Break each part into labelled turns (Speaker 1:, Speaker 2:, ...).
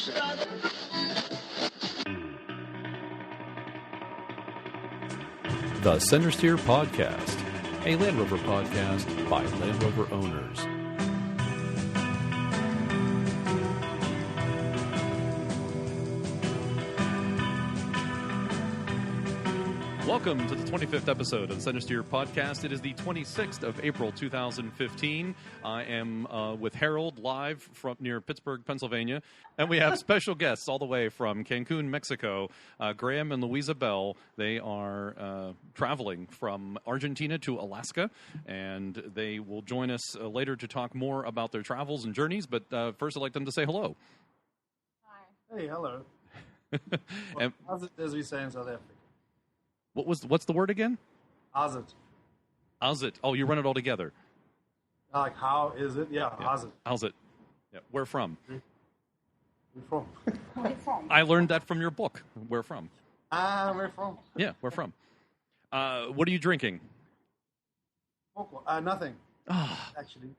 Speaker 1: The Centresteer Podcast, a Land Rover podcast by Land Rover owners. Welcome to the 25th episode of the Centresteer Podcast. It is the 26th of April, 2015. I am with Harold live from near Pittsburgh, Pennsylvania. And we have special guests all the way from Cancun, Mexico, Graham and Louisa Bell. They are traveling from Argentina to Alaska, and they will join us later to talk more about their travels and journeys. But first, I'd like them to say hello.
Speaker 2: Hi. Hey, hello.
Speaker 1: And,
Speaker 2: how's it as we say in South Africa?
Speaker 1: What's the word again?
Speaker 2: How's it?
Speaker 1: How's it? Oh, you run it all together.
Speaker 2: Like, how is it? Yeah, how's it?
Speaker 1: How's it? Yeah. Where from?
Speaker 2: Where from?
Speaker 3: Where from?
Speaker 1: I learned that from your book. Where from?
Speaker 2: Where from?
Speaker 1: Yeah, where from? What are you drinking?
Speaker 2: Nothing. Actually.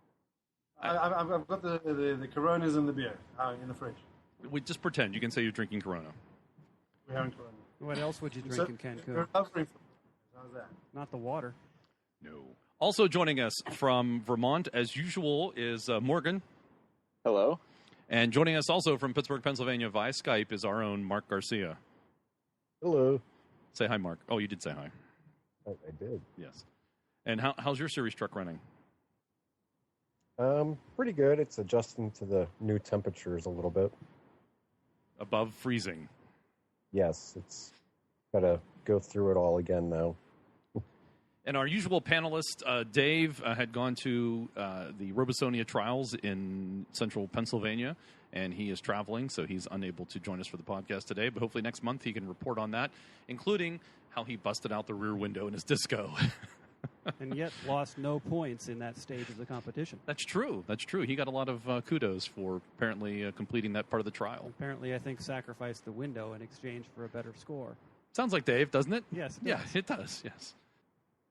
Speaker 2: I've got the Coronas and the beer in the fridge.
Speaker 1: We just pretend. You can say you're drinking Corona.
Speaker 2: We're having Corona.
Speaker 4: What else would you drink in Cancun?
Speaker 2: How's that?
Speaker 4: Not the water.
Speaker 1: No. Also joining us from Vermont, as usual, is Morgan.
Speaker 5: Hello.
Speaker 1: And joining us also from Pittsburgh, Pennsylvania via Skype is our own Mark Garcia.
Speaker 6: Hello.
Speaker 1: Say hi, Mark. Oh, you did say hi.
Speaker 6: I did.
Speaker 1: Yes. And how's your series truck running?
Speaker 6: Pretty good. It's adjusting to the new temperatures a little bit.
Speaker 1: Above freezing.
Speaker 6: Yes, it's got to go through it all again now.
Speaker 1: And our usual panelist, Dave, had gone to the Robosonia trials in central Pennsylvania, and he is traveling, so he's unable to join us for the podcast today. But hopefully next month he can report on that, including how he busted out the rear window in his disco.
Speaker 4: And yet lost no points in that stage of the competition.
Speaker 1: That's true. That's true. He got a lot of kudos for apparently completing that part of the trial.
Speaker 4: Apparently, I think, sacrificed the window in exchange for a better score.
Speaker 1: Sounds like Dave, doesn't it?
Speaker 4: Yes, it does.
Speaker 1: Yeah, it does, yes.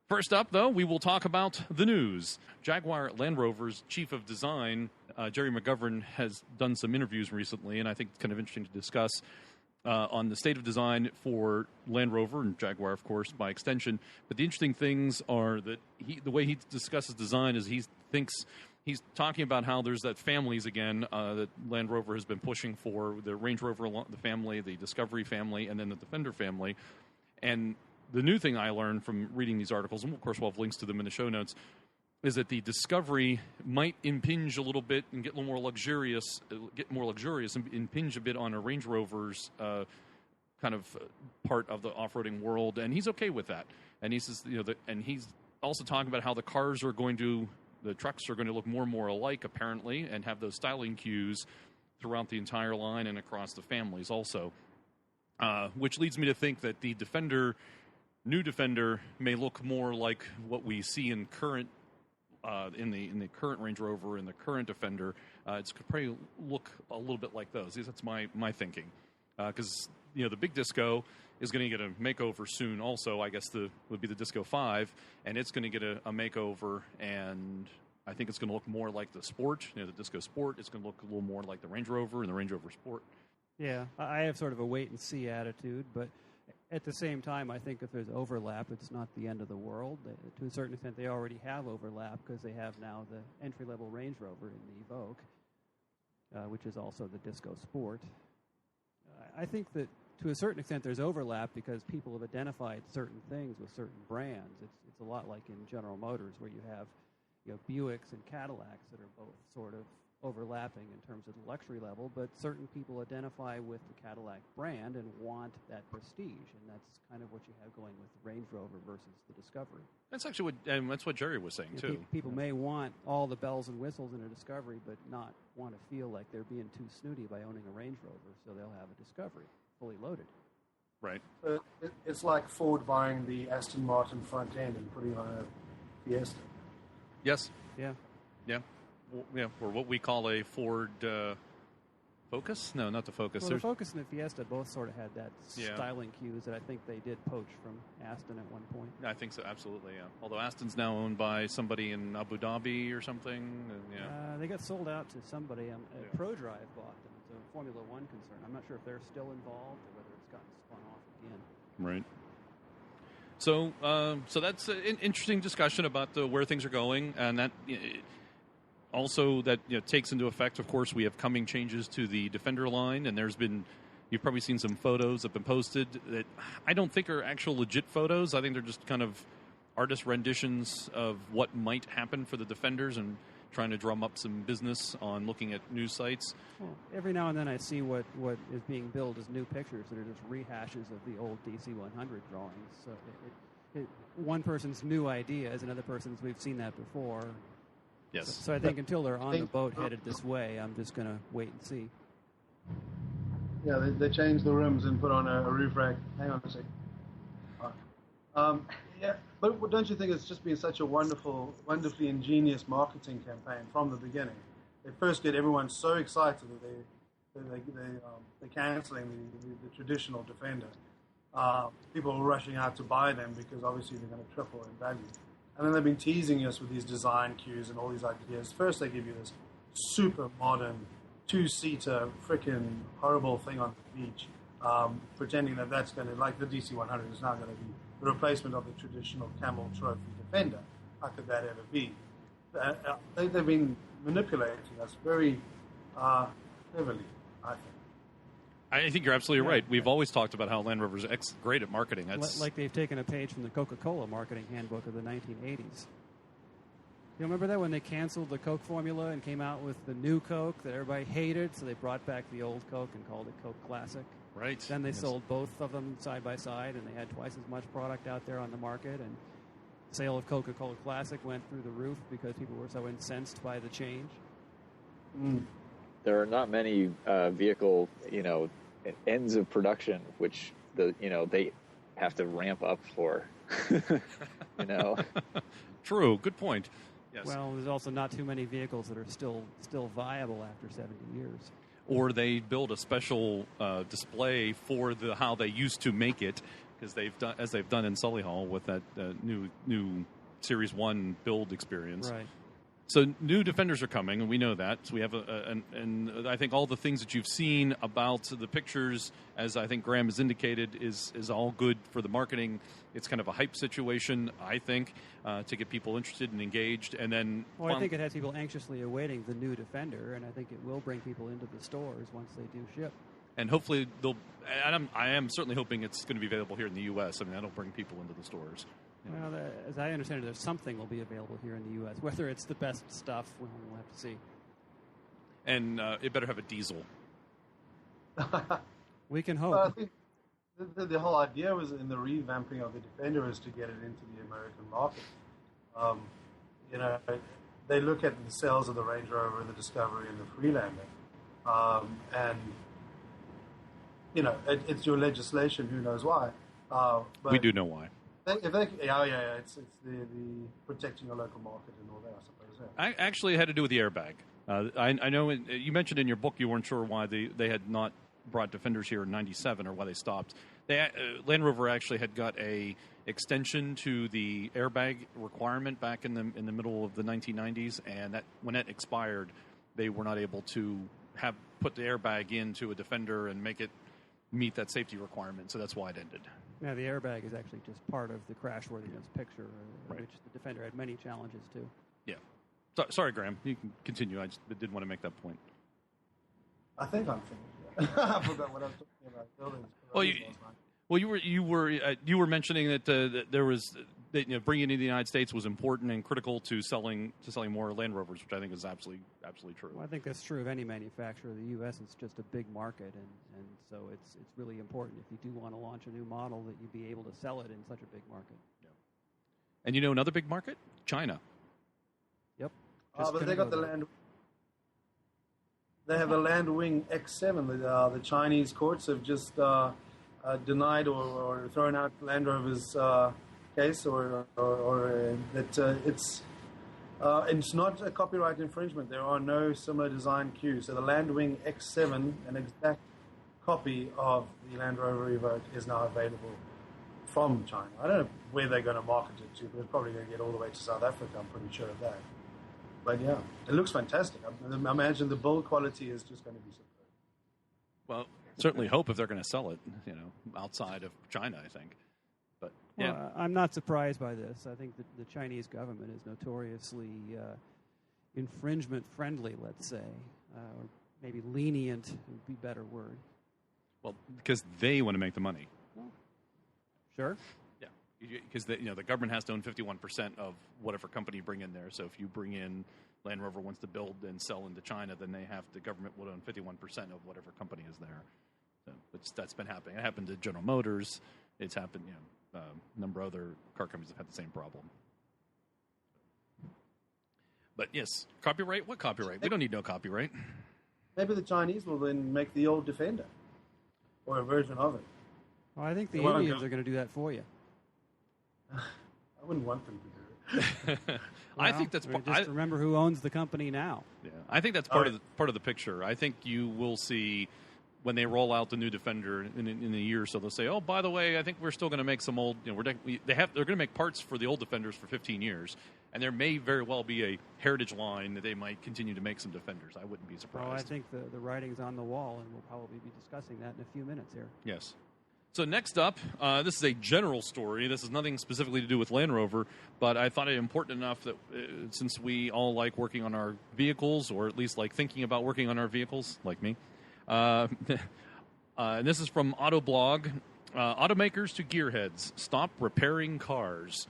Speaker 1: First up, though, we will talk about the news. Jaguar Land Rover's chief of design, Jerry McGovern, has done some interviews recently, and I think it's kind of interesting to discuss on the state of design for Land Rover and Jaguar, of course, by extension. But the interesting things are that the way he discusses design is he's talking about how there's that families again that Land Rover has been pushing for, the Range Rover, the family, the Discovery family, and then the Defender family. And the new thing I learned from reading these articles, and of course we'll have links to them in the show notes, is that the Discovery might impinge a little bit and get a little more luxurious, and impinge a bit on a Range Rover's kind of part of the off-roading world, and he's okay with that. And he says, and he's also talking about how the trucks are going to look more and more alike, apparently, and have those styling cues throughout the entire line and across the families also. Which leads me to think that the new Defender may look more like what we see in current. In the current Range Rover and the current Defender, it's could probably look a little bit like those. That's my thinking, because the big Disco is going to get a makeover soon. Also, I guess would be the Disco 5, and it's going to get a makeover, and I think it's going to look more like the Sport. The Disco Sport. It's going to look a little more like the Range Rover and the Range Rover Sport.
Speaker 4: Yeah, I have sort of a wait and see attitude, but at the same time, I think if there's overlap, it's not the end of the world. To a certain extent, they already have overlap because they have now the entry-level Range Rover in the Evoke, which is also the Disco Sport. I think that to a certain extent there's overlap because people have identified certain things with certain brands. It's a lot like in General Motors where you have Buicks and Cadillacs that are both sort of overlapping in terms of the luxury level, but certain people identify with the Cadillac brand and want that prestige, and that's kind of what you have going with the Range Rover versus the Discovery.
Speaker 1: That's actually what Jerry was saying too.
Speaker 4: People may want all the bells and whistles in a Discovery, but not want to feel like they're being too snooty by owning a Range Rover, so they'll have a Discovery fully loaded.
Speaker 1: Right.
Speaker 2: It's like Ford buying the Aston Martin front end and putting on a Fiesta.
Speaker 1: Yes.
Speaker 4: Yeah.
Speaker 1: Yeah. Yeah, or what we call a Ford Focus? No, not the Focus.
Speaker 4: Well, the Focus and the Fiesta both sort of had that
Speaker 1: Yeah.
Speaker 4: styling cues that I think they did poach from Aston at one point.
Speaker 1: I think so, absolutely, yeah. Although Aston's now owned by somebody in Abu Dhabi or something. And, yeah.
Speaker 4: They got sold out to somebody. ProDrive bought them. So Formula One concern. I'm not sure if they're still involved or whether it's gotten spun off again.
Speaker 1: Right. So that's an interesting discussion about where things are going, and that also that takes into effect. Of course, we have coming changes to the Defender line, and you've probably seen some photos that have been posted that I don't think are actual legit photos. I think they're just kind of artist renditions of what might happen for the Defenders and trying to drum up some business on looking at news sites.
Speaker 4: Well, every now and then I see what is being billed as new pictures that are just rehashes of the old DC-100 drawings. So one person's new idea is another person's we've seen that before.
Speaker 1: Yes.
Speaker 4: So I think until they're on the boat headed this way, I'm just going to wait and see.
Speaker 2: Yeah, they changed the rims and put on a roof rack. Hang on a sec. Yeah, but don't you think it's just been such a wonderfully ingenious marketing campaign from the beginning? They first get everyone so excited that they're cancelling the traditional Defender. People are rushing out to buy them because obviously they're going to triple in value. And then they've been teasing us with these design cues and all these ideas. First they give you this super modern, two-seater, freaking horrible thing on the beach, pretending that that's going to, like the DC-100 is now going to be the replacement of the traditional Camel Trophy Defender. How could that ever be? They've been manipulating us very heavily, I think.
Speaker 1: I think you're absolutely right. We've always talked about how Land Rover's great at marketing.
Speaker 4: Like they've taken a page from the Coca-Cola marketing handbook of the 1980s. You remember that when they canceled the Coke formula and came out with the new Coke that everybody hated, so they brought back the old Coke and called it Coke Classic?
Speaker 1: Right.
Speaker 4: Then they sold both of them side by side, and they had twice as much product out there on the market, and sale of Coca-Cola Classic went through the roof because people were so incensed by the change.
Speaker 3: There are not many vehicle, ends of production which they have to ramp up for.
Speaker 1: True. Good point. Yes.
Speaker 4: Well, there's also not too many vehicles that are still viable after 70 years.
Speaker 1: Or they build a special display for how they used to make it, because they've done in Sully Hall with that new Series 1 build experience.
Speaker 4: Right.
Speaker 1: So new Defenders are coming, and we know that. So we have and I think all the things that you've seen about the pictures, as I think Graham has indicated, is all good for the marketing. It's kind of a hype situation, I think, to get people interested and engaged. And then,
Speaker 4: I think it has people anxiously awaiting the new Defender, and I think it will bring people into the stores once they do ship.
Speaker 1: And hopefully they'll. And I am certainly hoping it's going to be available here in the U.S. I mean, that'll bring people into the stores.
Speaker 4: Well, as I understand it, there's something will be available here in the U.S. Whether it's the best stuff, we'll have to see.
Speaker 1: And it better have a diesel.
Speaker 4: We can hope.
Speaker 2: I think the whole idea was in the revamping of the Defender is to get it into the American market. They look at the sales of the Range Rover, the Discovery, and the Freelander, and it's your legislation. Who knows why? But
Speaker 1: we do know why.
Speaker 2: It's the protecting your local market and all that, I suppose. Yeah.
Speaker 1: I actually had to do with the airbag. I know you mentioned in your book you weren't sure why they had not brought Defenders here in '97 or why they stopped. Land Rover actually had got a extension to the airbag requirement back in the middle of the 1990s, and that when that expired, they were not able to put the airbag into a Defender and make it meet that safety requirement. So that's why it ended.
Speaker 4: Yeah, the airbag is actually just part of the crashworthiness picture,
Speaker 1: right, which
Speaker 4: the Defender had many challenges too.
Speaker 1: Yeah. Sorry, Graham. You can continue. I just did want to make that point.
Speaker 2: I think I'm finished. I forgot what I was talking about. Buildings.
Speaker 1: You were mentioning that there was bringing it into the United States was important and critical to selling more Land Rovers, which I think is absolutely true.
Speaker 4: Well, I think that's true of any manufacturer. The U.S. is just a big market, and so it's really important if you do want to launch a new model that you be able to sell it in such a big market.
Speaker 1: Yeah. And another big market? China.
Speaker 4: Yep.
Speaker 2: But they got the Land. They have a Landwing X7. The Chinese courts have just denied or thrown out Land Rover's case, or that it's not a copyright infringement. There are no similar design cues. So the Landwing X7, an exact copy of the Land Rover Evoque, is now available from China. I don't know where they're going to market it to, but it's probably going to get all the way to South Africa. I'm pretty sure of that. But yeah, it looks fantastic. I imagine the build quality is just going to be superb.
Speaker 1: Well, certainly hope if they're going to sell it, outside of China, I think. But yeah,
Speaker 4: Well, I'm not surprised by this. I think that the Chinese government is notoriously infringement friendly, let's say, or maybe lenient would be a better word.
Speaker 1: well, because they want to make the money.
Speaker 4: Sure.
Speaker 1: Yeah, because the government has to own 51% of whatever company you bring in there. So if you bring in Land Rover wants to build and sell into China, then the government would own 51% of whatever company is there. So that's been happening. It happened to General Motors. It's happened, a number of other car companies have had the same problem. But yes, copyright? What copyright? We don't need no copyright.
Speaker 2: Maybe the Chinese will then make the old Defender, or a version of it.
Speaker 4: Well, I think the
Speaker 2: Well,
Speaker 4: Indians are going to do that for you.
Speaker 2: I wouldn't want them to do it.
Speaker 1: I think that's
Speaker 4: just remember who owns the company now.
Speaker 1: Yeah, I think that's part of the picture. I think you will see when they roll out the new Defender in a year or so, they'll say, "Oh, by the way, I think we're still going to make some old. They're going to make parts for the old Defenders for 15 years, and there may very well be a heritage line that they might continue to make some Defenders. I wouldn't be surprised.
Speaker 4: Well, I think the writing's on the wall, and we'll probably be discussing that in a few minutes here.
Speaker 1: Yes. So next up, this is a general story. This has nothing specifically to do with Land Rover, but I thought it important enough that since we all like working on our vehicles, or at least like thinking about working on our vehicles, like me, and this is from Autoblog. Automakers to gearheads, stop repairing cars.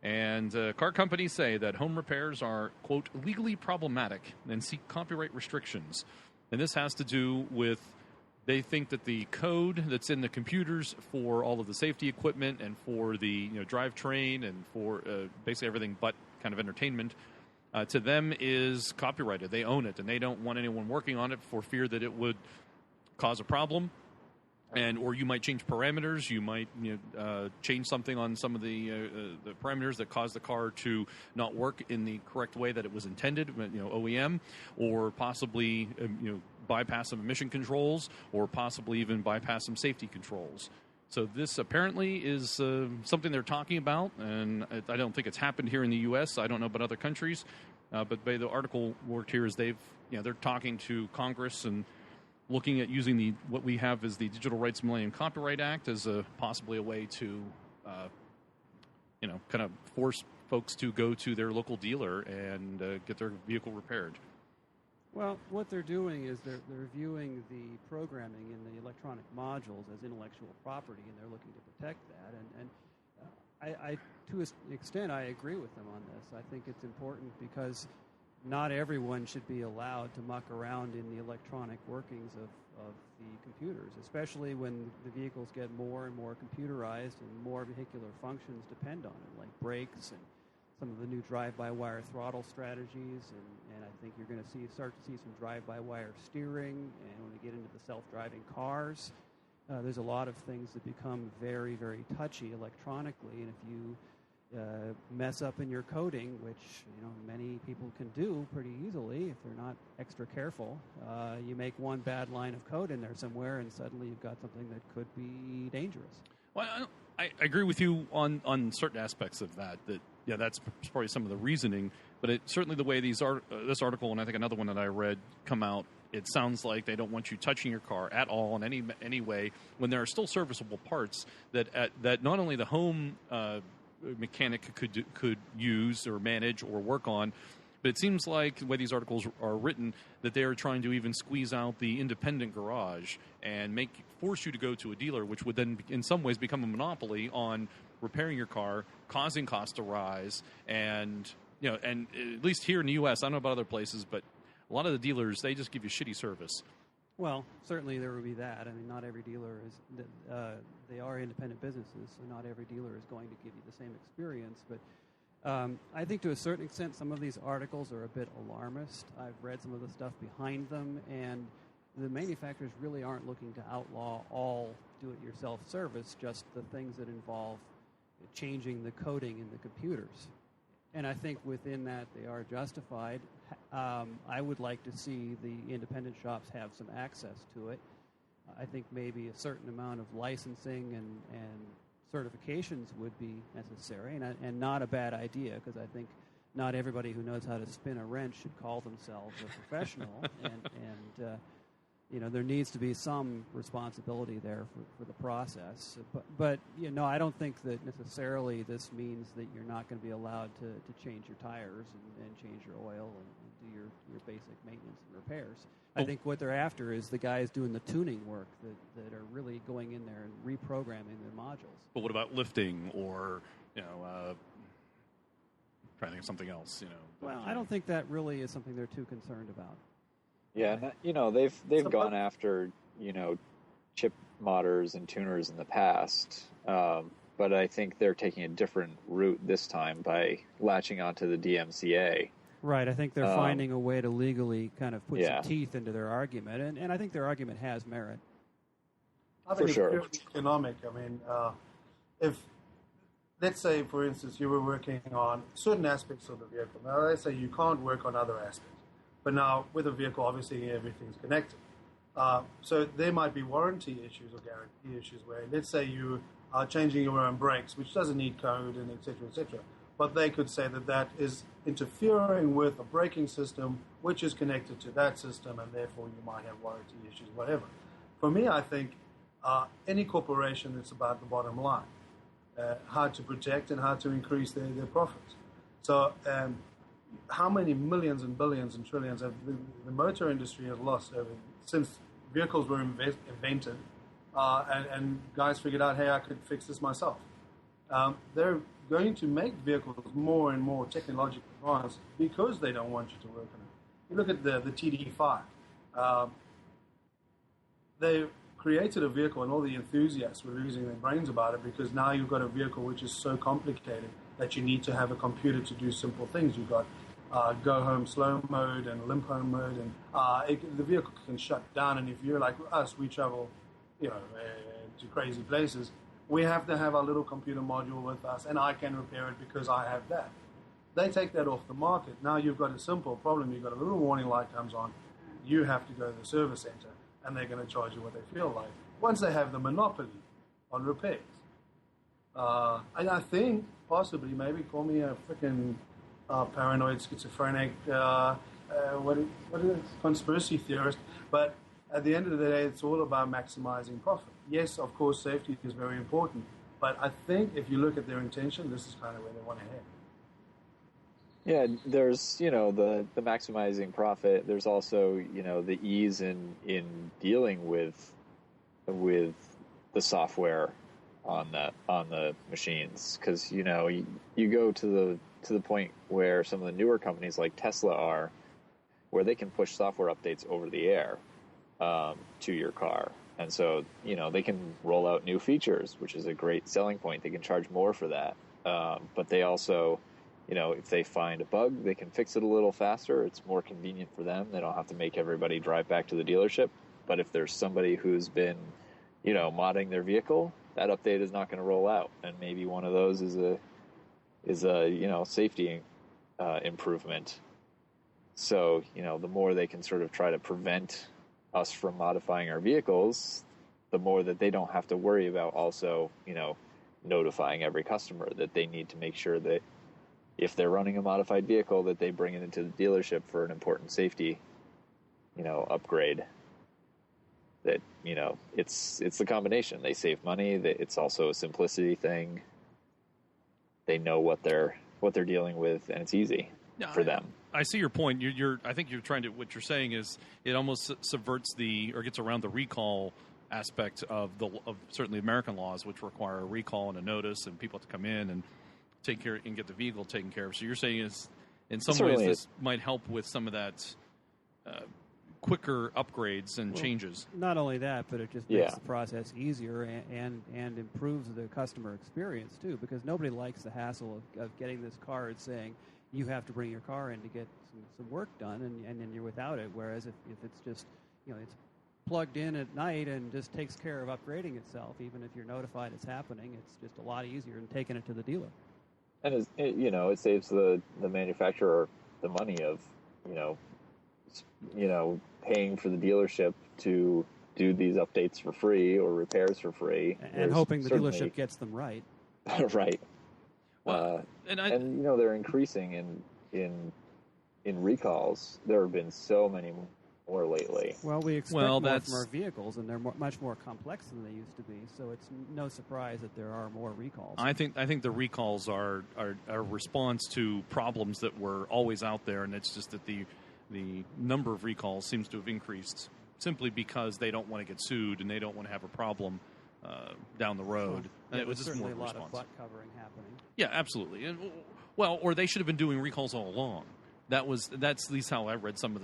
Speaker 1: And car companies say that home repairs are, quote, legally problematic and seek copyright restrictions. And this has to do with they think that the code that's in the computers for all of the safety equipment and for the drivetrain and for basically everything but kind of entertainment, to them is copyrighted. They own it, and they don't want anyone working on it for fear that it would cause a problem. Or you might change parameters. You might change something on some of the parameters that cause the car to not work in the correct way that it was intended, OEM, or possibly bypass some emission controls, or possibly even bypass some safety controls. So this apparently is something they're talking about, and I don't think it's happened here in the U.S. I don't know about other countries, but the article worked here is they're talking to Congress and looking at using what we have as the Digital Rights Millennium Copyright Act as possibly a way to, kind of force folks to go to their local dealer and get their vehicle repaired.
Speaker 4: Well, what they're doing is they're viewing the programming in the electronic modules as intellectual property, and they're looking to protect that. And I to an extent, I agree with them on this. I think it's important because not everyone should be allowed to muck around in the electronic workings of the computers, especially when the vehicles get more and more computerized and more vehicular functions depend on it, like brakes and some of the new drive-by-wire throttle strategies, and I think you're going to start to see some drive-by-wire steering, and when we get into the self-driving cars, there's a lot of things that become very, very touchy electronically, and if you mess up in your coding, which many people can do pretty easily if they're not extra careful, you make one bad line of code in there somewhere, and suddenly you've got something that could be dangerous.
Speaker 1: Well, I agree with you on certain aspects of that. That's probably some of the reasoning, but certainly the way this article and I think another one that I read come out, it sounds like they don't want you touching your car at all in any way when there are still serviceable parts that not only the home mechanic could use or manage or work on, but it seems like the way these articles are written that they are trying to even squeeze out the independent garage and force you to go to a dealer, which would then in some ways become a monopoly on repairing your car, causing costs to rise, and and at least here in the U.S., I don't know about other places, but a lot of the dealers, they just give you shitty service.
Speaker 4: Well, certainly there would be that. I mean, not every dealer is, they are independent businesses, so not every dealer is going to give you the same experience. But I think to a certain extent, some of these articles are a bit alarmist. I've read some of the stuff behind them, and the manufacturers really aren't looking to outlaw all do-it-yourself service, just the things that involve changing the coding in the computers. And I think within that they are justified. I would like to see the independent shops have some access to it. I think maybe a certain amount of licensing and certifications would be necessary, and not a bad idea, because I think not everybody who knows how to spin a wrench should call themselves a professional. there needs to be some responsibility there for the process. But I don't think that necessarily this means that you're not going to be allowed to change your tires and change your oil and do your basic maintenance and repairs. I think what they're after is the guys doing the tuning work that are really going in there and reprogramming their modules.
Speaker 1: But what about lifting or, trying to think of something else,
Speaker 4: Well, I don't think that really is something they're too concerned about.
Speaker 3: Yeah, they've gone after, chip modders and tuners in the past, but I think they're taking a different route this time by latching onto the DMCA.
Speaker 4: Right, I think they're finding a way to legally kind of put some teeth into their argument, and I think their argument has merit.
Speaker 2: I think it's purely economic. I mean, if, let's say, for instance, you were working on certain aspects of the vehicle. Now, let's say you can't work on other aspects. But now, with a vehicle, obviously, everything's connected. So there might be warranty issues or guarantee issues where, let's say you are changing your own brakes, which doesn't need code and et cetera, but they could say that is interfering with a braking system which is connected to that system, and therefore you might have warranty issues, whatever. For me, I think any corporation, it's about the bottom line, how to protect and how to increase their profits. So how many millions and billions and trillions have the motor industry has lost since vehicles were invented and guys figured out, hey, I could fix this myself. They're going to make vehicles more and more technologically advanced because they don't want you to work on it. You look at the TD5. They created a vehicle and all the enthusiasts were losing their brains about it because now you've got a vehicle which is so complicated that you need to have a computer to do simple things. You've got go home slow mode and limp home mode, and the vehicle can shut down. And if you're like us, we travel, to crazy places. We have to have our little computer module with us, and I can repair it because I have that. They take that off the market. Now you've got a simple problem. You've got a little warning light comes on. You have to go to the service center, and they're going to charge you what they feel like. Once they have the monopoly on repairs. And I think possibly, maybe call me a freaking paranoid schizophrenic, what is it? Conspiracy theorist, but at the end of the day, it's all about maximizing profit. Yes, of course, safety is very important, but I think if you look at their intention, this is kind of where they want to head.
Speaker 3: Yeah, there's, the maximizing profit. There's also, the ease in dealing with the software on the machines, because you go to the point where some of the newer companies like Tesla are, where they can push software updates over the air to your car, and so they can roll out new features, which is a great selling point. They can charge more for that, but they also, if they find a bug, they can fix it a little faster. It's more convenient for them. They don't have to make everybody drive back to the dealership. But if there's somebody who's been modding their vehicle, that update is not going to roll out, and maybe one of those is a safety improvement. So the more they can sort of try to prevent us from modifying our vehicles, the more that they don't have to worry about also notifying every customer that they need to make sure that if they're running a modified vehicle, that they bring it into the dealership for an important safety upgrade. That it's the combination. They save money. It's also a simplicity thing. They know what they're dealing with, and it's easy for them.
Speaker 1: I see your point. I think you're trying to. What you're saying is it almost subverts or gets around the recall aspect of certainly American laws, which require a recall and a notice, and people have to come in and take care and get the vehicle taken care of. So you're saying is in some ways this might help with some of that. Quicker upgrades and changes.
Speaker 4: Not only that, but it just makes the process easier and improves the customer experience too, because nobody likes the hassle of getting this card saying you have to bring your car in to get some work done, and then you're without it. Whereas if it's just it's plugged in at night and just takes care of upgrading itself, even if you're notified it's happening, it's just a lot easier than taking it to the dealer.
Speaker 3: And it saves the manufacturer the money of paying for the dealership to do these updates for free or repairs for free,
Speaker 4: and hoping the dealership gets them right.
Speaker 3: Right. And they're increasing in recalls. There have been so many more lately.
Speaker 4: Well, we expect
Speaker 1: Well,
Speaker 4: more
Speaker 1: that's-
Speaker 4: from our vehicles, and they're much more complex than they used to be. So it's no surprise that there are more recalls.
Speaker 1: I think the recalls are a response to problems that were always out there, and it's just that the number of recalls seems to have increased simply because they don't want to get sued and they don't want to have a problem down the road. And it was just more
Speaker 4: certainly
Speaker 1: of
Speaker 4: a
Speaker 1: a
Speaker 4: lot
Speaker 1: response.
Speaker 4: of butt covering happening.
Speaker 1: Yeah, absolutely. And, well, or they should have been doing recalls all along. That's at least how I read some of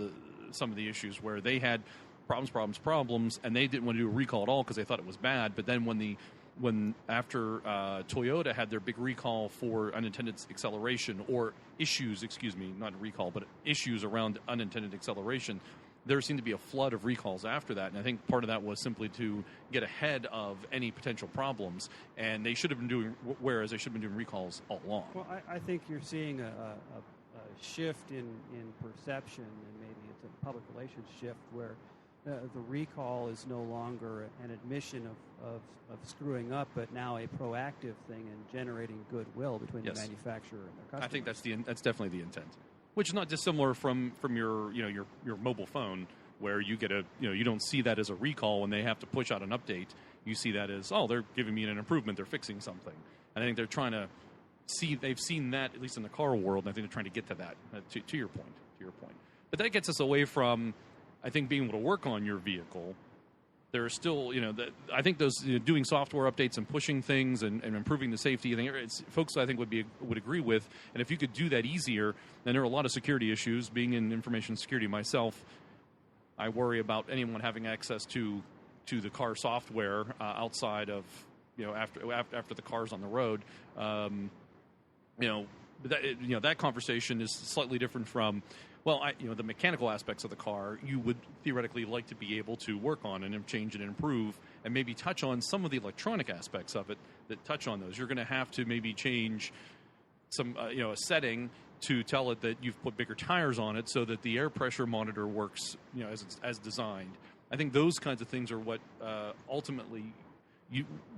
Speaker 1: the issues where they had problems, and they didn't want to do a recall at all because they thought it was bad. But then when after Toyota had their big recall for unintended acceleration or issues, not recall, but issues around unintended acceleration, there seemed to be a flood of recalls after that. And I think part of that was simply to get ahead of any potential problems. And they should have been doing, whereas they should have been doing recalls all along.
Speaker 4: Well, I think you're seeing a shift in perception, and maybe it's a public relations shift where the recall is no longer an admission of screwing up, but now a proactive thing in generating goodwill between
Speaker 1: Yes.
Speaker 4: the manufacturer and their customers.
Speaker 1: I think that's definitely the intent, which is not dissimilar from your mobile phone, where you get you don't see that as a recall when they have to push out an update. You see that as, oh, they're giving me an improvement, they're fixing something. I think they're trying to they've seen that, at least in the car world, and I think they're trying to get to that. To your point. But that gets us away from, I think, being able to work on your vehicle. There are still, I think those doing software updates and pushing things and improving the safety, I think folks would agree with. And if you could do that easier, then there are a lot of security issues. Being in information security myself, I worry about anyone having access to the car software outside of after the car's on the road. That conversation is slightly different from, the mechanical aspects of the car you would theoretically like to be able to work on and change and improve, and maybe touch on some of the electronic aspects of it that touch on those. You're going to have to maybe change some, a setting to tell it that you've put bigger tires on it so that the air pressure monitor works, as designed. I think those kinds of things are what ultimately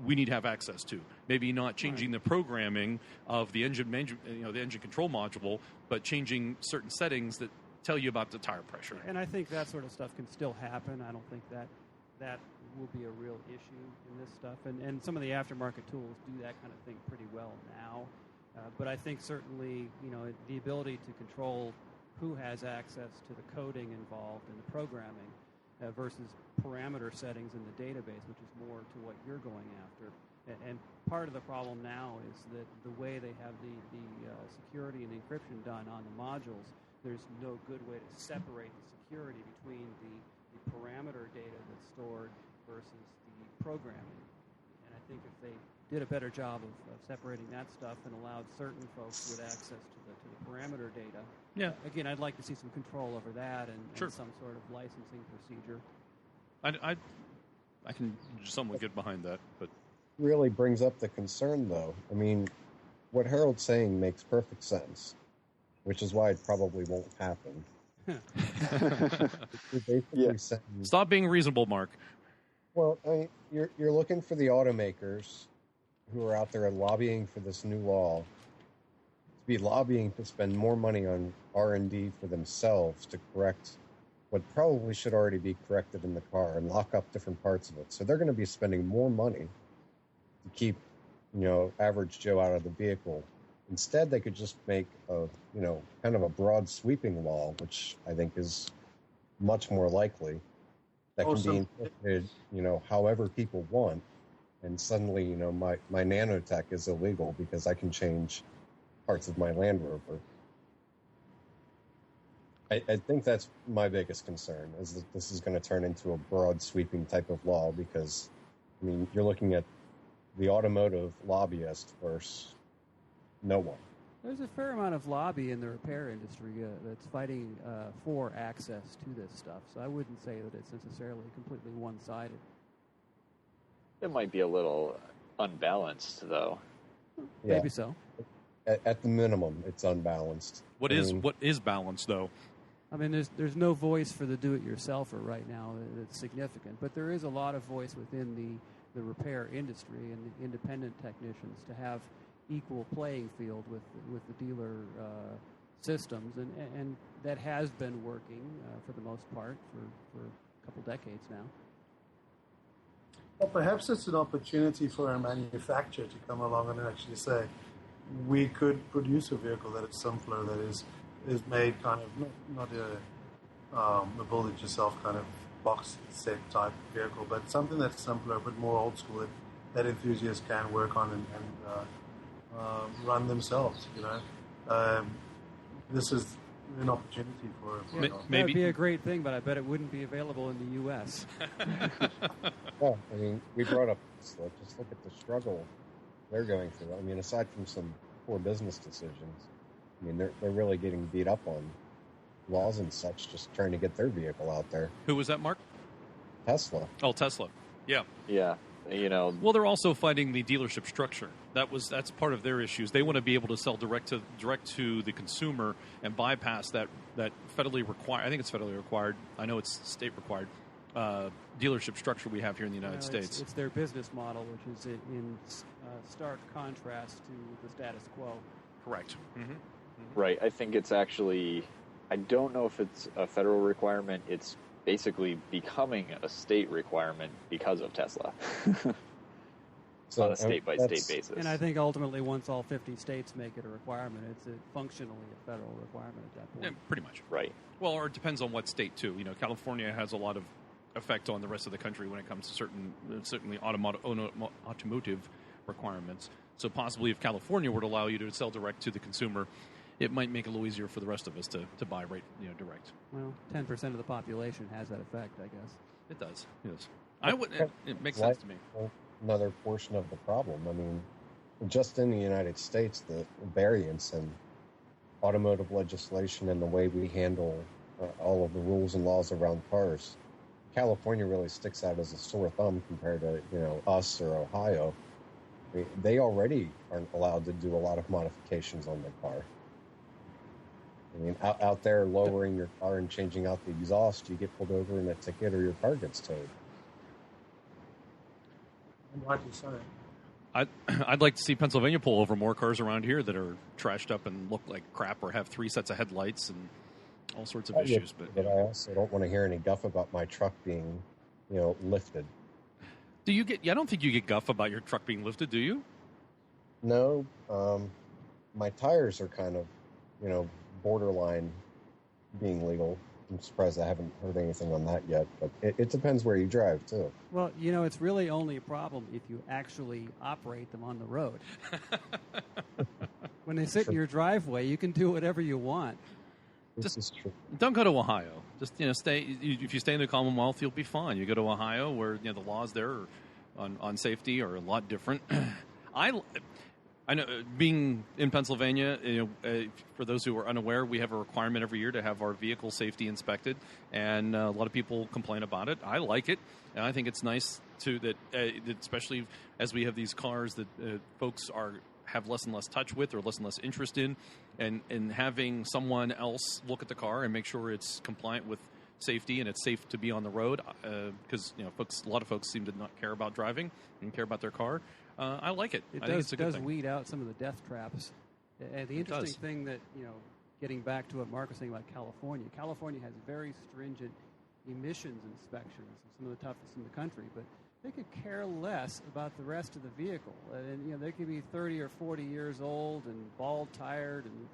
Speaker 1: we need to have access to. Maybe not changing the programming of the engine control module, but changing certain settings that tell you about the tire pressure.
Speaker 4: And I think that sort of stuff can still happen. I don't think that will be a real issue in this stuff. And some of the aftermarket tools do that kind of thing pretty well now. But I think certainly, the ability to control who has access to the coding involved in the programming versus parameter settings in the database, which is more to what you're going after. And part of the problem now is that the way they have the security and encryption done on the modules, there's no good way to separate the security between the parameter data that's stored versus the programming. And I think if they did a better job of separating that stuff and allowed certain folks with access to the parameter data.
Speaker 1: Yeah.
Speaker 4: Again, I'd like to see some control over that and
Speaker 1: Sure.
Speaker 4: some sort of licensing procedure.
Speaker 1: I can somewhat get behind that, but
Speaker 6: Really brings up the concern, though. I mean, what Harold's saying makes perfect sense, which is why it probably won't happen. You're basically saying,
Speaker 1: stop being reasonable, Mark.
Speaker 6: well, I mean, you're looking for the automakers who are out there lobbying for this new law to be lobbying to spend more money on R&D for themselves to correct what probably should already be corrected in the car and lock up different parts of it. So they're going to be spending more money to keep, average Joe out of the vehicle. Instead, they could just make a, kind of a broad sweeping law, which I think is much more likely, that can be interpreted, however people want. And suddenly, my nanotech is illegal because I can change parts of my Land Rover. I think that's my biggest concern, is that this is going to turn into a broad sweeping type of law because, you're looking at the automotive lobbyist versus no one.
Speaker 4: There's a fair amount of lobby in the repair industry that's fighting for access to this stuff, so I wouldn't say that it's necessarily completely one-sided.
Speaker 3: It might be a little unbalanced, though.
Speaker 6: Yeah.
Speaker 4: Maybe so.
Speaker 6: At the minimum, it's unbalanced.
Speaker 1: What is balance, though?
Speaker 4: There's no voice for the do-it-yourselfer right now that's significant, but there is a lot of voice within the repair industry and the independent technicians to have equal playing field with the dealer systems, and that has been working for the most part for a couple decades now.
Speaker 2: Well, perhaps it's an opportunity for a manufacturer to come along and actually say, we could produce a vehicle that is simpler, that is made kind of not a build-it-yourself kind of box set type vehicle, but something that's simpler, but more old school that enthusiasts can work on and run themselves. This is an opportunity for
Speaker 4: maybe that would be a great thing, but I bet it wouldn't be available in the U.S.
Speaker 6: Well, I mean, we brought up Tesla. Just look at the struggle they're going through. I mean, aside from some poor business decisions, I mean, they're really getting beat up on laws and such, just trying to get their vehicle out there.
Speaker 1: Who was that, Mark?
Speaker 6: Tesla.
Speaker 1: Oh, Tesla. Yeah.
Speaker 3: Yeah.
Speaker 1: Well, they're also fighting the dealership structure. That's part of their issues. They want to be able to sell direct to the consumer and bypass that federally required. I think it's federally required. I know it's state required dealership structure we have here in the United States.
Speaker 4: It's their business model, which is in stark contrast to the status quo.
Speaker 1: Correct. Mm-hmm. Mm-hmm.
Speaker 3: Right. I think it's actually. I don't know if it's a federal requirement. It's basically becoming a state requirement because of Tesla.
Speaker 6: So,
Speaker 3: on a state-by-state basis.
Speaker 4: And I think ultimately, once all 50 states make it a requirement, it's functionally a federal requirement at that point.
Speaker 1: Yeah, pretty much.
Speaker 3: Right.
Speaker 1: Well, or it depends on what state, too. California has a lot of effect on the rest of the country when it comes to certainly automotive requirements. So possibly if California were to allow you to sell direct to the consumer, it might make it a little easier for the rest of us to buy direct.
Speaker 4: Well, 10% of the population has that effect, I guess.
Speaker 1: It does. Yes. It makes sense to me.
Speaker 6: Another portion of the problem. I mean, just in the United States, the variance in automotive legislation and the way we handle all of the rules and laws around cars, California really sticks out as a sore thumb compared to us or Ohio. I mean, they already aren't allowed to do a lot of modifications on their car. I mean, out there lowering your car and changing out the exhaust, you get pulled over in a ticket or your car gets towed.
Speaker 1: I'd like to see Pennsylvania pull over more cars around here that are trashed up and look like crap or have 3 sets of headlights and all sorts of issues.
Speaker 6: But I also don't want to hear any guff about my truck being, lifted.
Speaker 1: Do you get? I don't think you get guff about your truck being lifted, do you?
Speaker 6: No, my tires are kind of, borderline being legal. I'm surprised I haven't heard anything on that yet, but it depends where you drive, too.
Speaker 4: Well, it's really only a problem if you actually operate them on the road. When they sit in your driveway, you can do whatever you want.
Speaker 6: This is true.
Speaker 1: Don't go to Ohio. Just, stay. If you stay in the Commonwealth, you'll be fine. You go to Ohio where, the laws there on safety are a lot different. I know, being in Pennsylvania, for those who are unaware, we have a requirement every year to have our vehicle safety inspected, and a lot of people complain about it. I like it, and I think it's nice that especially as we have these cars that folks have less and less touch with or less and less interest in, and having someone else look at the car and make sure it's compliant with safety and it's safe to be on the road, because a lot of folks seem to not care about driving and care about their car. I like it. I think it's a good thing.
Speaker 4: Weed out some of the death traps. And the interesting thing that, getting back to what Mark was saying about California, California has very stringent emissions inspections, some of the toughest in the country, but they could care less about the rest of the vehicle. And, they could be 30 or 40 years old and bald-tired and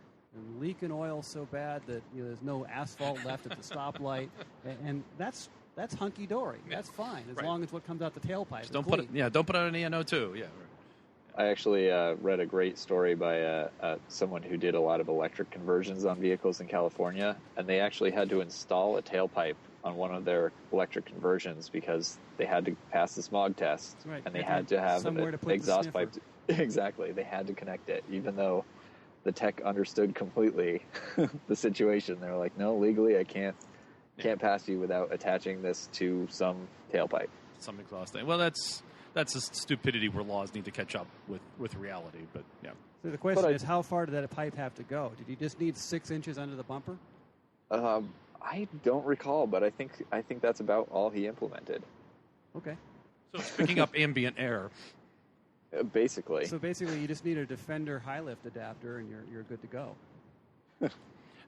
Speaker 4: leaking oil so bad that there's no asphalt left at the stoplight. And that's hunky-dory. Yeah. That's fine, as long as what comes out the tailpipe is
Speaker 1: don't
Speaker 4: clean.
Speaker 1: Don't put out any NO2. Yeah.
Speaker 3: I actually read a great story by someone who did a lot of electric conversions on vehicles in California, and they actually had to install a tailpipe on one of their electric conversions because they had to pass the smog test,
Speaker 4: right.
Speaker 3: And they had to have an exhaust pipe. Exactly, they had to connect it, even though the tech understood completely the situation. They were like, "No, legally, I can't pass you without attaching this to some tailpipe."
Speaker 1: Some exhaust thing. Well, that's a stupidity where laws need to catch up with reality. But yeah.
Speaker 4: So the question is, how far did that pipe have to go? Did you just need 6 inches under the bumper?
Speaker 3: I don't recall, but I think that's about all he implemented.
Speaker 4: Okay.
Speaker 1: So it's picking up ambient air.
Speaker 3: Basically.
Speaker 4: So basically, you just need a Defender high lift adapter, and you're good to go.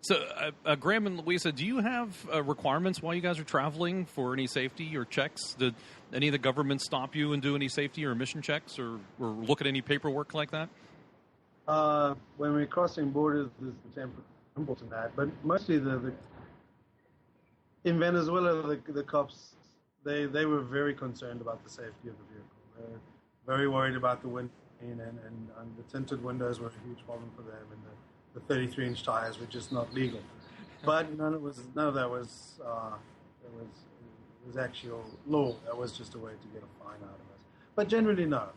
Speaker 1: So, Graham and Louisa, do you have requirements while you guys are traveling for any safety or checks? Did any of the government stop you and do any safety or emission checks or look at any paperwork like that?
Speaker 2: When we're crossing borders, there's the temples and that, but mostly in Venezuela, the cops, they were very concerned about the safety of the vehicle. They were very worried about the wind, and the tinted windows were a huge problem for them, and the 33-inch tires were just not legal. But none of that was actual law. That was just a way to get a fine out of us. But generally, no.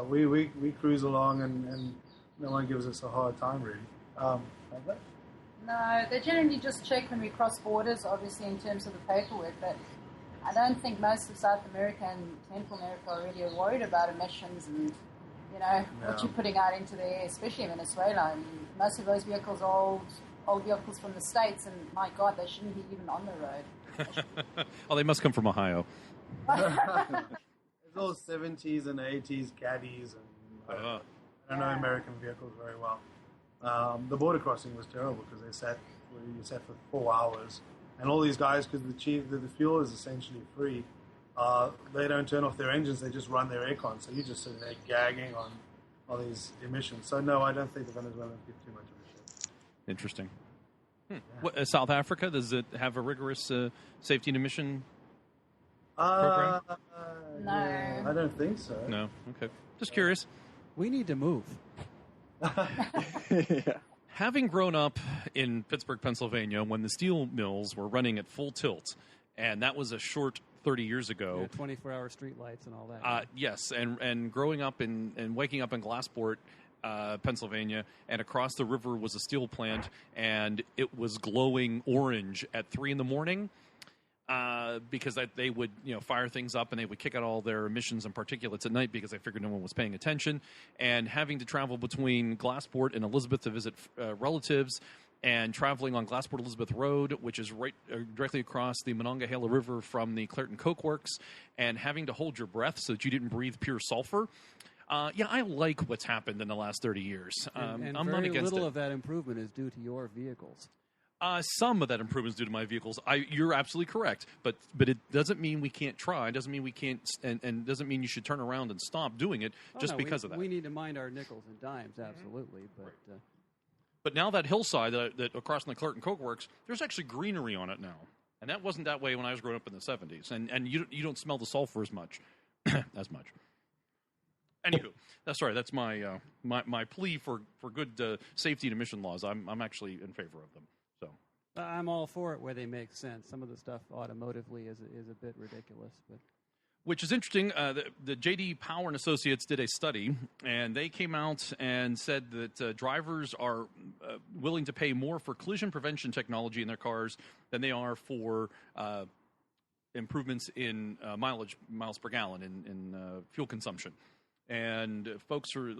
Speaker 2: We cruise along, and no one gives us a hard time, really. Like that?
Speaker 5: No, they generally just check when we cross borders, obviously, in terms of the paperwork, but I don't think most of South America and Central America are really worried about emissions and, what you're putting out into the air, especially in Venezuela. I mean, most of those vehicles are old vehicles from the States, and my God, they shouldn't be even on the road.
Speaker 1: Oh, they must come from Ohio.
Speaker 2: It's all 70s and 80s caddies, and I don't know American vehicles very well. The border crossing was terrible because you sat for 4 hours, and all these guys, because the fuel is essentially free, they don't turn off their engines; they just run their aircon. So you just sit there gagging on all these emissions. So no, I don't think the Venezuelans give too much of a shit.
Speaker 1: Interesting. What, South Africa, does it have a rigorous safety and emission program?
Speaker 5: No.
Speaker 2: Yeah, I don't think so.
Speaker 1: No. Okay. Just curious.
Speaker 4: We need to move.
Speaker 1: Having grown up in Pittsburgh, Pennsylvania, when the steel mills were running at full tilt, and that was a short 30 years ago.
Speaker 4: 24-hour street lights and all that.
Speaker 1: Yes, and growing up and waking up in Glassport, Pennsylvania, and across the river was a steel plant, and it was glowing orange at 3 a.m. Because they would fire things up and they would kick out all their emissions and particulates at night because they figured no one was paying attention. And having to travel between Glassport and Elizabeth to visit relatives, and traveling on Glassport Elizabeth Road, which is right directly across the Monongahela River from the Clairton Coke Works, and having to hold your breath so that you didn't breathe pure sulfur. I like what's happened in the last 30 years.
Speaker 4: And
Speaker 1: I'm
Speaker 4: very
Speaker 1: not against
Speaker 4: little
Speaker 1: it.
Speaker 4: of that improvement is due to your vehicles.
Speaker 1: Some of that improvement is due to my vehicles. You're absolutely correct, but it doesn't mean we can't try. It doesn't mean we can't, and doesn't mean you should turn around and stop doing it because of that.
Speaker 4: We need to mind our nickels and dimes, absolutely.
Speaker 1: But now that hillside that across from the Clairton Coke Works, there's actually greenery on it now, and that wasn't that way when I was growing up in the 70s. And you don't smell the sulfur as much, Anywho, that's my plea for good safety and emission laws. I'm actually in favor of them. So
Speaker 4: I'm all for it where they make sense. Some of the stuff automotively is a bit ridiculous, but.
Speaker 1: Which is interesting. The J.D. Power and Associates did a study, and they came out and said that drivers are willing to pay more for collision prevention technology in their cars than they are for improvements in miles per gallon in fuel consumption. And folks are,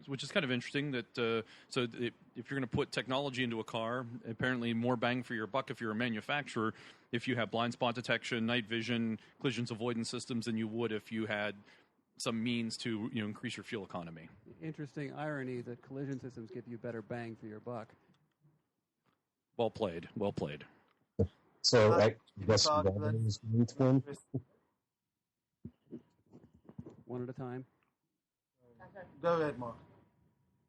Speaker 1: which is kind of interesting that if you're going to put technology into a car, apparently more bang for your buck if you're a manufacturer, if you have blind spot detection, night vision, collisions avoidance systems, than you would if you had some means to increase your fuel economy.
Speaker 4: Interesting irony that collision systems give you better bang for your buck.
Speaker 1: Well played. Well played.
Speaker 6: So I guess one.
Speaker 4: One at a time.
Speaker 2: Go ahead, Mark.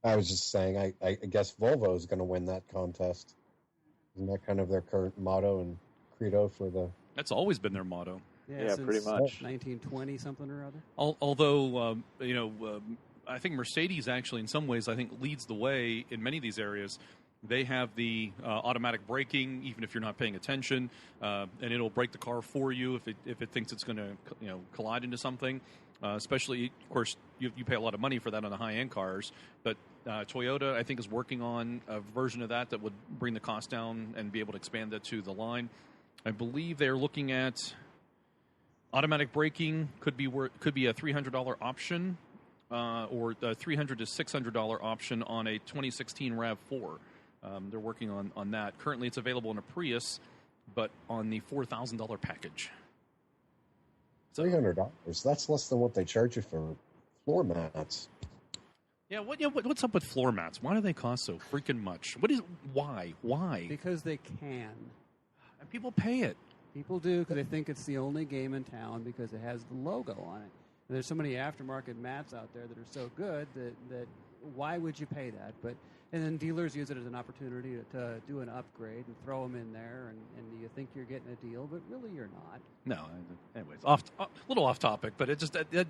Speaker 6: I was just saying, I guess Volvo is going to win that contest. Isn't that kind of their current motto and credo for the...
Speaker 1: That's always been their motto.
Speaker 3: Yeah, pretty much.
Speaker 4: 1920 something or other.
Speaker 1: Although, I think Mercedes actually, in some ways, leads the way in many of these areas. They have the automatic braking, even if you're not paying attention, and it'll brake the car for you if it thinks it's going to collide into something. Especially, of course, you pay a lot of money for that on the high-end cars. But Toyota, I think, is working on a version of that would bring the cost down and be able to expand that to the line. I believe they're looking at automatic braking could be a $300 option, or a $300 to $600 option on a 2016 RAV4. They're working on that. Currently, it's available in a Prius, but on the $4,000 package.
Speaker 6: $300. That's less than what they charge you for floor mats.
Speaker 1: Yeah, what's up with floor mats? Why do they cost so freaking much? Why?
Speaker 4: Because they can.
Speaker 1: And people pay it.
Speaker 4: People do because they think it's the only game in town because it has the logo on it. And there's so many aftermarket mats out there that are so good that why would you pay that? And then dealers use it as an opportunity to do an upgrade and throw them in there, and you think you're getting a deal, but really you're not.
Speaker 1: No, anyways, a little off topic, but it just the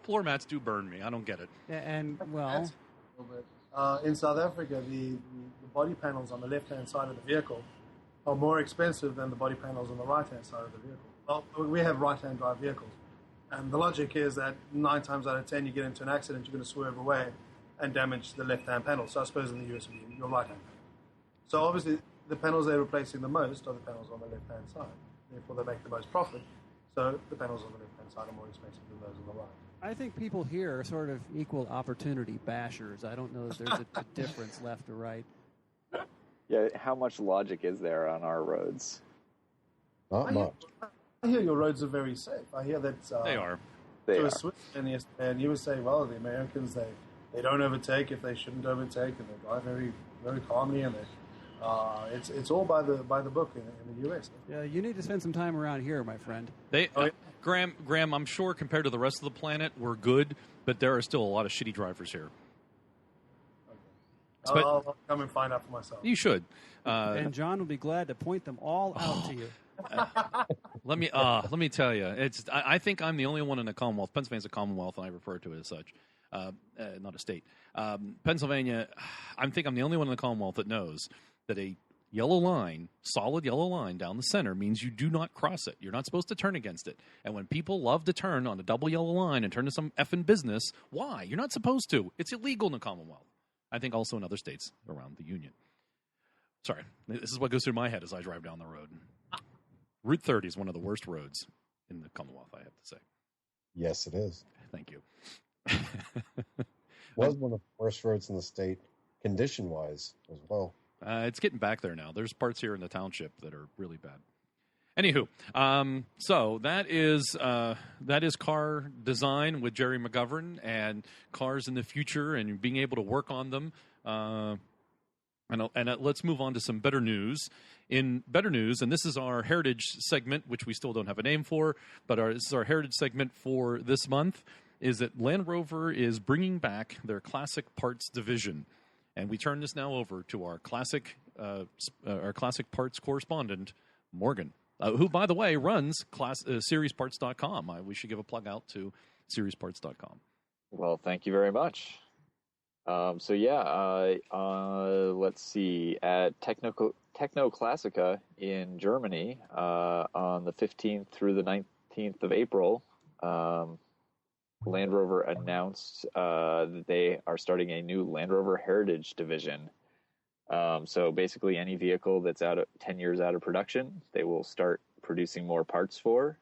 Speaker 1: floor mats do burn me. I don't get it.
Speaker 4: And well,
Speaker 2: in South Africa, the body panels on the left-hand side of the vehicle are more expensive than the body panels on the right-hand side of the vehicle. Well, we have right-hand drive vehicles, and the logic is that 9 times out of 10 you get into an accident, you're going to swerve away and damage the left-hand panel. So I suppose in the US would be your right-hand panel. So obviously the panels they're replacing the most are the panels on the left-hand side. Therefore they make the most profit. So the panels on the left-hand side are more expensive than those on the right.
Speaker 4: I think people here are sort of equal opportunity bashers. I don't know if there's a difference left or right.
Speaker 3: Yeah, how much logic is there on our roads?
Speaker 6: Not much.
Speaker 2: I hear your roads are very safe. I hear that
Speaker 1: They are.
Speaker 3: They
Speaker 2: to
Speaker 3: are.
Speaker 2: a Swiss man yesterday, and you were saying, well, the Americans, they don't overtake if they shouldn't overtake, and they drive very, very calmly, and it's all by the book in the US.
Speaker 4: Yeah, you need to spend some time around here, my friend.
Speaker 1: Graham, I'm sure compared to the rest of the planet, we're good, but there are still a lot of shitty drivers here.
Speaker 2: I'll come and find out for myself.
Speaker 1: You should.
Speaker 4: And John will be glad to point them all out to you.
Speaker 1: Let me tell you, I think I'm the only one in the Commonwealth. Pennsylvania's a Commonwealth, and I refer to it as such, not a state. Pennsylvania, I think I'm the only one in the Commonwealth that knows that a yellow line, solid yellow line down the center means you do not cross it. You're not supposed to turn against it. And when people love to turn on a double yellow line and turn to some effing business, why? You're not supposed to. It's illegal in the Commonwealth. I think also in other states around the Union. Sorry, this is what goes through my head as I drive down the road. Route 30 is one of the worst roads in the Commonwealth, I have to say.
Speaker 6: Yes, it is.
Speaker 1: Thank you.
Speaker 6: Was one of the worst roads in the state, condition-wise, as well.
Speaker 1: It's getting back there now. There's parts here in the township that are really bad. Anywho, so that is car design with Jerry McGovern and cars in the future and being able to work on them. And let's move on to some better news. In better news, and this is our heritage segment, which we still don't have a name for, but this is our heritage segment for this month, is that Land Rover is bringing back their classic parts division. And we turn this now over to our classic parts correspondent, Morgan. Who, by the way, runs SeriesParts.com. We should give a plug out to SeriesParts.com.
Speaker 3: Well, thank you very much. Let's see. At Techno Classica in Germany on the 15th through the 19th of April, Land Rover announced that they are starting a new Land Rover Heritage division. So basically any vehicle that's 10 years out of production, they will start producing more parts for,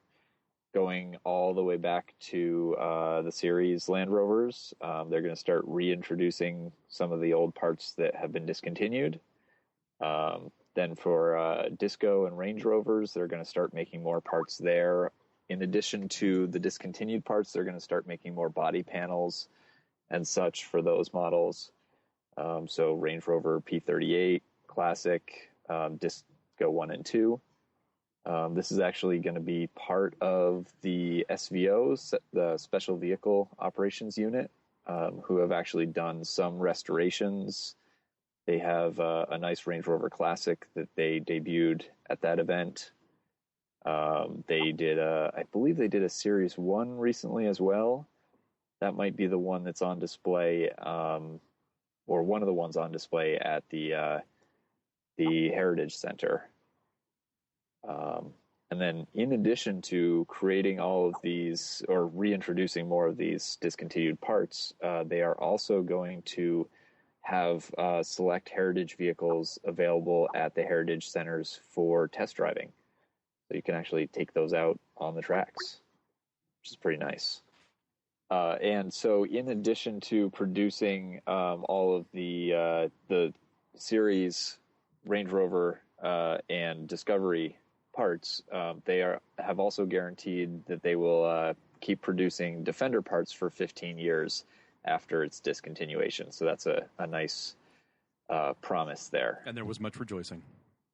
Speaker 3: going all the way back to the series Land Rovers. They're going to start reintroducing some of the old parts that have been discontinued. Then for Disco and Range Rovers, they're going to start making more parts there. In addition to the discontinued parts, they're going to start making more body panels and such for those models. So Range Rover P38, Classic, Disco 1 and 2. This is actually going to be part of the SVOs, the Special Vehicle Operations Unit, who have actually done some restorations. They have a nice Range Rover Classic that they debuted at that event. They did I believe they did a Series 1 recently as well. That might be the one that's on display, or one of the ones on display at the Heritage Center. And then in addition to creating all of these, or reintroducing more of these discontinued parts, they are also going to have select heritage vehicles available at the Heritage Centers for test driving. So you can actually take those out on the tracks, which is pretty nice. And so in addition to producing all of the series Range Rover and Discovery parts, they have also guaranteed that they will keep producing Defender parts for 15 years after its discontinuation. So that's a nice promise there.
Speaker 1: And there was much rejoicing.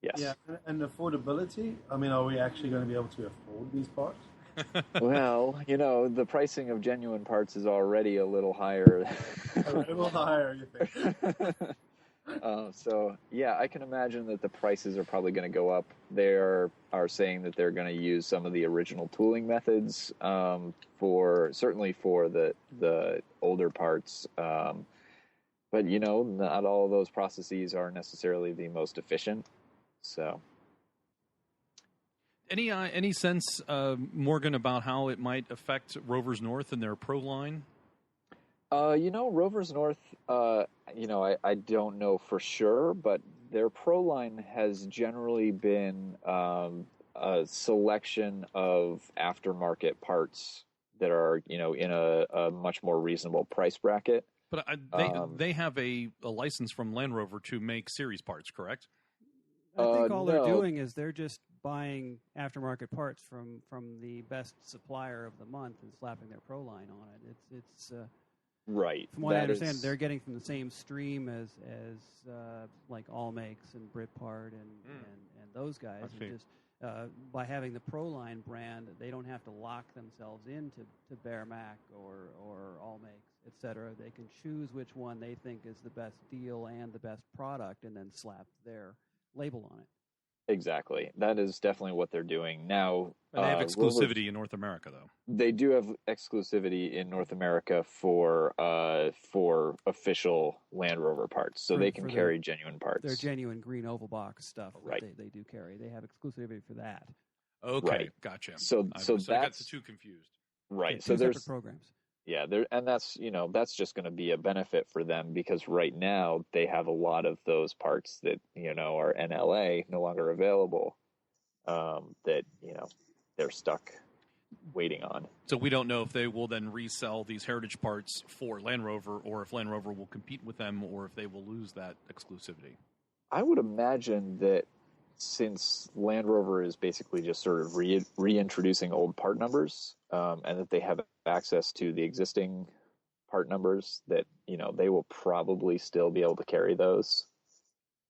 Speaker 3: Yes.
Speaker 2: Yeah, and affordability. I mean, are we actually going to be able to afford these parts?
Speaker 3: Well, the pricing of genuine parts is already a little higher.
Speaker 2: A little higher, you think?
Speaker 3: So, yeah, I can imagine that the prices are probably going to go up. They are saying that they're going to use some of the original tooling methods certainly for the older parts. But, not all of those processes are necessarily the most efficient. So...
Speaker 1: Any sense, Morgan, about how it might affect Rover's North and their Pro line?
Speaker 3: Rover's North, I don't know for sure, but their Pro line has generally been a selection of aftermarket parts that are, in a much more reasonable price bracket.
Speaker 1: But they have a license from Land Rover to make series parts, correct?
Speaker 4: I think all they're doing is they're just buying aftermarket parts from the best supplier of the month and slapping their Pro line on it. It's
Speaker 3: right.
Speaker 4: From what I understand, they're getting from the same stream as like Allmakes and Britpart and those guys. And just by having the Pro line brand, they don't have to lock themselves into Bearmac or Allmakes, etc. They can choose which one they think is the best deal and the best product, and then slap their label on it.
Speaker 3: Exactly. That is definitely what they're doing now.
Speaker 1: But they have exclusivity in North America, though.
Speaker 3: They do have exclusivity in North America for official Land Rover parts, so they can carry genuine parts.
Speaker 4: Their genuine green oval box stuff,
Speaker 3: right?
Speaker 4: They do carry. They have exclusivity for that.
Speaker 1: Okay, right. Gotcha.
Speaker 3: So
Speaker 1: I got the two confused.
Speaker 3: Right.
Speaker 4: Yeah,
Speaker 3: so
Speaker 4: there's
Speaker 3: separate
Speaker 4: programs.
Speaker 3: Yeah, and that's just going to be a benefit for them because right now they have a lot of those parts that are NLA no longer available that they're stuck waiting on.
Speaker 1: So we don't know if they will then resell these heritage parts for Land Rover, or if Land Rover will compete with them, or if they will lose that exclusivity.
Speaker 3: I would imagine that since Land Rover is basically just sort of reintroducing old part numbers, and that they have access to the existing part numbers, that they will probably still be able to carry those.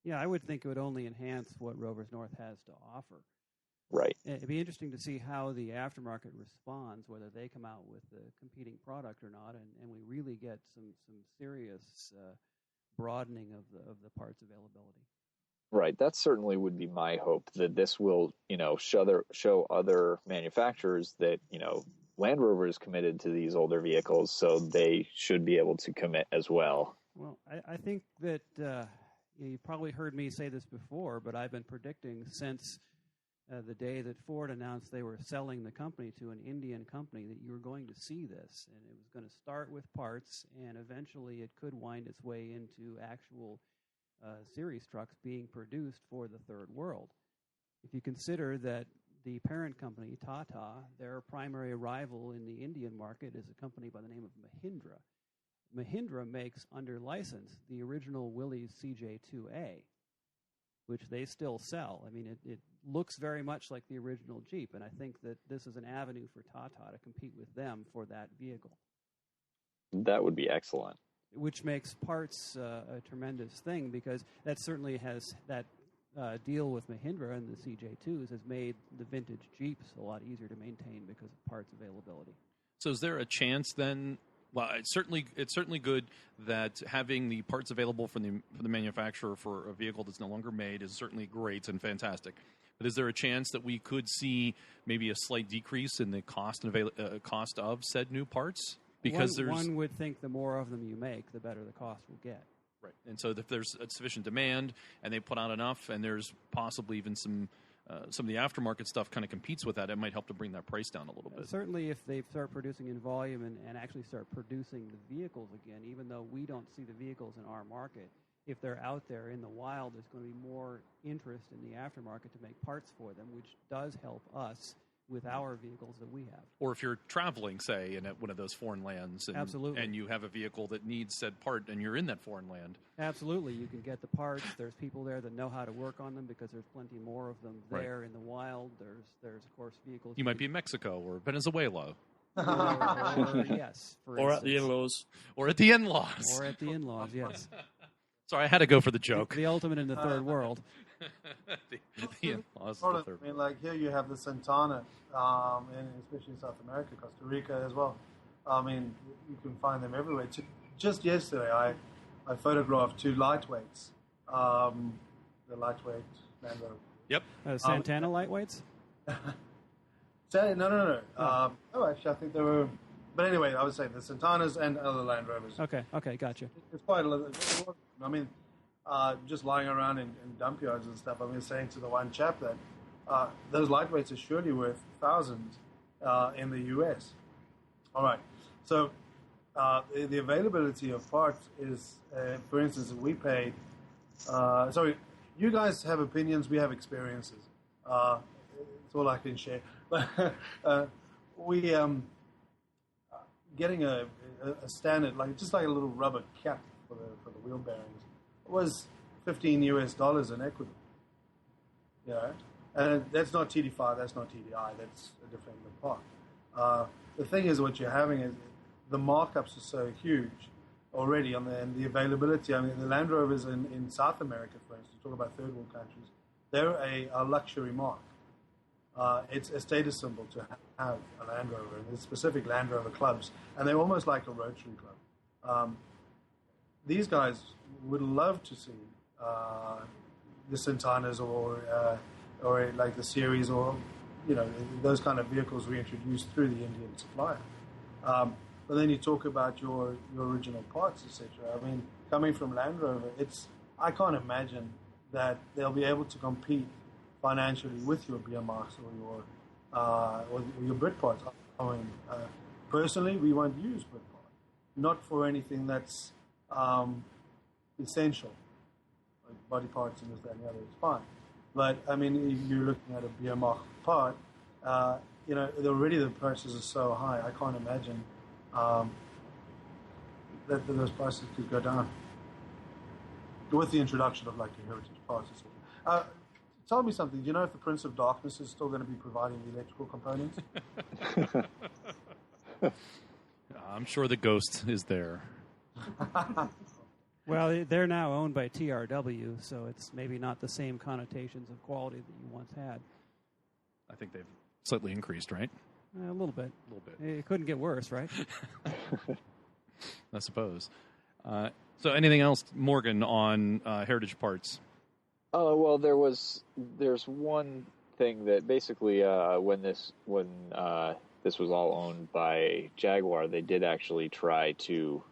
Speaker 4: Yeah, I would think it would only enhance what Rover's North has to offer.
Speaker 3: Right.
Speaker 4: It'd be interesting to see how the aftermarket responds, whether they come out with a competing product or not, and we really get some serious broadening of the parts availability.
Speaker 3: Right. That certainly would be my hope, that this will, show other manufacturers that, Land Rover is committed to these older vehicles, so they should be able to commit as well.
Speaker 4: Well, I think that you've probably heard me say this before, but I've been predicting since the day that Ford announced they were selling the company to an Indian company that you were going to see this, and it was going to start with parts, and eventually it could wind its way into actual series trucks being produced for the third world. If you consider that the parent company, Tata, their primary rival in the Indian market is a company by the name of Mahindra. Mahindra makes under license the original Willys CJ2A, which they still sell. I mean, it looks very much like the original Jeep, and I think that this is an avenue for Tata to compete with them for that vehicle.
Speaker 3: That would be excellent.
Speaker 4: Which makes parts a tremendous thing, because that certainly has that deal with Mahindra and the CJ2s has made the vintage Jeeps a lot easier to maintain because of parts availability.
Speaker 1: So is there a chance then? Well, it's certainly good that having the parts available from the manufacturer for a vehicle that's no longer made is certainly great and fantastic. But is there a chance that we could see maybe a slight decrease in the cost of said new parts? Because
Speaker 4: one would think the more of them you make, the better the cost will get.
Speaker 1: Right. And so if there's a sufficient demand and they put out enough, and there's possibly even some of the aftermarket stuff kind of competes with that, it might help to bring that price down a little bit.
Speaker 4: Certainly if they start producing in volume and actually start producing the vehicles again, even though we don't see the vehicles in our market, if they're out there in the wild, there's going to be more interest in the aftermarket to make parts for them, which does help us with our vehicles that we have.
Speaker 1: Or if you're traveling, say, in one of those foreign lands,
Speaker 4: Absolutely.
Speaker 1: And you have a vehicle that needs said part, and you're in that foreign land.
Speaker 4: Absolutely. You can get the parts. There's people there that know how to work on them because there's plenty more of them there in the wild. There's of course, vehicles.
Speaker 1: You might be in Mexico or Venezuela.
Speaker 4: or yes, for
Speaker 7: Or at the
Speaker 4: instance.
Speaker 7: In-Laws.
Speaker 1: Or at the In-Laws.
Speaker 4: Or at the In-Laws, yes.
Speaker 1: Sorry, I had to go for the joke.
Speaker 4: The ultimate in the third world.
Speaker 1: the In-Laws is
Speaker 2: Well,
Speaker 1: the third.
Speaker 2: I mean, like here you have the Santana, and especially in South America, Costa Rica as well. I mean, you can find them everywhere. Just yesterday, I photographed 2 lightweights, the lightweight Land Rover.
Speaker 1: Yep.
Speaker 4: Santana lightweights?
Speaker 2: No. Actually, I think they were. But anyway, I was saying the Santanas and other Land Rovers.
Speaker 4: Okay, gotcha.
Speaker 2: It's quite a lot. I mean, just lying around in dump yards and stuff. I was saying to the one chap that those lightweights are surely worth thousands in the US. All right. So the availability of parts is, for instance, we paid. Sorry, you guys have opinions. We have experiences. It's all I can share. But we getting a standard, just like a little rubber cap for the wheel bearings, was $15 US in Ecuador. Yeah, and that's not TD5, that's not TDI, that's a different part. The thing is, what you're having is the markups are so huge already on and the availability. I mean, the Land Rovers in South America, for instance, talk about third world countries, they're a luxury mark. It's a status symbol to have a Land Rover, and there's specific Land Rover clubs, and they're almost like a Rotary club. These guys would love to see the Santanas or like the series, or those kind of vehicles reintroduced through the Indian supplier. But then you talk about your original parts, etc. I mean, coming from Land Rover, I can't imagine that they'll be able to compete financially with your BMX or your Brit parts. I mean, personally, we won't use Brit parts, not for anything that's essential, like body parts and this, that, and the other. It's fine, but I mean, if you're looking at a BMX part, already the prices are so high. I can't imagine that those prices could go down with the introduction of like your heritage parts. Tell me something. Do you know if the Prince of Darkness is still going to be providing the electrical components?
Speaker 1: I'm sure the Ghost is there.
Speaker 4: Well, they're now owned by TRW, so it's maybe not the same connotations of quality that you once had.
Speaker 1: I think they've slightly increased, right?
Speaker 4: A little bit.
Speaker 1: A little bit.
Speaker 4: It couldn't get worse, right?
Speaker 1: I suppose. So anything else, Morgan, on heritage parts?
Speaker 3: Oh, well, there's one thing that basically when this was all owned by Jaguar, they did actually try to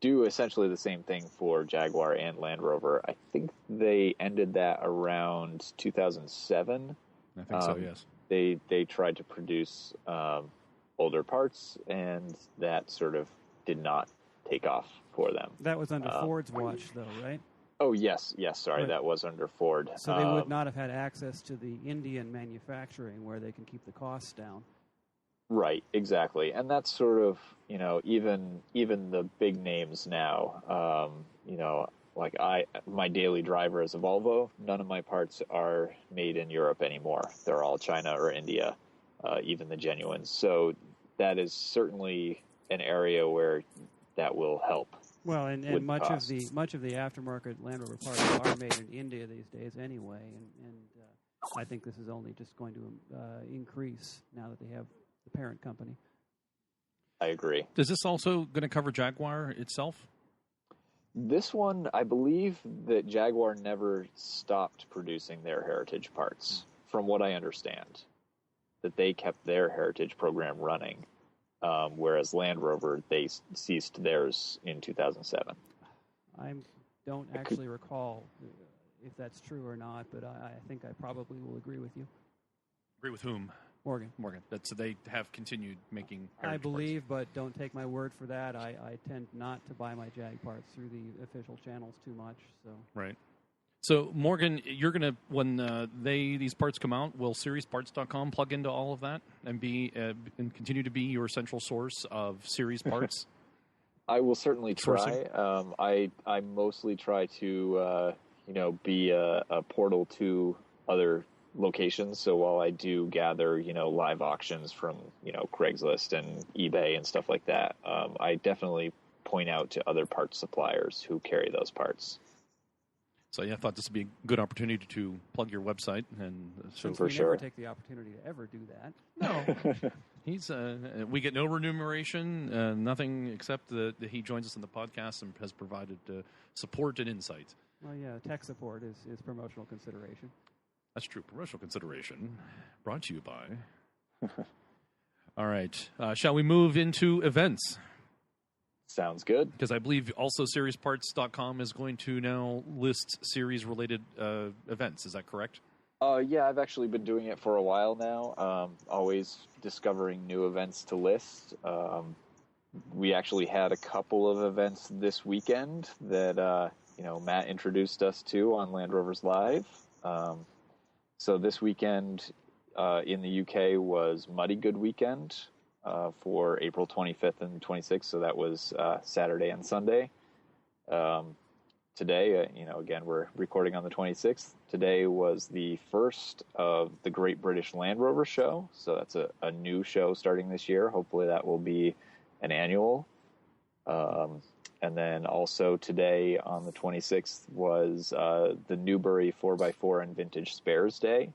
Speaker 3: do essentially the same thing for Jaguar and Land Rover. I think they ended that around 2007.
Speaker 1: I think so, yes.
Speaker 3: They tried to produce older parts, and that sort of did not take off for them.
Speaker 4: That was under Ford's watch, though, right?
Speaker 3: Oh, yes, sorry,
Speaker 4: Right.
Speaker 3: That was under Ford.
Speaker 4: So they would not have had access to the Indian manufacturing where they can keep the costs down.
Speaker 3: Right, exactly. And that's sort of, even the big names now, like my daily driver is a Volvo. None of my parts are made in Europe anymore. They're all China or India, even the genuines. So that is certainly an area where that will help.
Speaker 4: Well, and much
Speaker 3: costs.
Speaker 4: of the aftermarket Land Rover parts are made in India these days anyway, and I think this is only just going to increase now that they have the parent company.
Speaker 3: I agree.
Speaker 1: Is this also going to cover Jaguar itself?
Speaker 3: This one, I believe that Jaguar never stopped producing their heritage parts, from what I understand. That they kept their heritage program running, whereas Land Rover, they ceased theirs in 2007.
Speaker 4: I don't actually recall if that's true or not, but I think I probably will agree with you.
Speaker 1: Agree with whom?
Speaker 4: Morgan.
Speaker 1: So they have continued making heritage
Speaker 4: I believe,
Speaker 1: parts.
Speaker 4: but don't take my word for that. I tend not to buy my Jag parts through the official channels too much. So
Speaker 1: Right. So, Morgan, you're going to, when these parts come out, will SeriesParts.com plug into all of that and be and continue to be your central source of series parts?
Speaker 3: I will certainly try. I mostly try to, be a portal to other locations. So while I do gather, live auctions from, Craigslist and eBay and stuff like that, I definitely point out to other parts suppliers who carry those parts.
Speaker 1: So I thought this would be a good opportunity to plug your website, and so
Speaker 4: Since we never take the opportunity to ever do that.
Speaker 1: No, we get no remuneration, nothing except that he joins us on the podcast and has provided support and insight.
Speaker 4: Well, yeah, tech support is promotional consideration.
Speaker 1: That's true. Promotional consideration brought to you by. All right, shall we move into events?
Speaker 3: Sounds good.
Speaker 1: Because I believe also SeriesParts.com is going to now list series-related events. Is that correct?
Speaker 3: Yeah, I've actually been doing it for a while now, always discovering new events to list. We actually had a couple of events this weekend that, Matt introduced us to on Land Rovers Live. So this weekend in the UK was Muddy Good Weekend. For April 25th and 26th, so that was Saturday and Sunday. Today, again, we're recording on the 26th. Today was the first of the Great British Land Rover Show, so that's a new show starting this year. Hopefully that will be an annual. And then also today on the 26th was the Newbury 4x4 and Vintage Spares Day.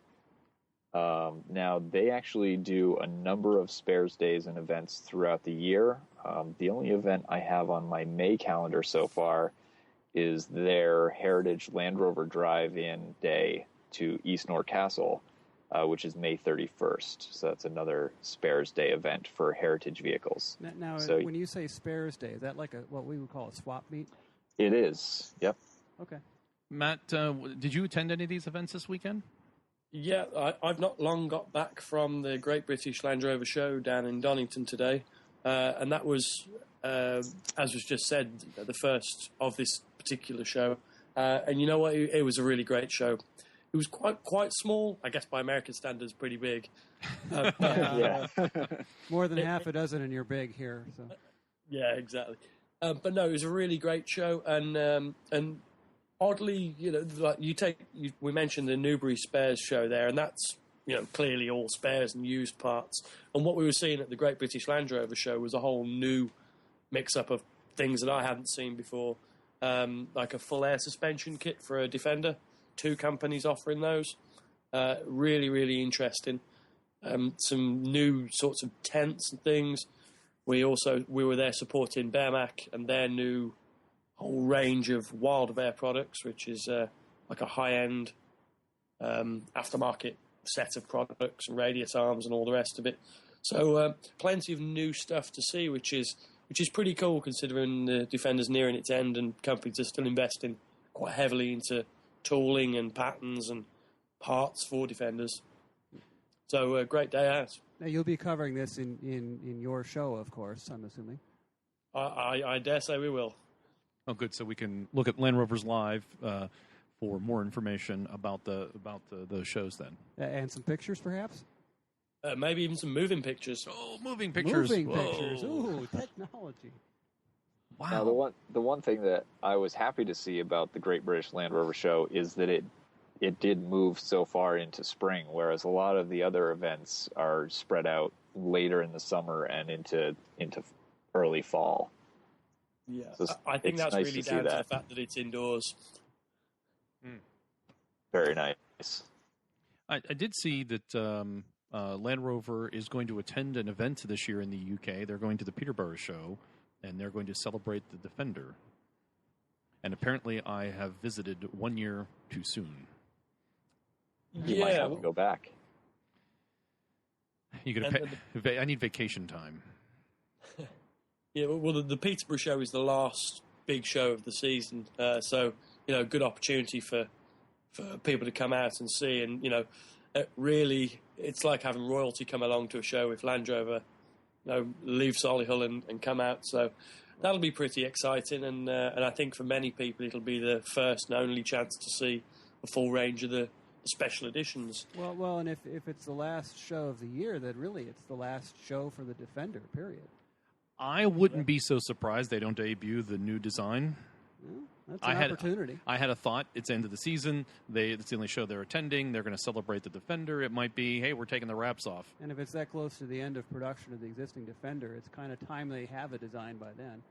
Speaker 3: Now, they actually do a number of spares days and events throughout the year. The only event I have on my May calendar so far is their Heritage Land Rover Drive-In Day to East Nor Castle, which is May 31st. So that's another spares day event for heritage vehicles.
Speaker 4: Now,
Speaker 3: so,
Speaker 4: when you say spares day, is that like what we would call a swap meet?
Speaker 3: It is, yep.
Speaker 4: Okay.
Speaker 1: Matt, did you attend any of these events this weekend?
Speaker 7: Yeah, I've not long got back from the Great British Land Rover Show down in Donington today, and that was, as was just said, the first of this particular show. And you know what? It was a really great show. It was quite small, I guess by American standards, pretty big.
Speaker 3: Yeah.
Speaker 7: More
Speaker 4: than half a dozen, and you're big here. So.
Speaker 7: Yeah, exactly. But no, it was a really great show, and oddly, like we mentioned the Newbury Spares show there, and that's, clearly all spares and used parts. And what we were seeing at the Great British Land Rover show was a whole new mix-up of things that I hadn't seen before, like a full air suspension kit for a Defender. 2 companies offering those. Really, really interesting. Some new sorts of tents and things. We were there supporting Bearmac and their new whole range of Wild Bear products, which is like a high-end aftermarket set of products and radius arms and all the rest of it. So plenty of new stuff to see, which is pretty cool considering the Defender's nearing its end and companies are still investing quite heavily into tooling and patterns and parts for Defenders. So a great day out.
Speaker 4: Now you'll be covering this in your show, of course, I'm assuming.
Speaker 7: I dare say we will.
Speaker 1: Oh, good. So we can look at Land Rovers Live for more information about the shows then.
Speaker 4: And some pictures, perhaps?
Speaker 7: Maybe even some moving pictures.
Speaker 1: Oh, moving pictures.
Speaker 4: Pictures. Ooh, technology.
Speaker 1: Wow.
Speaker 3: Now, the one thing that I was happy to see about the Great British Land Rover Show is that it did move so far into spring, whereas a lot of the other events are spread out later in the summer and into early fall.
Speaker 7: Yeah,
Speaker 3: So
Speaker 7: I think that's
Speaker 3: nice
Speaker 7: really
Speaker 3: to
Speaker 7: down
Speaker 3: see
Speaker 7: to the fact that it's indoors.
Speaker 3: Very nice.
Speaker 1: I did see that Land Rover is going to attend an event this year in the UK. They're going to the Peterborough show, and they're going to celebrate the Defender. And apparently I have visited 1 year too soon.
Speaker 3: You might have to go back.
Speaker 1: I need vacation time.
Speaker 7: Yeah, well, the Peterborough show is the last big show of the season, so good opportunity for people to come out and see. And really, it's like having royalty come along to a show with Land Rover, leave Solihull and come out. So that'll be pretty exciting, and I think for many people it'll be the first and only chance to see a full range of the special editions.
Speaker 4: Well, and if it's the last show of the year, then really it's the last show for the Defender. Period.
Speaker 1: I wouldn't be so surprised they don't debut the new design.
Speaker 4: Well, that's an opportunity.
Speaker 1: I had a thought. It's end of the season. It's the only show they're attending. They're going to celebrate the Defender. It might be, hey, we're taking the wraps off.
Speaker 4: And if it's that close to the end of production of the existing Defender, it's kind of time they have a design by then.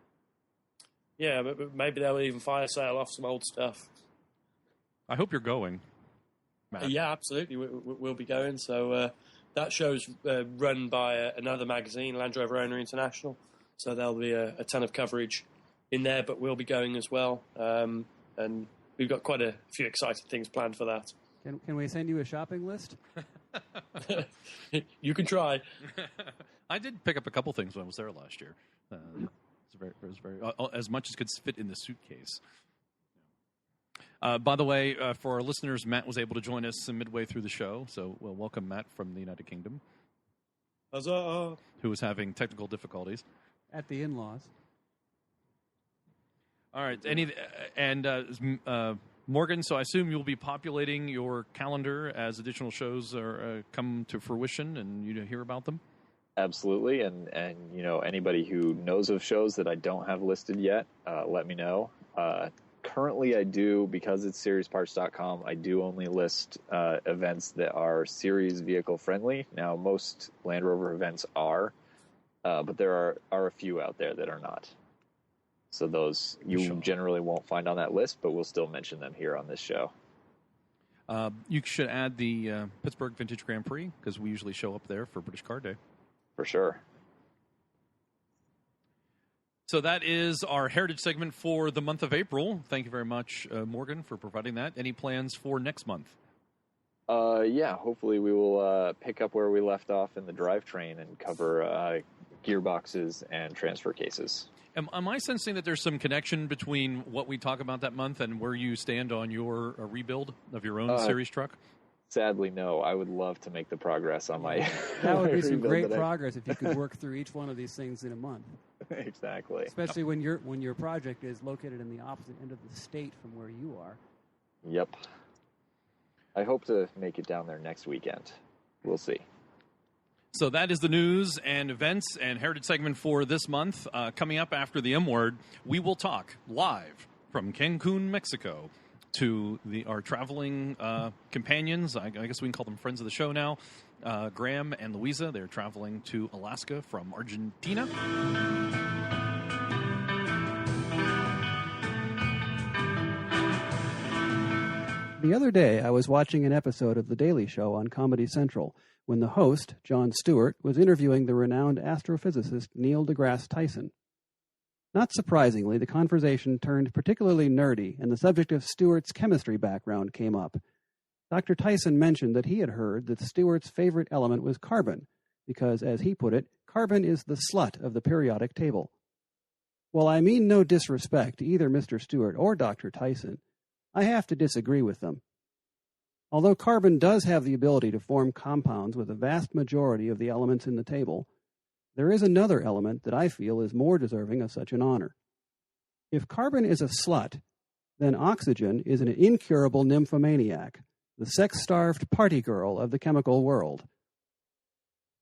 Speaker 7: Yeah, but maybe they'll even fire sale off some old stuff.
Speaker 1: I hope you're going, Matt.
Speaker 7: Yeah, absolutely. We'll be going. So that show's run by another magazine, Land Rover Owner International. So there'll be a ton of coverage in there, but we'll be going as well. And we've got quite a few exciting things planned for that.
Speaker 4: Can we send you a shopping list?
Speaker 7: You can try.
Speaker 1: I did pick up a couple things when I was there last year. It was very as much as could fit in the suitcase. By the way, for our listeners, Matt was able to join us midway through the show, so we'll welcome Matt from the United Kingdom.
Speaker 7: Huzzah!
Speaker 1: Who was having technical difficulties.
Speaker 4: At the In-Laws.
Speaker 1: All right. Morgan, so I assume you'll be populating your calendar as additional shows are come to fruition and you hear about them?
Speaker 3: Absolutely. And anybody who knows of shows that I don't have listed yet, let me know. Currently, I do, because it's seriesparts.com, I do only list events that are series vehicle friendly. Now, most Land Rover events are, but there are a few out there that are not. So those you generally won't find on that list, but we'll still mention them here on this show.
Speaker 1: You should add the Pittsburgh Vintage Grand Prix, because we usually show up there for British Car Day.
Speaker 3: For sure.
Speaker 1: So that is our Heritage segment for the month of April. Thank you very much, Morgan, for providing that. Any plans for next month?
Speaker 3: Yeah, hopefully we will pick up where we left off in the drivetrain and cover gearboxes and transfer cases.
Speaker 1: Am I sensing that there's some connection between what we talk about that month and where you stand on your rebuild of your own series truck?
Speaker 3: Sadly, no. I would love to make the progress on my...
Speaker 4: That would be some great progress if you could work through each one of these things in a month.
Speaker 3: Exactly.
Speaker 4: Especially when your project is located in the opposite end of the state from where you are.
Speaker 3: Yep. I hope to make it down there next weekend. We'll see.
Speaker 1: So that is the news and events and Heritage segment for this month. Coming up after the M Word, we will talk live from Cancun, Mexico, to our traveling companions. I guess we can call them friends of the show now. Graham and Louisa, they're traveling to Alaska from Argentina.
Speaker 4: The other day, I was watching an episode of The Daily Show on Comedy Central when the host, Jon Stewart, was interviewing the renowned astrophysicist Neil deGrasse Tyson. Not surprisingly, the conversation turned particularly nerdy, and the subject of Stewart's chemistry background came up. Dr. Tyson mentioned that he had heard that Stewart's favorite element was carbon, because, as he put it, carbon is the slut of the periodic table. While I mean no disrespect to either Mr. Stewart or Dr. Tyson, I have to disagree with them. Although carbon does have the ability to form compounds with a vast majority of the elements in the table, there is another element that I feel is more deserving of such an honor. If carbon is a slut, then oxygen is an incurable nymphomaniac, the sex-starved party girl of the chemical world.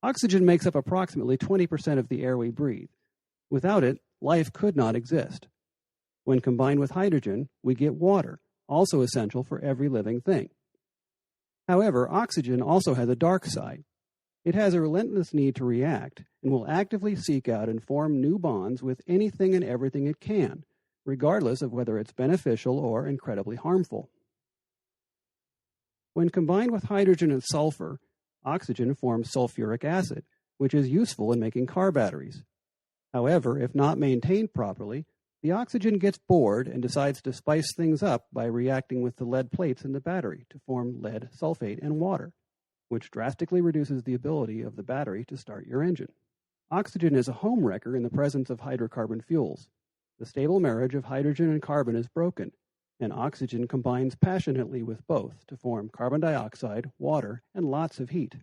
Speaker 4: Oxygen makes up approximately 20% of the air we breathe. Without it, life could not exist. When combined with hydrogen, we get water, also essential for every living thing. However, oxygen also has a dark side. It has a relentless need to react and will actively seek out and form new bonds with anything and everything it can, regardless of whether it's beneficial or incredibly harmful. When combined with hydrogen and sulfur, oxygen forms sulfuric acid, which is useful in making car batteries. However, if not maintained properly, the oxygen gets bored and decides to spice things up by reacting with the lead plates in the battery to form lead sulfate and water, which drastically reduces the ability of the battery to start your engine. Oxygen is a home wrecker in the presence of hydrocarbon fuels. The stable marriage of hydrogen and carbon is broken, and oxygen combines passionately with both to form carbon dioxide, water, and lots of heat.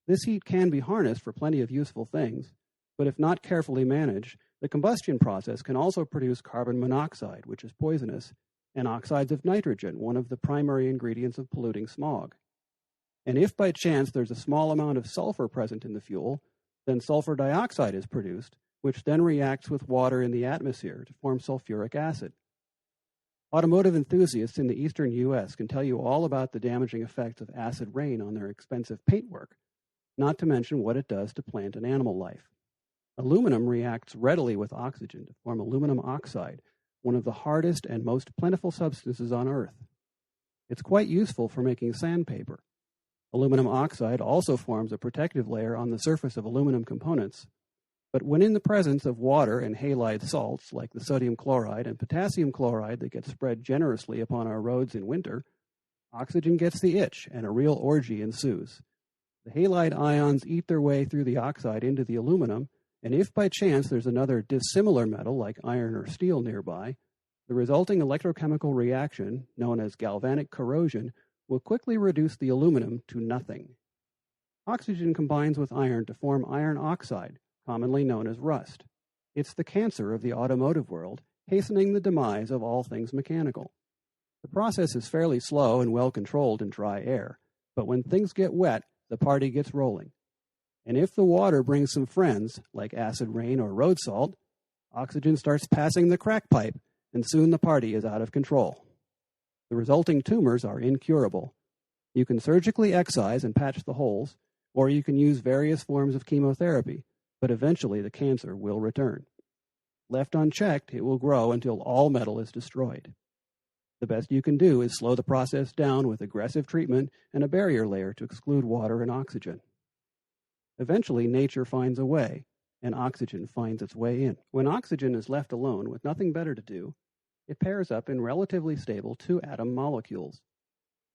Speaker 4: This heat can be harnessed for plenty of useful things, but if not carefully managed, the combustion process can also produce carbon monoxide, which is poisonous, and oxides of nitrogen, one of the primary ingredients of polluting smog. And if by chance there's a small amount of sulfur present in the fuel, then sulfur dioxide is produced, which then reacts with water in the atmosphere to form sulfuric acid, Automotive enthusiasts in the eastern U.S. can tell you all about the damaging effects of acid rain on their expensive paintwork, not to mention what it does to plant and animal life. Aluminum reacts readily with oxygen to form aluminum oxide, one of the hardest and most plentiful substances on Earth. It's quite useful for making sandpaper. Aluminum oxide also forms a protective layer on the surface of aluminum components, but when in the presence of water and halide salts like the sodium chloride and potassium chloride that get spread generously upon our roads in winter, oxygen gets the itch and a real orgy ensues. The halide ions eat their way through the oxide into the aluminum, and if by chance there's another dissimilar metal like iron or steel nearby, the resulting electrochemical reaction, known as galvanic corrosion, will quickly reduce the aluminum to nothing. Oxygen combines with iron to form iron oxide, commonly known as rust. It's the cancer of the automotive world, hastening the demise of all things mechanical. The process is fairly slow and well controlled in dry air, but when things get wet, the party gets rolling. And if the water brings some friends, like acid rain or road salt, oxygen starts passing the crack pipe, and soon the party is out of control. The resulting tumors are incurable. You can surgically excise and patch the holes, or you can use various forms of chemotherapy, but eventually the cancer will return. Left unchecked, it will grow until all metal is destroyed. The best you can do is slow the process down with aggressive treatment and a barrier layer to exclude water and oxygen. Eventually, nature finds a way, and oxygen finds its way in. When oxygen is left alone with nothing better to do, it pairs up in relatively stable two-atom molecules.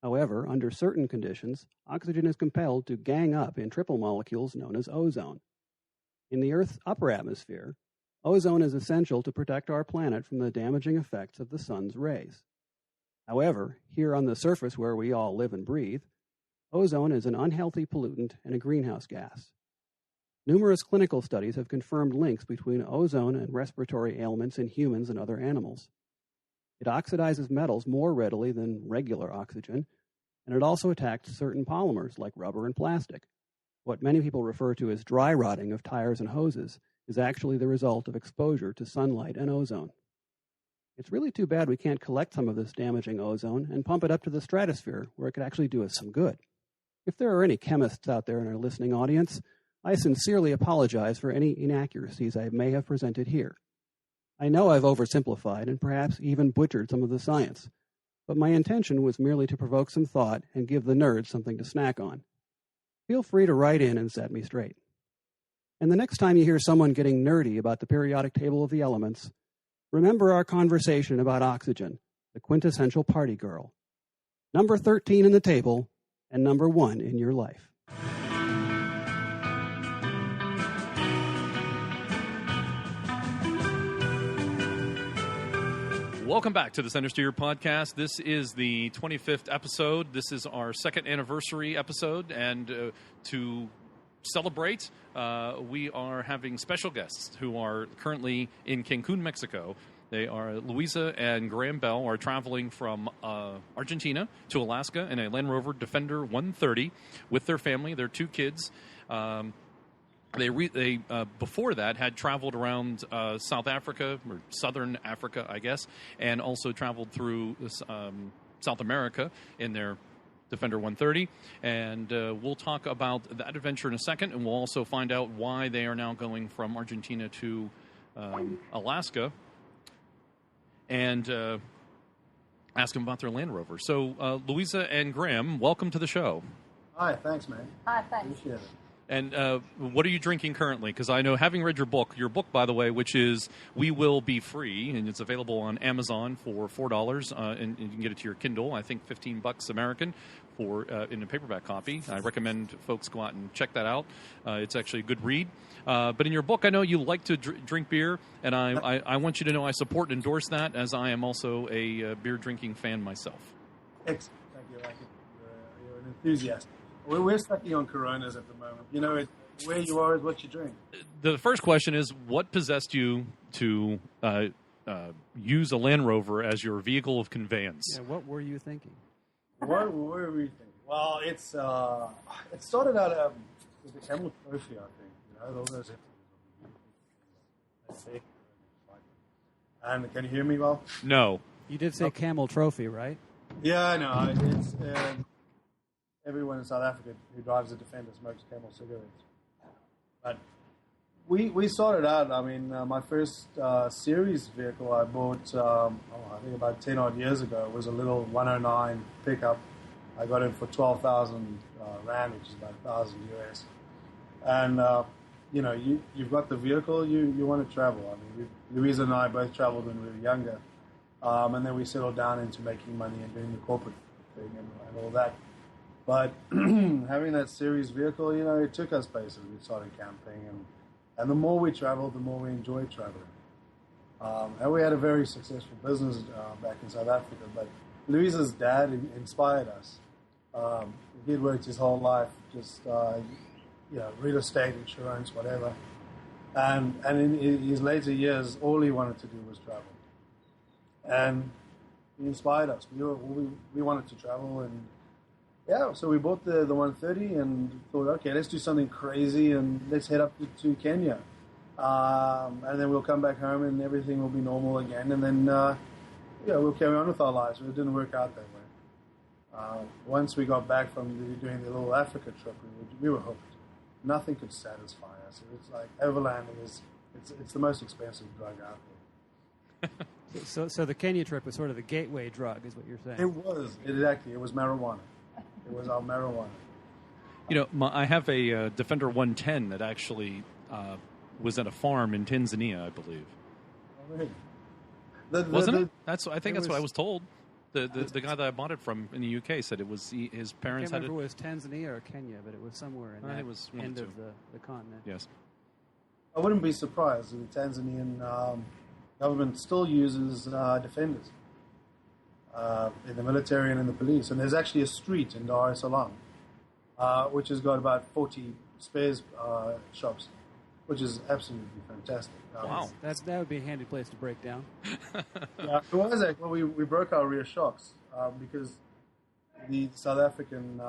Speaker 4: However, under certain conditions, oxygen is compelled to gang up in triple molecules known as ozone. In the Earth's upper atmosphere, ozone is essential to protect our planet from the damaging effects of the sun's rays. However, here on the surface where we all live and breathe, ozone is an unhealthy pollutant and a greenhouse gas. Numerous clinical studies have confirmed links between ozone and respiratory ailments in humans and other animals. It oxidizes metals more readily than regular oxygen, and it also attacks certain polymers like rubber and plastic. What many people refer to as dry rotting of tires and hoses is actually the result of exposure to sunlight and ozone. It's really too bad we can't collect some of this damaging ozone and pump it up to the stratosphere where it could actually do us some good. If there are any chemists out there in our listening audience, I sincerely apologize for any inaccuracies I may have presented here. I know I've oversimplified and perhaps even butchered some of the science, but my intention was merely to provoke some thought and give the nerds something to snack on. Feel free to write in and set me straight. And the next time you hear someone getting nerdy about the periodic table of the elements, remember our conversation about oxygen, the quintessential party girl. Number 13 in the table, and number 1 in your life.
Speaker 1: Welcome back to the Centresteer podcast. This is the 25th episode. This is our second anniversary episode, and to celebrate, we are having special guests who are currently in Cancun, Mexico. They are Louisa and Graham Bell are traveling from Argentina to Alaska in a Land Rover Defender 130 with their family, their 2 kids. They before that had traveled around South Africa, or Southern Africa, I guess, and also traveled through South America in their Defender 130. And we'll talk about that adventure in a second, and we'll also find out why they are now going from Argentina to Alaska, and ask them about their Land Rover. So, Louisa and Graham, welcome to the show.
Speaker 2: Hi, thanks, man.
Speaker 5: Hi, thanks.
Speaker 2: Appreciate it.
Speaker 1: And what are you drinking currently? Because I know, having read your book, by the way, which is We Will Be Free, and it's available on Amazon for $4, and you can get it to your Kindle, I think $15 American, for in a paperback copy. I recommend folks go out and check that out. It's actually a good read. But in your book, I know you like to drink beer, and I want you to know I support and endorse that, as I am also a beer-drinking fan myself.
Speaker 2: Excellent. Thank you. You're an enthusiast. We're stuck on Coronas at the moment. You know, where you are is what you drink.
Speaker 1: The first question is, what possessed you to use a Land Rover as your vehicle of conveyance?
Speaker 4: Yeah, what were you thinking?
Speaker 2: What were we thinking? Well, it started out with the Camel Trophy, I think. You know, all those. And can you hear me well?
Speaker 1: No.
Speaker 4: You did say Camel Trophy, right?
Speaker 2: Yeah, I know. It's everyone in South Africa who drives a Defender smokes Camel cigarettes. But we sorted out. I mean, my first series vehicle I bought, I think about 10 odd years ago, was a little 109 pickup. I got it for 12,000 rand, which is about 1,000 US. And you've got the vehicle, you want to travel. I mean, Louisa and I both traveled when we were younger, and then we settled down into making money and doing the corporate thing and all that. But having that series vehicle, it took us places. We started camping, and the more we traveled, the more we enjoyed traveling. And we had a very successful business back in South Africa. But Louisa's dad inspired us. He'd worked his whole life just real estate, insurance, whatever. And in his later years, all he wanted to do was travel. And he inspired us. We wanted to travel, and so we bought the 130 and thought, okay, let's do something crazy and let's head up to Kenya. And then we'll come back home and everything will be normal again. And then, we'll carry on with our lives. But it didn't work out that way. Once we got back from doing the little Africa trip, we were hooked. Nothing could satisfy us. It was like overlanding it's the most expensive drug out there.
Speaker 4: So the Kenya trip was sort of the gateway drug, is what you're saying?
Speaker 2: It was. It was marijuana. It was our marijuana.
Speaker 1: I have a Defender 110 that actually was at a farm in Tanzania, I believe.
Speaker 2: Oh, really?
Speaker 1: Wasn't it? That's what I was told. The guy that I bought it from in the UK said it was his parents had it.
Speaker 4: I can't remember if it was Tanzania or Kenya, but it was somewhere in that end of the continent.
Speaker 1: Yes.
Speaker 2: I wouldn't be surprised if the Tanzanian government still uses Defenders in the military and in the police. And there's actually a street in Dar es Salaam which has got about 40 spares shops, which is absolutely fantastic.
Speaker 1: Wow.
Speaker 4: That would be a handy place to break down.
Speaker 2: Yeah, it was actually. Well, we broke our rear shocks because the South African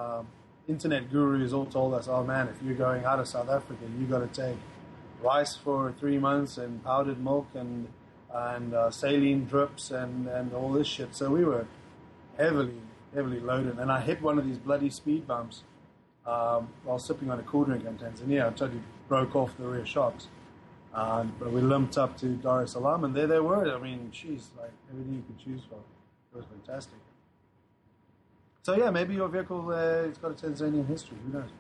Speaker 2: internet gurus all told us, oh man, if you're going out of South Africa, you got to take rice for 3 months and powdered milk and saline drips and all this shit. So we were heavily loaded. And I hit one of these bloody speed bumps while sipping on a cool drink in Tanzania. I totally broke off the rear shocks. But we limped up to Dar es Salaam, and there they were. I mean, geez, like everything you could choose from. It was fantastic. So yeah, maybe your vehicle it's got a Tanzanian history. Who knows?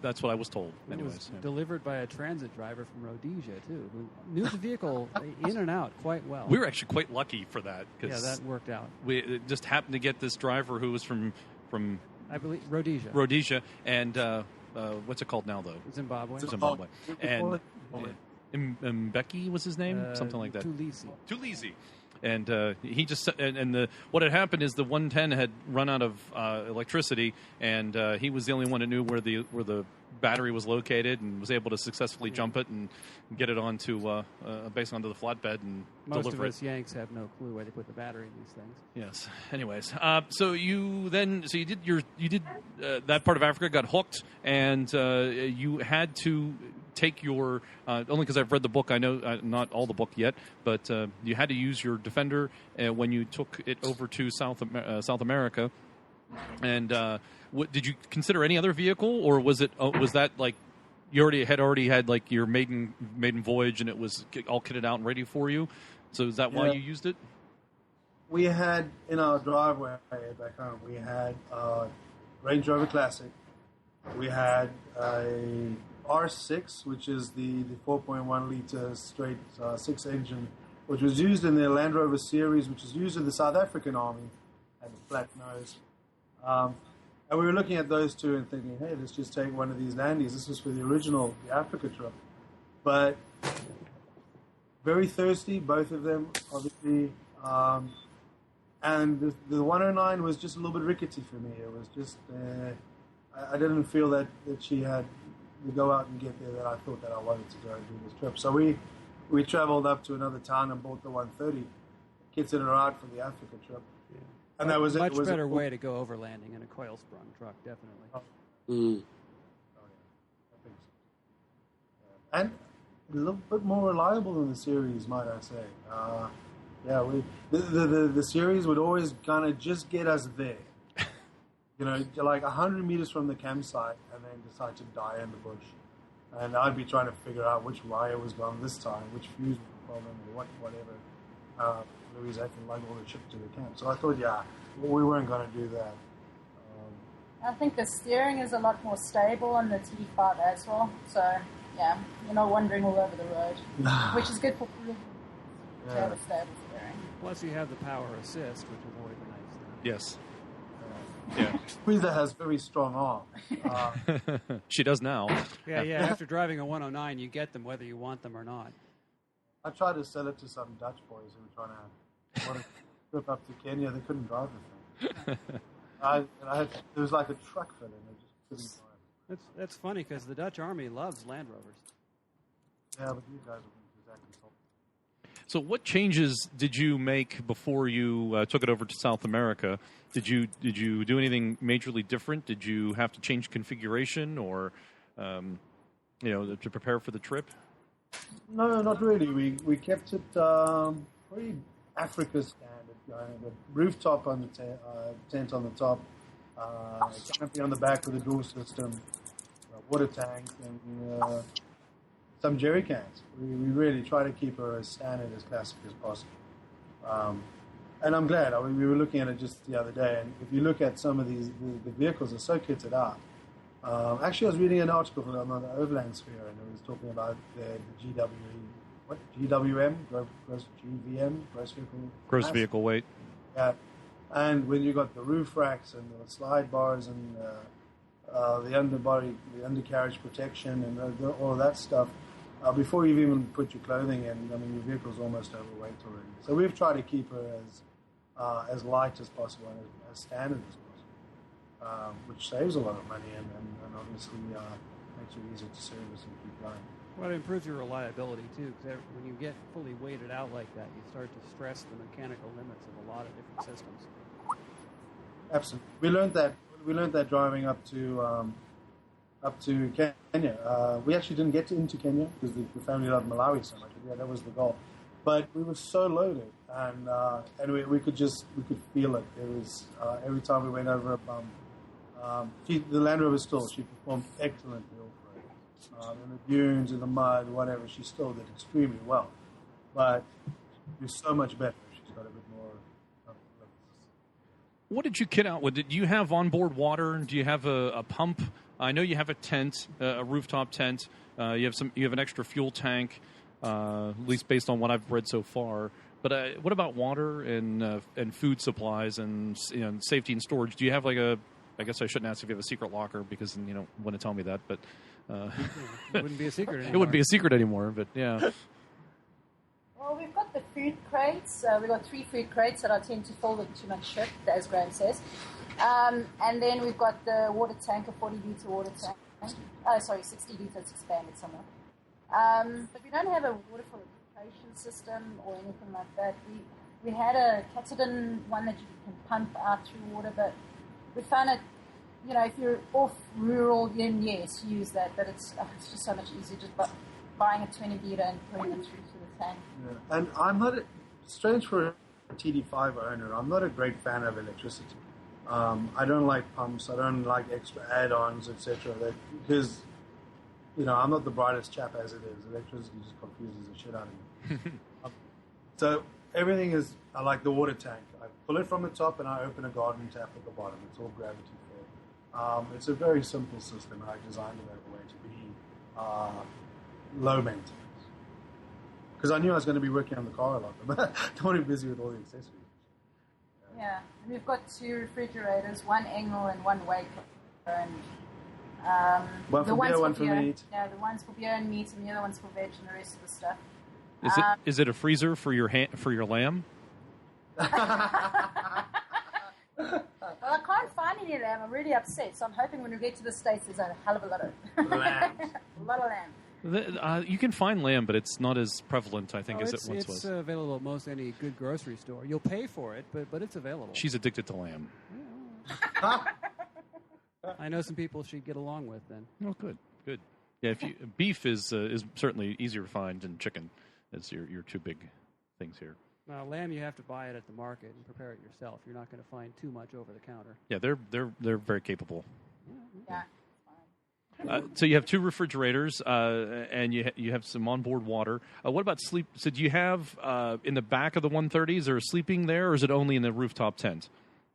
Speaker 1: That's what I was told.
Speaker 4: It
Speaker 1: Anyways,
Speaker 4: was delivered by a transit driver from Rhodesia too, who knew the vehicle in and out quite well.
Speaker 1: We were actually quite lucky for that.
Speaker 4: Yeah, that worked out.
Speaker 1: We just happened to get this driver who was from
Speaker 4: I believe Rhodesia.
Speaker 1: Rhodesia, and what's it called now though?
Speaker 4: Zimbabwe.
Speaker 1: And Mbeki was his name, something like that. Tulisi. And he just what had happened is the 110 had run out of electricity, and he was the only one who knew where the battery was located, and was able to successfully jump it and get it onto basically onto the flatbed and
Speaker 4: Most
Speaker 1: deliver
Speaker 4: of us
Speaker 1: it.
Speaker 4: Yanks have no clue where they put the battery in these things.
Speaker 1: Yes. Anyways, so you did that part of Africa, got hooked, and you had to take your only because I've read the book. I know not all the book yet, but you had to use your Defender when you took it over to South America. And did you consider any other vehicle, or was that like you already had like your maiden voyage and it was all kitted out and ready for you? So is that why you used it?
Speaker 2: We had in our driveway back home, we had Range Rover Classic. We had a R6, which is the 4.1 liter straight 6 engine, which was used in the Land Rover series, which was used in the South African Army, had a flat nose. And we were looking at those two and thinking, hey, let's just take one of these Landys. This was for the Africa trip. But very thirsty, both of them, obviously. And the 109 was just a little bit rickety for me. It was just, I didn't feel that she had to go out and get there that I thought that I wanted to go and do this trip. So we traveled up to another town and bought the 130, kitted her out for the Africa trip.
Speaker 4: Yeah.
Speaker 2: And that was
Speaker 4: much
Speaker 2: it. It was
Speaker 4: better way to go overlanding in a coil-sprung truck, definitely.
Speaker 2: Oh, yeah. I think so. And a little bit more reliable than the series, might I say. Yeah, the series would always kind of just get us there. Like 100 meters from the campsite, and then decide to die in the bush. And I'd be trying to figure out which wire was gone this time, which fuse was the problem, or whatever. Louise had to lug all the shit to the camp. So I thought, we weren't going to do that.
Speaker 5: I think the steering is a lot more stable on the T5 as well. So, yeah, you're not wandering all over the road, which is good for crew to have a stable steering.
Speaker 4: Plus, you have the power assist, which is always a nice thing.
Speaker 1: Yes. Yeah.
Speaker 2: Squeezer has very strong arms.
Speaker 1: She does now.
Speaker 4: Yeah. After driving a 109, you get them whether you want them or not.
Speaker 2: I tried to sell it to some Dutch boys who were trying to want to trip up to Kenya. They couldn't drive the thing. It was like a truck fill, and they just couldn't drive it.
Speaker 4: That's funny because the Dutch Army loves Land Rovers.
Speaker 2: Yeah, but you guys are exactly so.
Speaker 1: So what changes did you make before you took it over to South America? Did you do anything majorly different? Did you have to change configuration or, to prepare for the trip?
Speaker 2: No, not really. We kept it pretty Africa standard. The rooftop on the tent on the top, canopy on the back with a door system, water tank, and some jerry cans. We really try to keep her as standard, as classic as possible. And I'm glad. We were looking at it just the other day, and if you look at some of these, the vehicles are so kitted out. Actually, I was reading an article on the Overland Sphere, and it was talking about the GWM, gross GVM, gross vehicle
Speaker 1: weight.
Speaker 2: Yeah, and when you got the roof racks and the slide bars and the undercarriage protection and all of that stuff, before you've even put your clothing in, your vehicle's almost overweight already. So we've tried to keep her as light as possible and as standard as possible, which saves a lot of money and obviously makes it easier to service and keep going.
Speaker 4: Well, it improves your reliability, too, because when you get fully weighted out like that, you start to stress the mechanical limits of a lot of different systems.
Speaker 2: Absolutely. We learned that driving up to Kenya. We actually didn't get into Kenya because the family loved Malawi so much. Yeah, that was the goal. But we were so loaded, and we could feel it. It was every time we went over a bump. The Land Rover she performed excellently all for it. In the dunes, in the mud, whatever, she still did extremely well. But it was so much better. She's got a bit more.
Speaker 1: What did you kit out with? Did you have onboard water? Do you have a pump? I know you have a tent, a rooftop tent. You have an extra fuel tank, at least based on what I've read so far. But what about water and food supplies and safety and storage? Do you have I guess I shouldn't ask if you have a secret locker because you don't want to tell me that. But
Speaker 4: it wouldn't be a secret anymore.
Speaker 1: It wouldn't be a secret anymore. But yeah.
Speaker 5: Well, we've got the food crates. We've got 3 food crates that I tend to fill with too much shit, as Graham says. And then we've got the water tank, a 40-litre water tank. 60 litres expanded somewhere. But we don't have a water purification system or anything like that. We had a Catadin one that you can pump out through water, but we found it, if you're off rural, then yes, use that. But it's just so much easier just buying a 20-litre and putting it through to the tank.
Speaker 2: Yeah. And I'm not, strange for a TD5 owner, I'm not a great fan of electricity. I don't like pumps. I don't like extra add-ons, etc. Because, I'm not the brightest chap as it is. Electricity just confuses the shit out of me. So everything is, I like the water tank. I pull it from the top and I open a garden tap at the bottom. It's all gravity fed. It's a very simple system. I designed it that way to be low maintenance. Because I knew I was going to be working on the car a lot. But I don't want to be busy with all the accessories.
Speaker 5: Yeah, and we've got 2 refrigerators, one Engel and one Waker, and
Speaker 2: one for beer, one for meat.
Speaker 5: Yeah, the one's for beer and meat, and the other one's for veg and the rest of the stuff.
Speaker 1: Is it a freezer for your lamb?
Speaker 5: Well, I can't find any lamb. I'm really upset, so I'm hoping when we get to the States, there's a hell of a lot of
Speaker 2: lamb.
Speaker 5: A lot of lamb.
Speaker 1: You can find lamb, but it's not as prevalent, I think, as it once was.
Speaker 4: It's available at most any good grocery store. You'll pay for it, but it's available.
Speaker 1: She's addicted to lamb.
Speaker 4: I know some people she'd get along with then.
Speaker 1: Oh, good. Yeah, beef is certainly easier to find than chicken. It's your 2 big things here.
Speaker 4: Now, lamb, you have to buy it at the market and prepare it yourself. You're not going to find too much over the counter.
Speaker 1: Yeah, they're very capable.
Speaker 5: Yeah.
Speaker 1: So you have 2 refrigerators, and you have some onboard water. What about sleep? So do you have in the back of the 130s, or sleeping there, or is it only in the rooftop tent?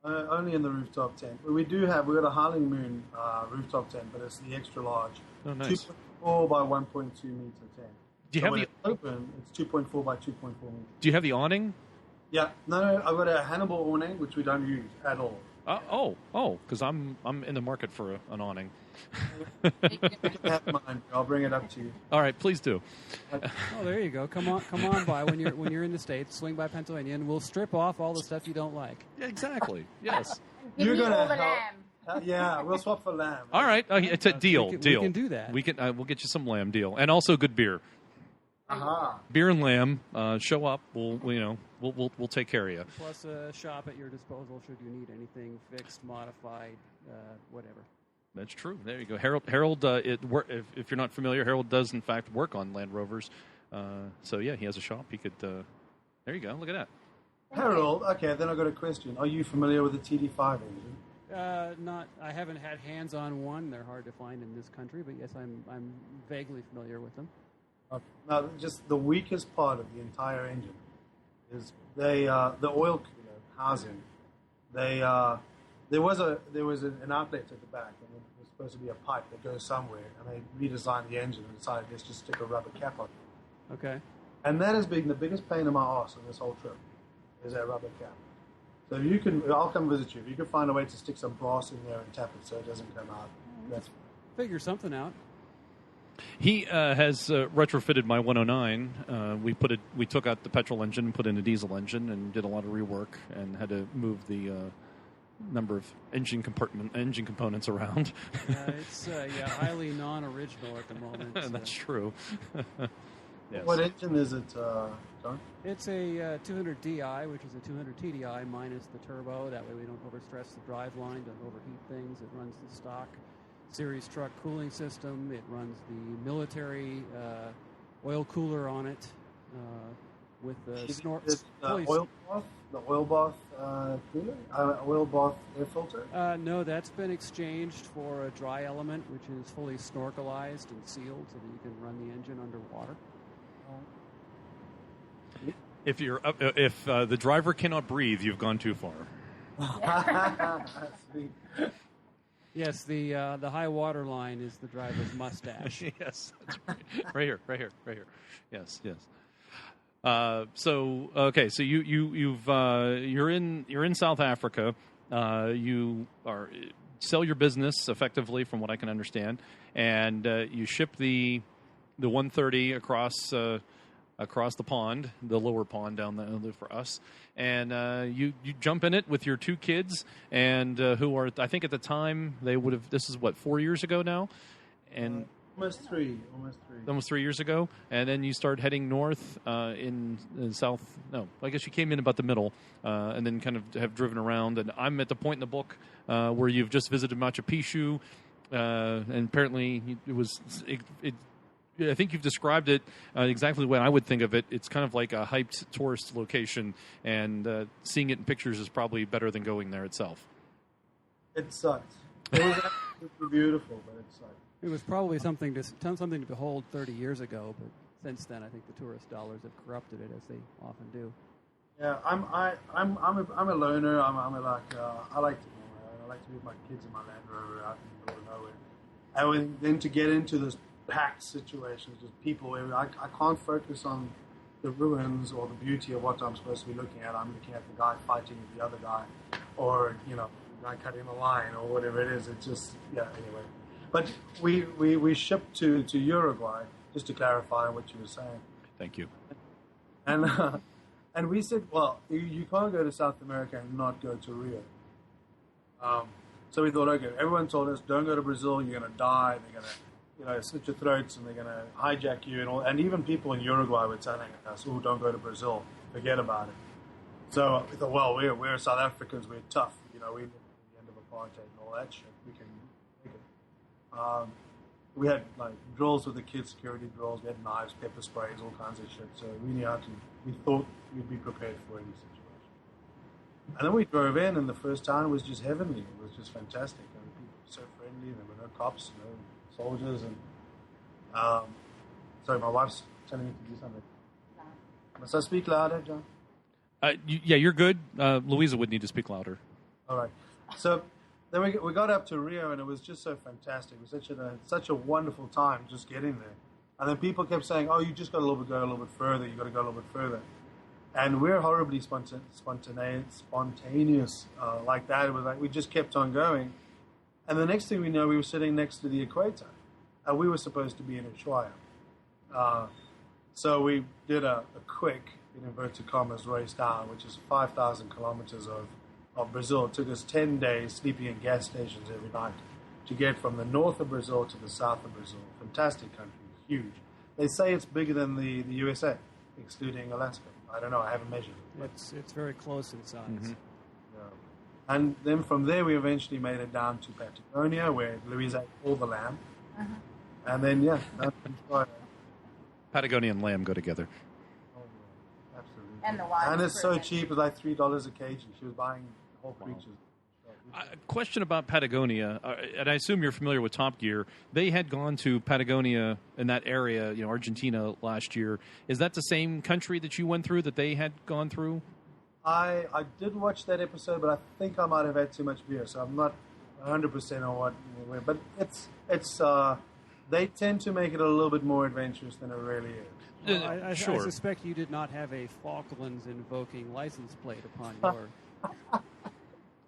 Speaker 2: Only in the rooftop tent. We've got a Howling Moon rooftop tent, but it's the extra large.
Speaker 1: Oh, nice.
Speaker 2: 2.4 by 1.2 meter tent.
Speaker 1: Do you have
Speaker 2: when it's open, it's 2.4 by 2.4 meters.
Speaker 1: Do you have the awning?
Speaker 2: Yeah. No, I've got a Hannibal awning, which we don't use at all.
Speaker 1: Because I'm in the market for an awning.
Speaker 2: You can have mine. I'll bring it up to you.
Speaker 1: All right, please do.
Speaker 4: Oh, there you go. Come on by when you're in the States. Swing by Pennsylvania, and we'll strip off all the stuff you don't like.
Speaker 1: Yeah, exactly. Yes.
Speaker 5: Give me all the
Speaker 2: help.
Speaker 5: lamb.
Speaker 2: Yeah, we'll swap for lamb.
Speaker 1: All right. It's a deal.
Speaker 4: We
Speaker 1: deal.
Speaker 4: can do that.
Speaker 1: We can. We'll get you some lamb deal, and also good beer.
Speaker 2: Aha.
Speaker 1: Beer and lamb. Show up. We'll take care of you.
Speaker 4: Plus a shop at your disposal should you need anything fixed, modified, whatever.
Speaker 1: That's true. There you go. Harold, if you're not familiar, Harold does, in fact, work on Land Rovers. So, yeah, he has a shop. He could... there you go. Look at that.
Speaker 2: Harold, okay, then I've got a question. Are you familiar with the TD5 engine?
Speaker 4: Not. I haven't had hands on one. They're hard to find in this country, but yes, I'm vaguely familiar with them.
Speaker 2: Okay. Now, just the weakest part of the entire engine is the oil cooler housing. There was an outlet at the back, and it was supposed to be a pipe that goes somewhere, and they redesigned the engine and decided let's just stick a rubber cap on it.
Speaker 4: Okay.
Speaker 2: And that has been the biggest pain in my ass on this whole trip, is that rubber cap. So if you can, I'll come visit you. If you can find a way to stick some brass in there and tap it so it doesn't come out, that's
Speaker 4: Figure something out.
Speaker 1: He has retrofitted my 109. We took out the petrol engine and put in a diesel engine and did a lot of rework and had to move the number of engine components around.
Speaker 4: It's highly non-original at the moment.
Speaker 1: That's true. Yes.
Speaker 2: What engine is it, John?
Speaker 4: It's a 200DI, which is a 200 TDI minus the turbo. That way we don't overstress the drive line, don't overheat things. It runs the stock series truck cooling system. It runs the military oil cooler on it with the snort.
Speaker 2: Oil bath cooler? Oil bath air filter?
Speaker 4: No, that's been exchanged for a dry element, which is fully snorkelized and sealed so that you can run the engine underwater.
Speaker 1: If the driver cannot breathe, you've gone too far.
Speaker 2: Sweet.
Speaker 1: Yes,
Speaker 4: the high water line is the driver's mustache.
Speaker 1: Yes, that's right. Right here. Yes. So you're in South Africa. You sell your business effectively, from what I can understand, and you ship the 130 across the pond, the lower pond down for us, and you jump in it with your 2 kids, and who are, I think at the time they would have. This is what, 4 years ago now, and
Speaker 2: almost three.
Speaker 1: Almost 3 years ago, and then you start heading north in south. No, I guess you came in about the middle, and then kind of have driven around. And I'm at the point in the book where you've just visited Machu Picchu, and apparently it was. I think you've described it exactly the way I would think of it. It's kind of like a hyped tourist location, and seeing it in pictures is probably better than going there itself.
Speaker 2: It sucked. It was absolutely beautiful, but it sucked.
Speaker 4: It was probably something to behold 30 years ago, but since then I think the tourist dollars have corrupted it, as they often do.
Speaker 2: Yeah, I'm a loner. I like to be with my kids in my Land Rover out in the middle of nowhere, and then to get into this packed situations with people where I can't focus on the ruins or the beauty of what I'm supposed to be looking at. I'm looking at the guy fighting with the other guy, or the guy cutting the line, or whatever it is. It's just anyway. But we shipped to Uruguay, just to clarify what you were saying.
Speaker 1: Thank you.
Speaker 2: And we said, well, you can't go to South America and not go to Rio. So we thought, okay, everyone told us, don't go to Brazil, you're going to die, they're going to slit your throats, and they're going to hijack you, and even people in Uruguay were telling us, oh, don't go to Brazil, forget about it. So we thought, well, we're South Africans, we're tough, we live at the end of apartheid and all that shit, we can make it. we had like drills with the kids, security drills. We had knives, pepper sprays, all kinds of shit. So we thought we'd be prepared for any situation. And then we drove in, and the first town was just heavenly. It was just fantastic. I mean, people were so friendly. There were no cops, no soldiers, and sorry, my wife's telling me to do something. Must I speak louder, John?
Speaker 1: Yeah, you're good. Louisa would need to speak louder.
Speaker 2: All right. So then we got up to Rio, and it was just so fantastic. It was such a wonderful time just getting there. And then people kept saying, "Oh, you just got to go a little bit further. You got to go a little bit further." And we're horribly spontaneous like that. It was like we just kept on going. And the next thing we know, we were sitting next to the equator. And we were supposed to be in Ushuaia. So we did a quick, in inverted commas, race down, which is 5,000 kilometers of Brazil. It took us 10 days sleeping in gas stations every night to get from the north of Brazil to the south of Brazil. Fantastic country, huge. They say it's bigger than the USA, excluding Alaska. I don't know, I haven't measured it.
Speaker 4: It's very close in size.
Speaker 1: Mm-hmm.
Speaker 2: Yeah. And then from there we eventually made it down to Patagonia, where Louisa ate all the lamb.
Speaker 5: Uh-huh.
Speaker 2: And then, yeah,
Speaker 1: Patagonia and lamb go together.
Speaker 2: Oh, yeah, absolutely.
Speaker 5: And the wine.
Speaker 2: And it's so cheap, it's like $3 a kg. She was buying whole creatures.
Speaker 1: Question about Patagonia, and I assume you're familiar with Top Gear. They had gone to Patagonia in that area, Argentina last year. Is that the same country that you went through that they had gone through?
Speaker 2: I did watch that episode, but I think I might have had too much beer, so I'm not 100% on what. But it's they tend to make it a little bit more adventurous than it really is.
Speaker 4: Well, I
Speaker 1: sure.
Speaker 4: suspect you did not have a Falklands invoking license plate upon your.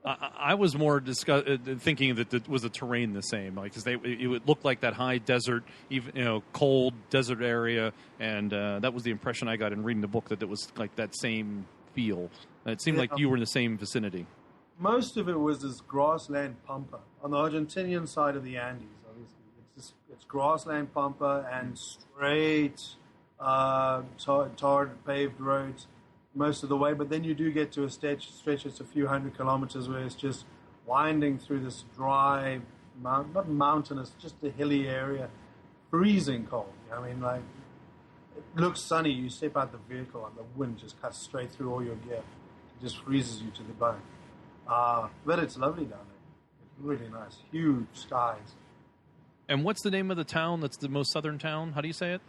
Speaker 1: I was more thinking that was the terrain the same, like because it would look like that high desert, even cold desert area, and that was the impression I got in reading the book, that it was like that same feel. It seemed like you were in the same vicinity.
Speaker 2: Most of it was this grassland pampa on the Argentinian side of the Andes. Obviously, it's grassland pampa and straight tarred paved roads most of the way, but then you do get to a stretch that's a few hundred kilometers where it's just winding through this dry, not mountainous, just a hilly area, freezing cold. I mean, like, it looks sunny. You step out the vehicle and the wind just cuts straight through all your gear. It just freezes you to the bone. But it's lovely down there. It's really nice. Huge skies.
Speaker 1: And what's the name of the town that's the most southern town? How do you say it?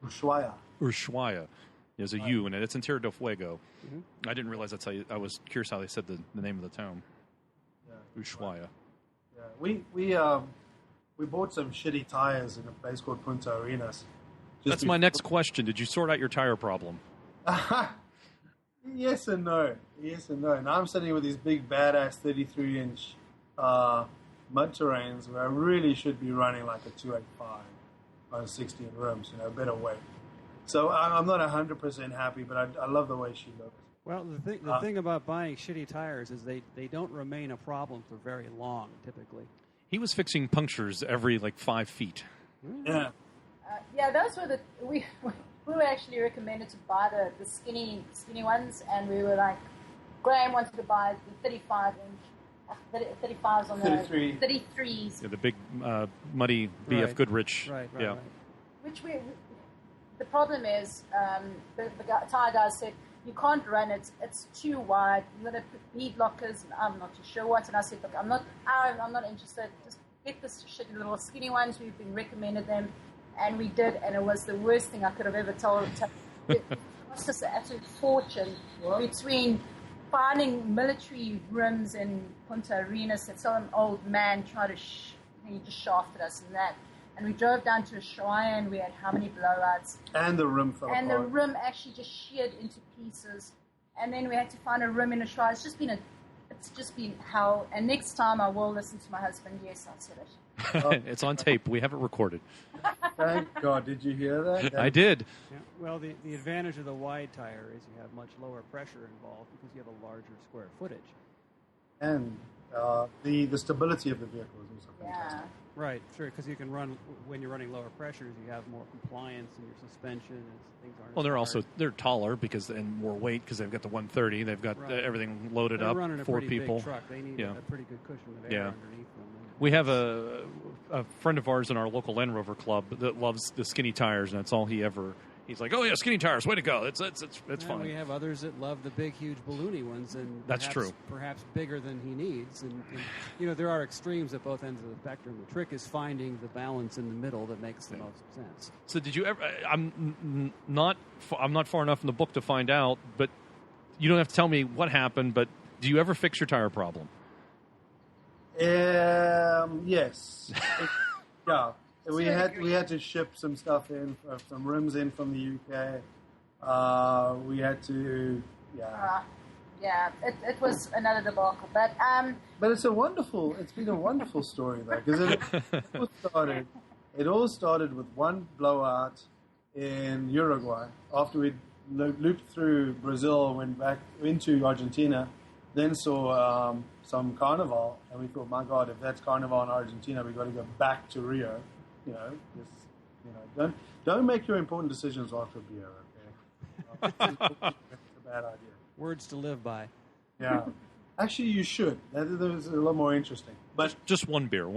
Speaker 2: Ushuaia.
Speaker 1: Ushuaia. There's a U in it. It's in Tierra del Fuego. Mm-hmm. I didn't realize that's how I was curious how they said the name of the town. Yeah. Ushuaia.
Speaker 2: Yeah. We bought some shitty tires in a place called Punta Arenas.
Speaker 1: That's my next question. Did you sort out your tire problem?
Speaker 2: Yes and no. Now I'm sitting with these big badass 33-inch mud terrains where I really should be running like a 285 on 16 rims, better weight. So I'm not 100% happy, but I love the way she looks.
Speaker 4: Well, the thing about buying shitty tires is they don't remain a problem for very long, typically.
Speaker 1: He was fixing punctures every 5 feet.
Speaker 2: Yeah.
Speaker 5: Those were we were actually recommended to buy the skinny ones, and we were like, Graham wanted to buy the 35-inch, 35s on the 33s.
Speaker 1: Yeah, the big muddy BF Goodrich.
Speaker 4: Right.
Speaker 5: Which the problem is, the tire guys said, you can't run it. It's too wide. You're going to put bead lockers, and I'm not too sure what. And I said, look, I'm not interested. Just get this shitty little skinny ones. We've been recommended them, and we did. And it was the worst thing I could have ever told. It cost us an absolute fortune between finding military rims in Punta Arenas that some old man tried to he just shafted us in that. And we drove down to Ushuaia, and we had how many blowouts? And the rim fell apart. And the rim actually just sheared into pieces. And then we had to find a rim in Ushuaia. It's just been hell. And next time I will listen to my husband. Yes, I said it.
Speaker 1: It's on tape. We have it recorded.
Speaker 2: Thank God. Did you hear that?
Speaker 1: I did.
Speaker 4: Yeah. Well, the advantage of the wide tire is you have much lower pressure involved because you have a larger square footage.
Speaker 2: And the stability of the vehicle is also fantastic.
Speaker 5: Yeah.
Speaker 4: Right, sure, because you can run, when you're running lower pressures, you have more compliance in your suspension and things aren't.
Speaker 1: Well, they're taller and more weight because they've got the 130. They've got everything loaded up
Speaker 4: running a
Speaker 1: for
Speaker 4: pretty
Speaker 1: people.
Speaker 4: Big truck. They need a pretty good cushion of air underneath them.
Speaker 1: We have a a friend of ours in our local Land Rover club that loves the skinny tires, and that's all he ever. He's like, oh yeah, skinny tires, way to go! It's fine.
Speaker 4: We have others that love the big, huge, balloony ones, and
Speaker 1: that's true.
Speaker 4: Perhaps bigger than he needs, and there are extremes at both ends of the spectrum. The trick is finding the balance in the middle that makes the most sense.
Speaker 1: So, did you ever? I'm not far enough in the book to find out, but you don't have to tell me what happened. But do you ever fix your tire problem?
Speaker 2: Yes. Yeah. We had to ship some stuff in, some rims in from the UK. We had to,
Speaker 5: it was another debacle, but
Speaker 2: it's been a wonderful story though, because it all started with one blowout in Uruguay after we looped through Brazil, went back into Argentina, then saw some carnival, and we thought, my God, if that's carnival in Argentina, we've got to go back to Rio. Don't make your important decisions after beer, okay? It's a bad idea.
Speaker 4: Words to live by.
Speaker 2: Yeah. Actually, you should. That is a lot more interesting. But
Speaker 1: just one beer.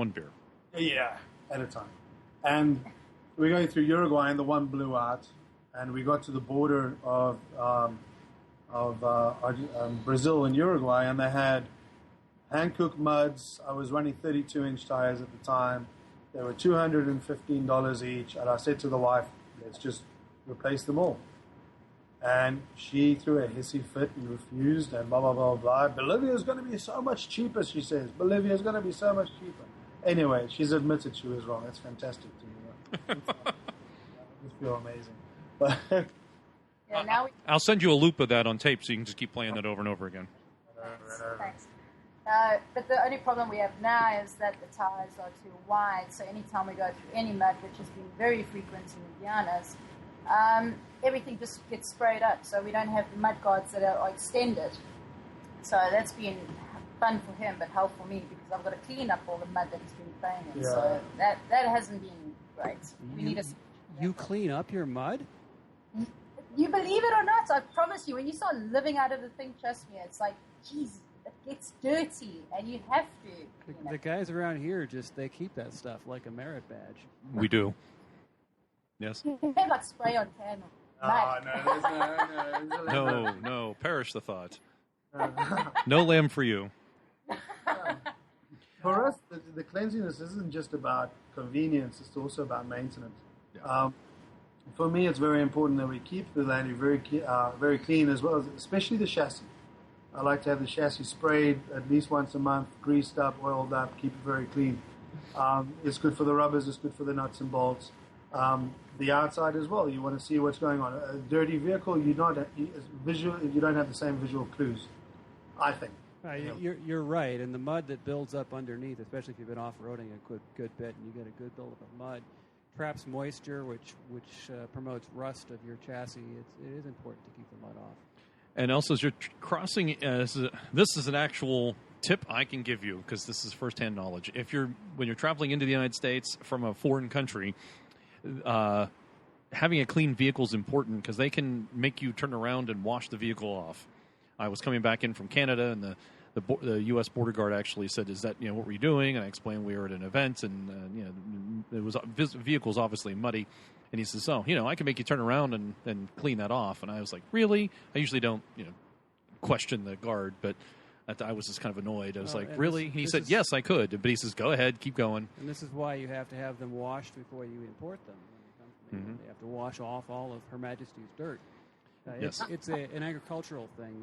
Speaker 2: Yeah, at a time. And we're going through Uruguay, and the one blew out, and we got to the border of Brazil and Uruguay, and they had hand-cooked muds. I was running 32-inch tires at the time. They were $215 each, and I said to the wife, let's just replace them all. And she threw a hissy fit and refused, and blah, blah, blah, blah. Bolivia's going to be so much cheaper, she says. Bolivia's going to be so much cheaper. Anyway, she's admitted she was wrong. That's fantastic to me. I just feel amazing. But
Speaker 1: I'll send you a loop of that on tape so you can just keep playing that over and over again.
Speaker 5: Thanks. But the only problem we have now is that the tires are too wide, so anytime we go through any mud, which has been very frequent in the Guianas, everything just gets sprayed up, so we don't have the mud guards that are extended. So that's been fun for him, but hell for me, because I've got to clean up all the mud that he's been playing in. Yeah. So that hasn't been great. We need
Speaker 4: You clean up your mud?
Speaker 5: You believe it or not, I promise you, when you start living out of the thing, trust me, it's like, geez, it gets dirty, and you have to.
Speaker 4: The guys around here they keep that stuff like a merit badge.
Speaker 1: We do. Yes.
Speaker 5: They have like spray on can.
Speaker 1: No, perish the thought. No lamb for you.
Speaker 2: For us, the cleanliness isn't just about convenience; it's also about maintenance. Yeah. For me, it's very important that we keep the Landy very clean as well, especially the chassis. I like to have the chassis sprayed at least once a month, greased up, oiled up, keep it very clean. It's good for the rubbers, it's good for the nuts and bolts. The outside as well, you want to see what's going on. A dirty vehicle, you don't have the same visual clues, I think.
Speaker 4: You're right, and the mud that builds up underneath, especially if you've been off-roading a good bit and you get a good buildup of mud, traps moisture, which promotes rust of your chassis. It is important to keep the mud off.
Speaker 1: And also, as you're crossing, this is an actual tip I can give you because this is firsthand knowledge. When you're traveling into the United States from a foreign country, having a clean vehicle is important because they can make you turn around and wash the vehicle off. I was coming back in from Canada, and the U.S. border guard actually said, "Is that what were you doing?" And I explained we were at an event, and it was vehicle's obviously muddy. And he says, "Oh, I can make you turn around and clean that off." And I was like, "Really?" I usually don't, question the guard, but I was just kind of annoyed. I was like, "Really?" And he said, "Yes, I could." But he says, "Go ahead, keep going."
Speaker 4: And this is why you have to have them washed before you import them. Mm-hmm. They have to wash off all of Her Majesty's dirt.
Speaker 1: Yes.
Speaker 4: It's an agricultural thing,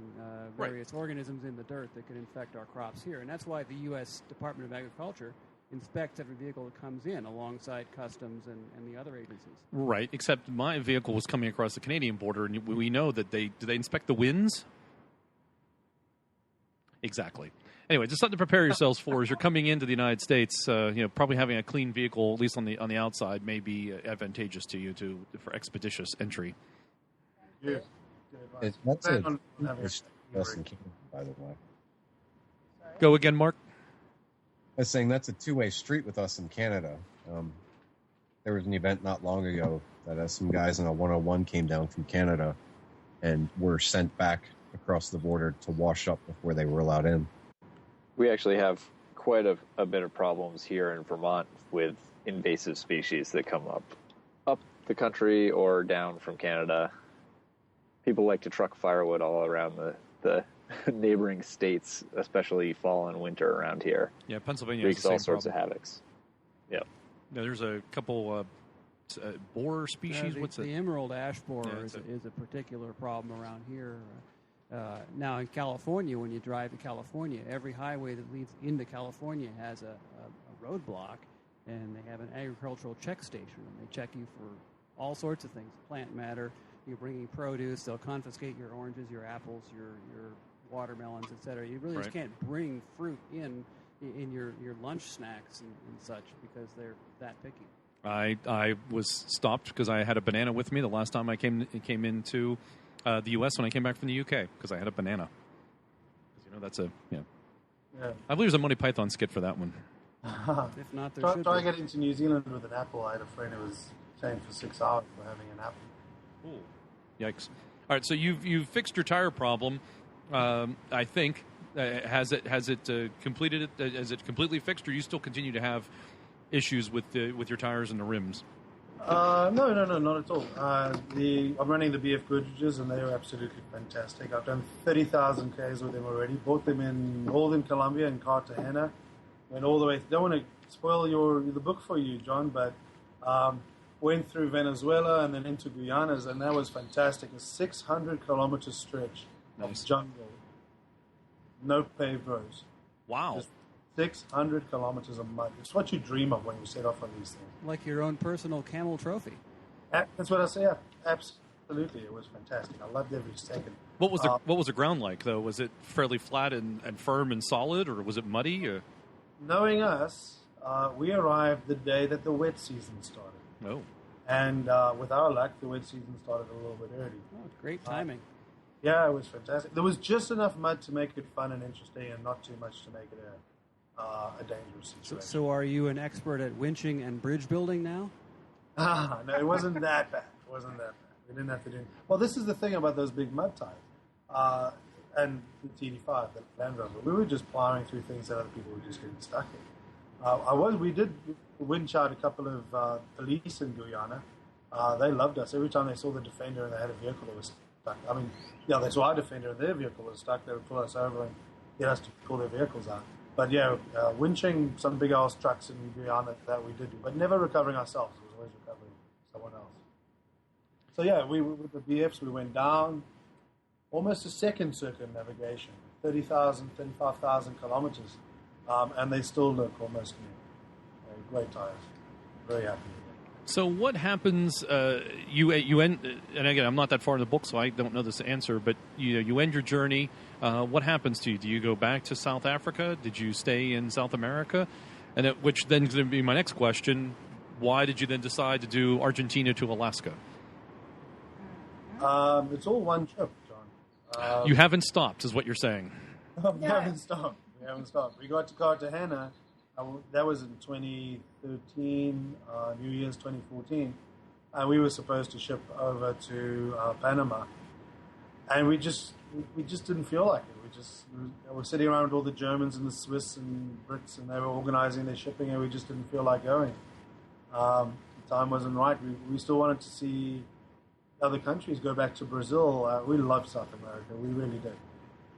Speaker 4: various organisms in the dirt that can infect our crops here. And that's why the U.S. Department of Agriculture inspects every vehicle that comes in alongside Customs and the other agencies.
Speaker 1: Right, except my vehicle was coming across the Canadian border, and we know that do they inspect the winds? Exactly. Anyway, just something to prepare yourselves for as you're coming into the United States. Probably having a clean vehicle, at least on the outside, may be advantageous to you for expeditious entry.
Speaker 2: Yeah.
Speaker 6: That's a lesson, by the way.
Speaker 1: Go again, Mark.
Speaker 6: I was saying that's a two-way street with us in Canada. There was an event not long ago that some guys in a 101 came down from Canada and were sent back across the border to wash up before they were allowed in.
Speaker 3: We actually have quite a bit of problems here in Vermont with invasive species that come up the country or down from Canada. People like to truck firewood all around the neighboring states, especially fall and winter around here.
Speaker 1: Yeah, Pennsylvania
Speaker 3: wreaks
Speaker 1: has the same
Speaker 3: all sorts
Speaker 1: problem.
Speaker 3: of havocs. Yeah.
Speaker 1: Yeah, there's a couple boar species. What's
Speaker 4: the
Speaker 1: it?
Speaker 4: emerald ash borer
Speaker 1: Yeah,
Speaker 4: is a particular problem around here. Now in California, when you drive to California, every highway that leads into California has a roadblock, and they have an agricultural check station, and they check you for all sorts of things, plant matter. You're bringing produce, they'll confiscate your oranges, your apples, your watermelons, etc. You really just can't bring fruit in your lunch snacks and such because they're that picky.
Speaker 1: I was stopped because I had a banana with me the last time I came into the U.S. when I came back from the U.K. because I had a banana. That's a
Speaker 2: Yeah.
Speaker 1: I believe there's a Monty Python skit for that one.
Speaker 4: If not, there should
Speaker 2: Try
Speaker 4: be.
Speaker 2: getting to New Zealand with an apple. I had a friend who was chained for 6 hours for having an apple.
Speaker 1: Ooh. Yikes! All right, so you've fixed your tire problem. I think has it completed it? Has it completely fixed, or you still continue to have issues with your tires and the rims?
Speaker 2: No, not at all. I'm running the BF Goodriches, and they are absolutely fantastic. I've done 30,000 Ks with them already. Bought them in Northern Colombia and Cartagena. Went all the way. Don't want to spoil the book for you, John, but went through Venezuela and then into Guyanas, and that was fantastic. A 600-kilometer stretch of jungle, no paved roads.
Speaker 1: Wow.
Speaker 2: Just 600 kilometers of mud. It's what you dream of when you set off on these things.
Speaker 4: Like your own personal camel trophy.
Speaker 2: That's what I say. Yeah, absolutely, it was fantastic. I loved every second.
Speaker 1: What was the ground like though? Was it fairly flat and firm and solid, or was it muddy? Or?
Speaker 2: Knowing us, we arrived the day that the wet season started.
Speaker 1: Oh.
Speaker 2: And with our luck, the wet season started a little bit early.
Speaker 4: Oh, great timing.
Speaker 2: Yeah, it was fantastic. There was just enough mud to make it fun and interesting, and not too much to make it a dangerous situation.
Speaker 4: So are you an expert at winching and bridge building now?
Speaker 2: No, it wasn't that bad. We didn't have to do. Well, this is the thing about those big mud tires, and the TD5, the Land Rover. We were just plowing through things that other people were just getting stuck in. We did winch out a couple of police in Guyana. They loved us. Every time they saw the Defender and they had a vehicle that was stuck. I mean, yeah, they saw our Defender and their vehicle was stuck. They would pull us over and get us to pull their vehicles out. But yeah, winching some big ass trucks in Guyana, that we did do, but never recovering ourselves. It was always recovering someone else. So yeah, with the BFs, we went down almost a second circuit navigation, 35,000 kilometers, and they still look almost new. Great tires. Very happy with it.
Speaker 1: So what happens? You end, and again, I'm not that far in the book, so I don't know this answer. But you end your journey. What happens to you? Do you go back to South Africa? Did you stay in South America? And which then is going to be my next question. Why did you then decide to do Argentina to Alaska?
Speaker 2: It's all one trip, John.
Speaker 1: You haven't stopped, is what you're saying.
Speaker 2: We haven't stopped. We got to Cartagena. That was in 2013, New Year's 2014. And we were supposed to ship over to Panama. And we just didn't feel like it. We were sitting around with all the Germans and the Swiss and Brits, and they were organizing their shipping, and we just didn't feel like going. The time wasn't right. We still wanted to see other countries, go back to Brazil. We love South America. We really did.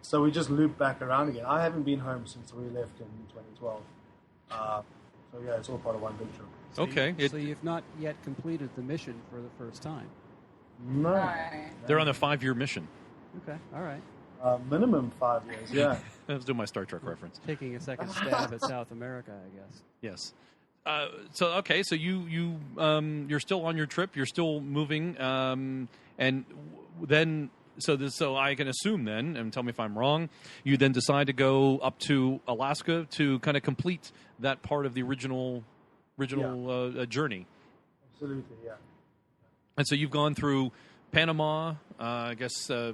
Speaker 2: So we just looped back around again. I haven't been home since we left in 2012. So yeah, it's all part of one big trip.
Speaker 1: Okay.
Speaker 4: So you've not yet completed the mission for the first time.
Speaker 2: No.
Speaker 5: Right.
Speaker 1: They're on a 5-year mission.
Speaker 4: Okay, all right.
Speaker 2: Minimum 5 years, yeah.
Speaker 1: Let's do my Star Trek reference.
Speaker 4: Taking a second stab at South America, I guess.
Speaker 1: Yes. So you're still on your trip. You're still moving, and then so I can assume then, and tell me if I'm wrong. You then decide to go up to Alaska to kind of complete that part of the original journey.
Speaker 2: Absolutely, yeah.
Speaker 1: And so you've gone through Panama. I guess. I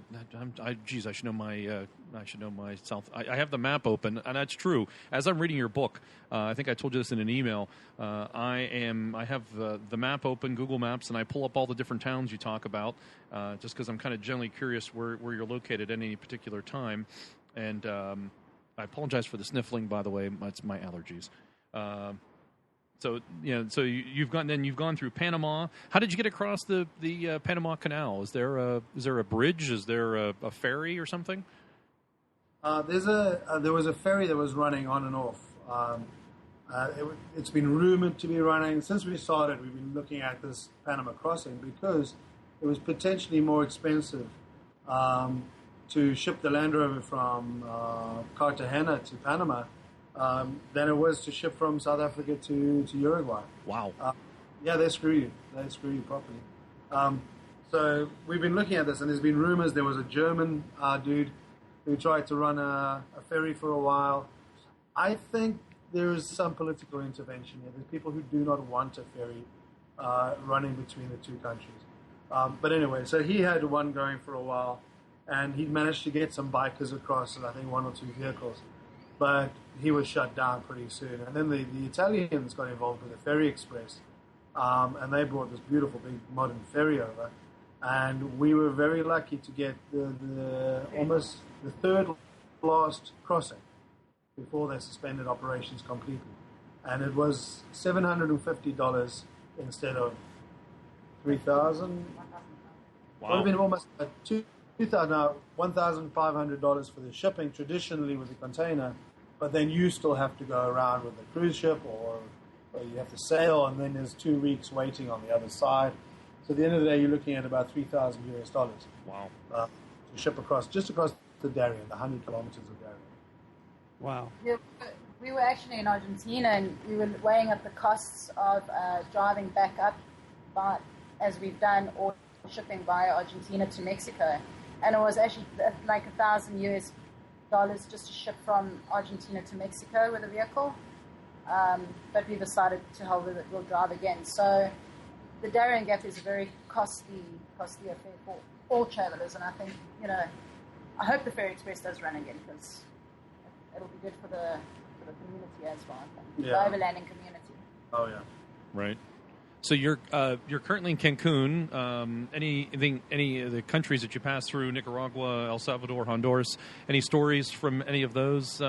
Speaker 1: should know my South. I have the map open, and that's true. As I'm reading your book, I think I told you this in an email. I have the map open, Google Maps, and I pull up all the different towns you talk about, just because I'm kind of generally curious where you're located at any particular time. And I apologize for the sniffling, by the way. It's my allergies. So you've gone through Panama. How did you get across the Panama Canal? Is there a bridge? Is there a ferry or something?
Speaker 2: There was a ferry that was running on and off. It's been rumored to be running since we started. We've been looking at this Panama crossing because it was potentially more expensive to ship the Land Rover from Cartagena to Panama than it was to ship from South Africa to Uruguay.
Speaker 1: Wow.
Speaker 2: Yeah, they screw you. They screw you properly. So we've been looking at this, and there's been rumors there was a German dude who tried to run a ferry for a while. I think there is some political intervention here. There's people who do not want a ferry running between the two countries. But anyway, so he had one going for a while, and he managed to get some bikers across, and I think 1 or 2 vehicles. But he was shut down pretty soon. And then the Italians got involved with the Ferry Express, and they brought this beautiful big modern ferry over. And we were very lucky to get almost the third last crossing before they suspended operations completely. And it was $750 instead of $3,000.
Speaker 1: Wow.
Speaker 2: Would have been almost $1,500 for the shipping traditionally with the container, but then you still have to go around with the cruise ship or you have to sail, and then there's 2 weeks waiting on the other side. So at the end of the day, you're looking at about $3,000 US.
Speaker 1: Wow.
Speaker 2: To ship across the Darien, the 100 kilometers of Darien.
Speaker 4: Wow.
Speaker 5: Yeah, we were actually in Argentina, and we were weighing up the costs of driving back up, as we've done, or shipping via Argentina to Mexico. And it was actually like $1,000 US just to ship from Argentina to Mexico with a vehicle. But we decided to hell with it, we'll drive again. So the Darien Gap is a very costly affair for all travelers, and I think, I hope the Ferry Express does run again, because it'll be good for the community as well, I think.
Speaker 2: Yeah.
Speaker 5: The overlanding community.
Speaker 2: Oh, yeah.
Speaker 1: Right. So you're currently in Cancun. Any of the countries that you passed through, Nicaragua, El Salvador, Honduras, any stories from any of those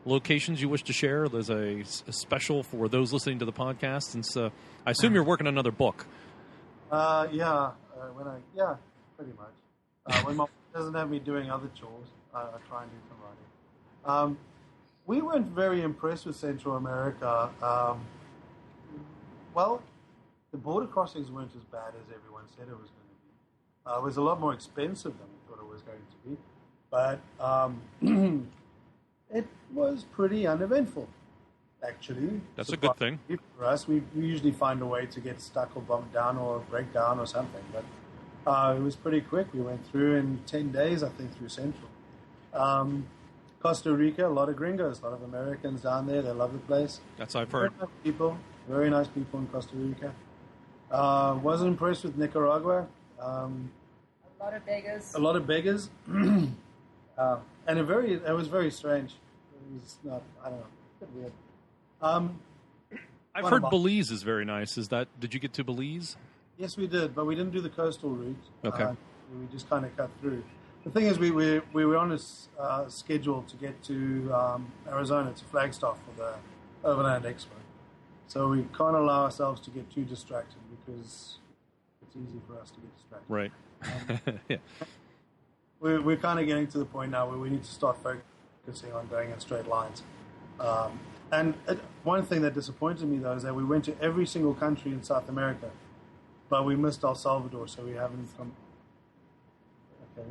Speaker 1: locations you wish to share? There's a special for those listening to the podcast, since I assume you're working on another book.
Speaker 2: Yeah, pretty much. When my wife doesn't have me doing other chores, I try and do some writing. We weren't very impressed with Central America. Well, the border crossings weren't as bad as everyone said it was going to be. It was a lot more expensive than we thought it was going to be, but it was pretty uneventful, actually.
Speaker 1: That's a good thing.
Speaker 2: For us, we usually find a way to get stuck or bumped down or break down or something, but it was pretty quick. We went through in 10 days, I think, through Central. Costa Rica, a lot of gringos, a lot of Americans down there. They love the place.
Speaker 1: That's I've heard.
Speaker 2: Very nice people in Costa Rica. Wasn't impressed with Nicaragua.
Speaker 5: A lot of beggars.
Speaker 2: And it was very strange. It was not, I don't know, a bit weird.
Speaker 1: I've heard Belize is very nice. Did you get to Belize?
Speaker 2: Yes, we did, but we didn't do the coastal route.
Speaker 1: Okay.
Speaker 2: We just kind of cut through. The thing is, we were on a schedule to get to Arizona, to Flagstaff for the Overland Expo. So we can't allow ourselves to get too distracted, because it's easy for us to get distracted.
Speaker 1: Right. Yeah.
Speaker 2: We're kind of getting to the point now where we need to start focusing on going in straight lines. One thing that disappointed me, though, is that we went to every single country in South America, but we missed El Salvador, so we haven't come. Okay.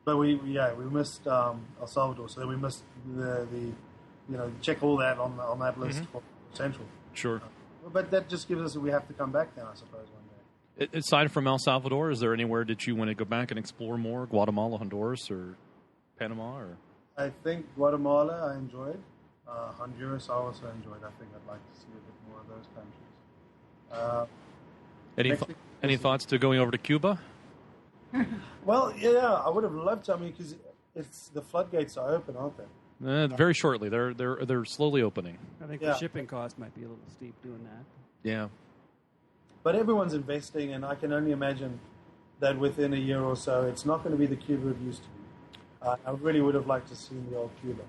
Speaker 2: But we missed El Salvador, so we missed the check all that on that list for Central.
Speaker 1: Sure.
Speaker 2: But that just gives us we have to come back then, I suppose, one day.
Speaker 1: Aside from El Salvador, is there anywhere that you want to go back and explore more? Guatemala, Honduras, or Panama? Or
Speaker 2: I think Guatemala I enjoyed. Honduras I also enjoyed. I think I'd like to see a bit more of those countries.
Speaker 1: Any thoughts to going over to Cuba?
Speaker 2: Well, yeah, I would have loved to. I mean, because the floodgates are open, aren't they?
Speaker 1: Very shortly. They're slowly opening.
Speaker 4: I think the shipping cost might be a little steep doing that.
Speaker 1: Yeah.
Speaker 2: But everyone's investing, and I can only imagine that within a year or so, it's not going to be the Cuba it used to be. I really would have liked to see the old Cuba.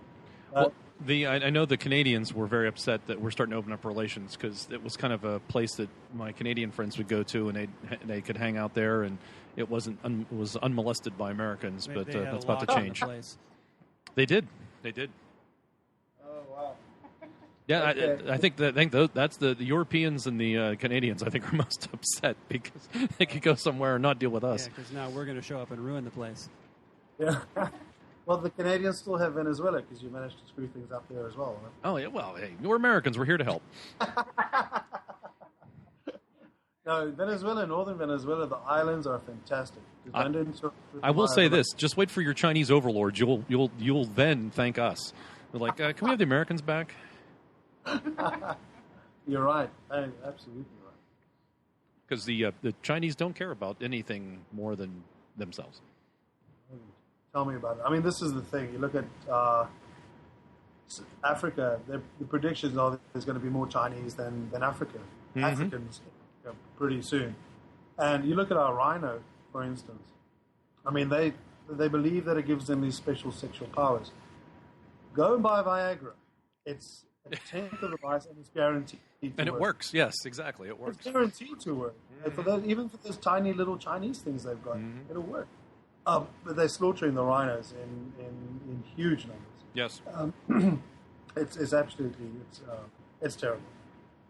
Speaker 1: Well, I know the Canadians were very upset that we're starting to open up relations because it was kind of a place that my Canadian friends would go to, and they could hang out there, and it was unmolested by Americans. But that's about to change. They did.
Speaker 2: Oh wow.
Speaker 1: Yeah,
Speaker 2: Okay.
Speaker 1: I think that's the Europeans and the Canadians. I think are most upset because they could go somewhere and not deal with us.
Speaker 4: Yeah, because now we're going to show up and ruin the place.
Speaker 2: Yeah. Well, the Canadians still have Venezuela because you managed to screw things up there as well. Right?
Speaker 1: Oh yeah, well, hey, we're Americans. We're here to help.
Speaker 2: No, Venezuela, northern Venezuela, the islands are fantastic.
Speaker 1: I will say this: just wait for your Chinese overlords. You'll then thank us. They're like, can we have the Americans back?
Speaker 2: You're right. Absolutely right.
Speaker 1: Because the Chinese don't care about anything more than themselves.
Speaker 2: Tell me about it. I mean, this is the thing. You look at Africa, the predictions are there's going to be more Chinese than Africans pretty soon. And you look at our rhino, for instance. I mean, they believe that it gives them these special sexual powers. Go and buy Viagra. It's a tenth of the price, and it's guaranteed to work.
Speaker 1: And it works. Yes, exactly. It works.
Speaker 2: It's guaranteed to work. Mm-hmm. Even for those tiny little Chinese things they've got, it'll work. But they're slaughtering the rhinos in huge numbers.
Speaker 1: Yes.
Speaker 2: It's absolutely it's terrible.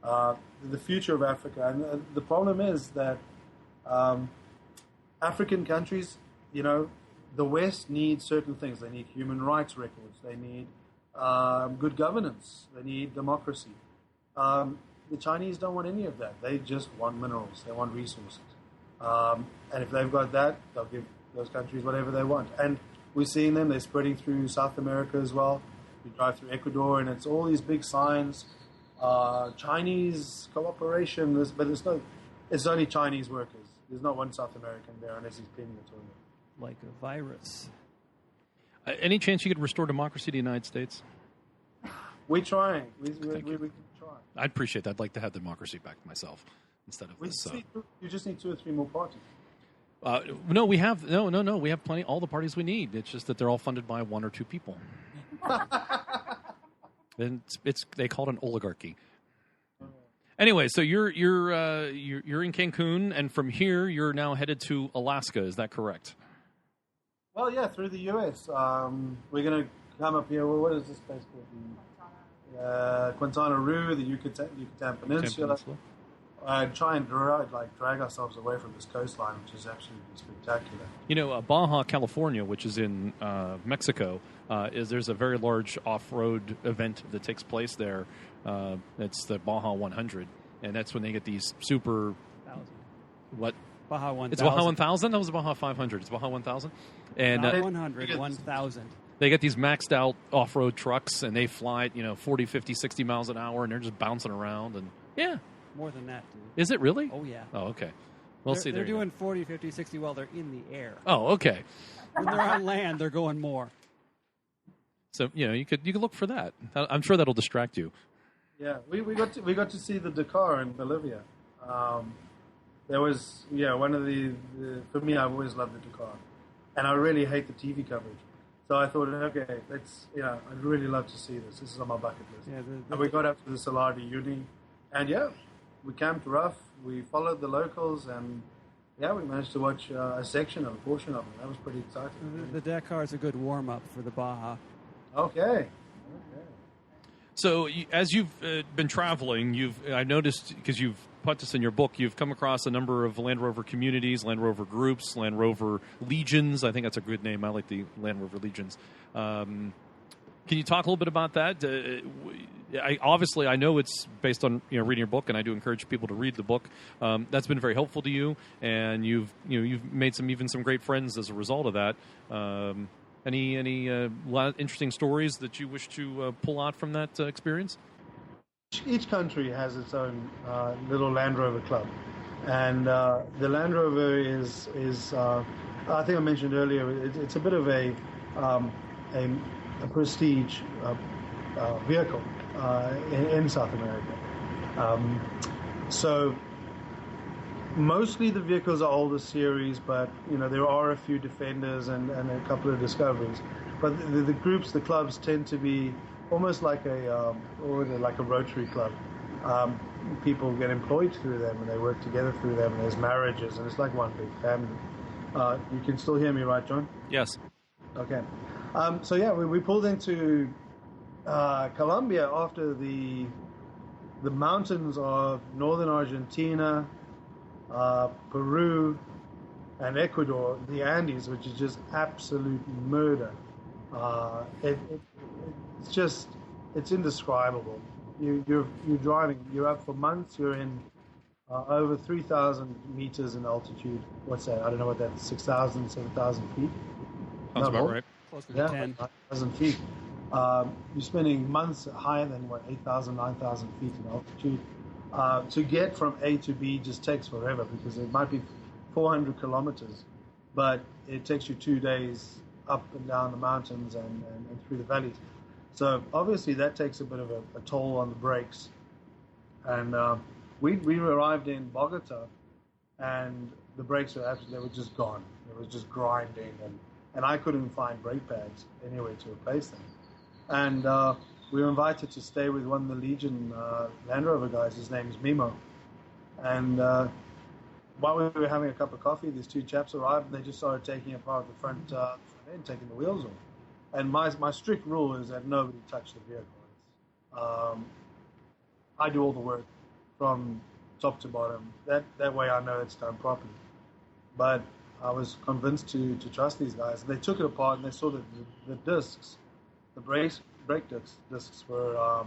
Speaker 2: The future of Africa, and the problem is that African countries, the West needs certain things. They need human rights records. They need good governance. They need democracy. The Chinese don't want any of that. They just want minerals. They want resources. And if they've got that, they'll give those countries whatever they want. And we're seeing them. They're spreading through South America as well. You drive through Ecuador, and it's all these big signs. Chinese cooperation, but it's only Chinese workers. There's not one South American there unless he's cleaning the toilet.
Speaker 4: Like a virus.
Speaker 1: Any chance you could restore democracy to the United States?
Speaker 2: We're trying. We can try.
Speaker 1: I'd appreciate that. I'd like to have democracy back myself instead of this.
Speaker 2: You just need 2 or 3 more parties.
Speaker 1: No, we have We have plenty. All the parties we need. It's just that they're all funded by 1 or 2 people. And they call it an oligarchy. Anyway, so you're in Cancun, and from here you're now headed to Alaska. Is that correct?
Speaker 2: Well, yeah, through the U.S. We're going to come up here. What is this place called? Quintana Roo, the Yucatan Peninsula. Try and drag ourselves away from this coastline, which is absolutely spectacular.
Speaker 1: Baja, California, which is in Mexico, there's a very large off-road event that takes place there. It's the Baja 100, and that's when they get these super... What?
Speaker 4: Baja 1000.
Speaker 1: It's Baja 1000? That was Baja 500. It's Baja 1000? And,
Speaker 4: Not 100, 1000.
Speaker 1: They get these maxed out off-road trucks, and they fly at 40, 50, 60 miles an hour, and they're just bouncing around. And yeah.
Speaker 4: More than that, dude.
Speaker 1: Is it really?
Speaker 4: Oh, yeah.
Speaker 1: Oh, okay.
Speaker 4: They're doing 40, 50, 60 while they're in the air.
Speaker 1: Oh, okay.
Speaker 4: When they're on land, they're going more.
Speaker 1: So, you could look for that. I'm sure that'll distract you.
Speaker 2: Yeah, we got to see the Dakar in Bolivia. There was one of the for me, I've always loved the Dakar, and I really hate the TV coverage. So I thought, okay, I'd really love to see this. This is on my bucket list.
Speaker 4: Yeah,
Speaker 2: and we got up to the Salar de Uyuni, and we camped rough. We followed the locals, and we managed to watch a portion of it. That was pretty exciting.
Speaker 4: The Dakar is a good warm up for the Baja.
Speaker 2: Okay.
Speaker 1: So, as you've been traveling, I noticed, because you've put this in your book, you've come across a number of Land Rover communities, Land Rover groups, Land Rover legions. I think that's a good name. I like the Land Rover legions. Can you talk a little bit about that? I know it's based on reading your book, and I do encourage people to read the book. That's been very helpful to you, and you've made some great friends as a result of that. Any interesting stories that you wish to pull out from that experience?
Speaker 2: Each country has its own little Land Rover club, and the Land Rover is I think I mentioned earlier, it's a bit of a prestige vehicle in South America. So Mostly the vehicles are older series, but there are a few Defenders and a couple of Discoveries. But the groups, the clubs tend to be almost like a Rotary club. People get employed through them and they work together through them, and there's marriages, and it's like one big family. You can still hear me, right, John?
Speaker 1: Yes.
Speaker 2: Okay. So yeah, we pulled into Colombia after the mountains of northern Argentina, Peru, and Ecuador, the Andes, which is just absolute murder. It's indescribable. You're driving. You're up for months. You're in over 3,000 meters in altitude. What's that? I don't know what that is. 6,000, 7,000 feet.
Speaker 1: Sounds about right.
Speaker 4: Closer to 10.
Speaker 2: 9,000 feet. You're spending months higher than 8,000, 9,000 feet in altitude. To get from A to B just takes forever, because it might be 400 kilometers, but it takes you 2 days up and down the mountains and through the valleys. So obviously that takes a bit of a toll on the brakes. And we arrived in Bogota, and the brakes were just gone. It was just grinding, and I couldn't find brake pads anywhere to replace them. And we were invited to stay with one of the Legion Land Rover guys. His name's Mimo. And while we were having a cup of coffee, these two chaps arrived, and they just started taking apart the front end, taking the wheels off. And my strict rule is that nobody touch the vehicle. I do all the work from top to bottom. That way I know it's done properly. But I was convinced to trust these guys. And they took it apart, and they saw that the discs, the brake discs were,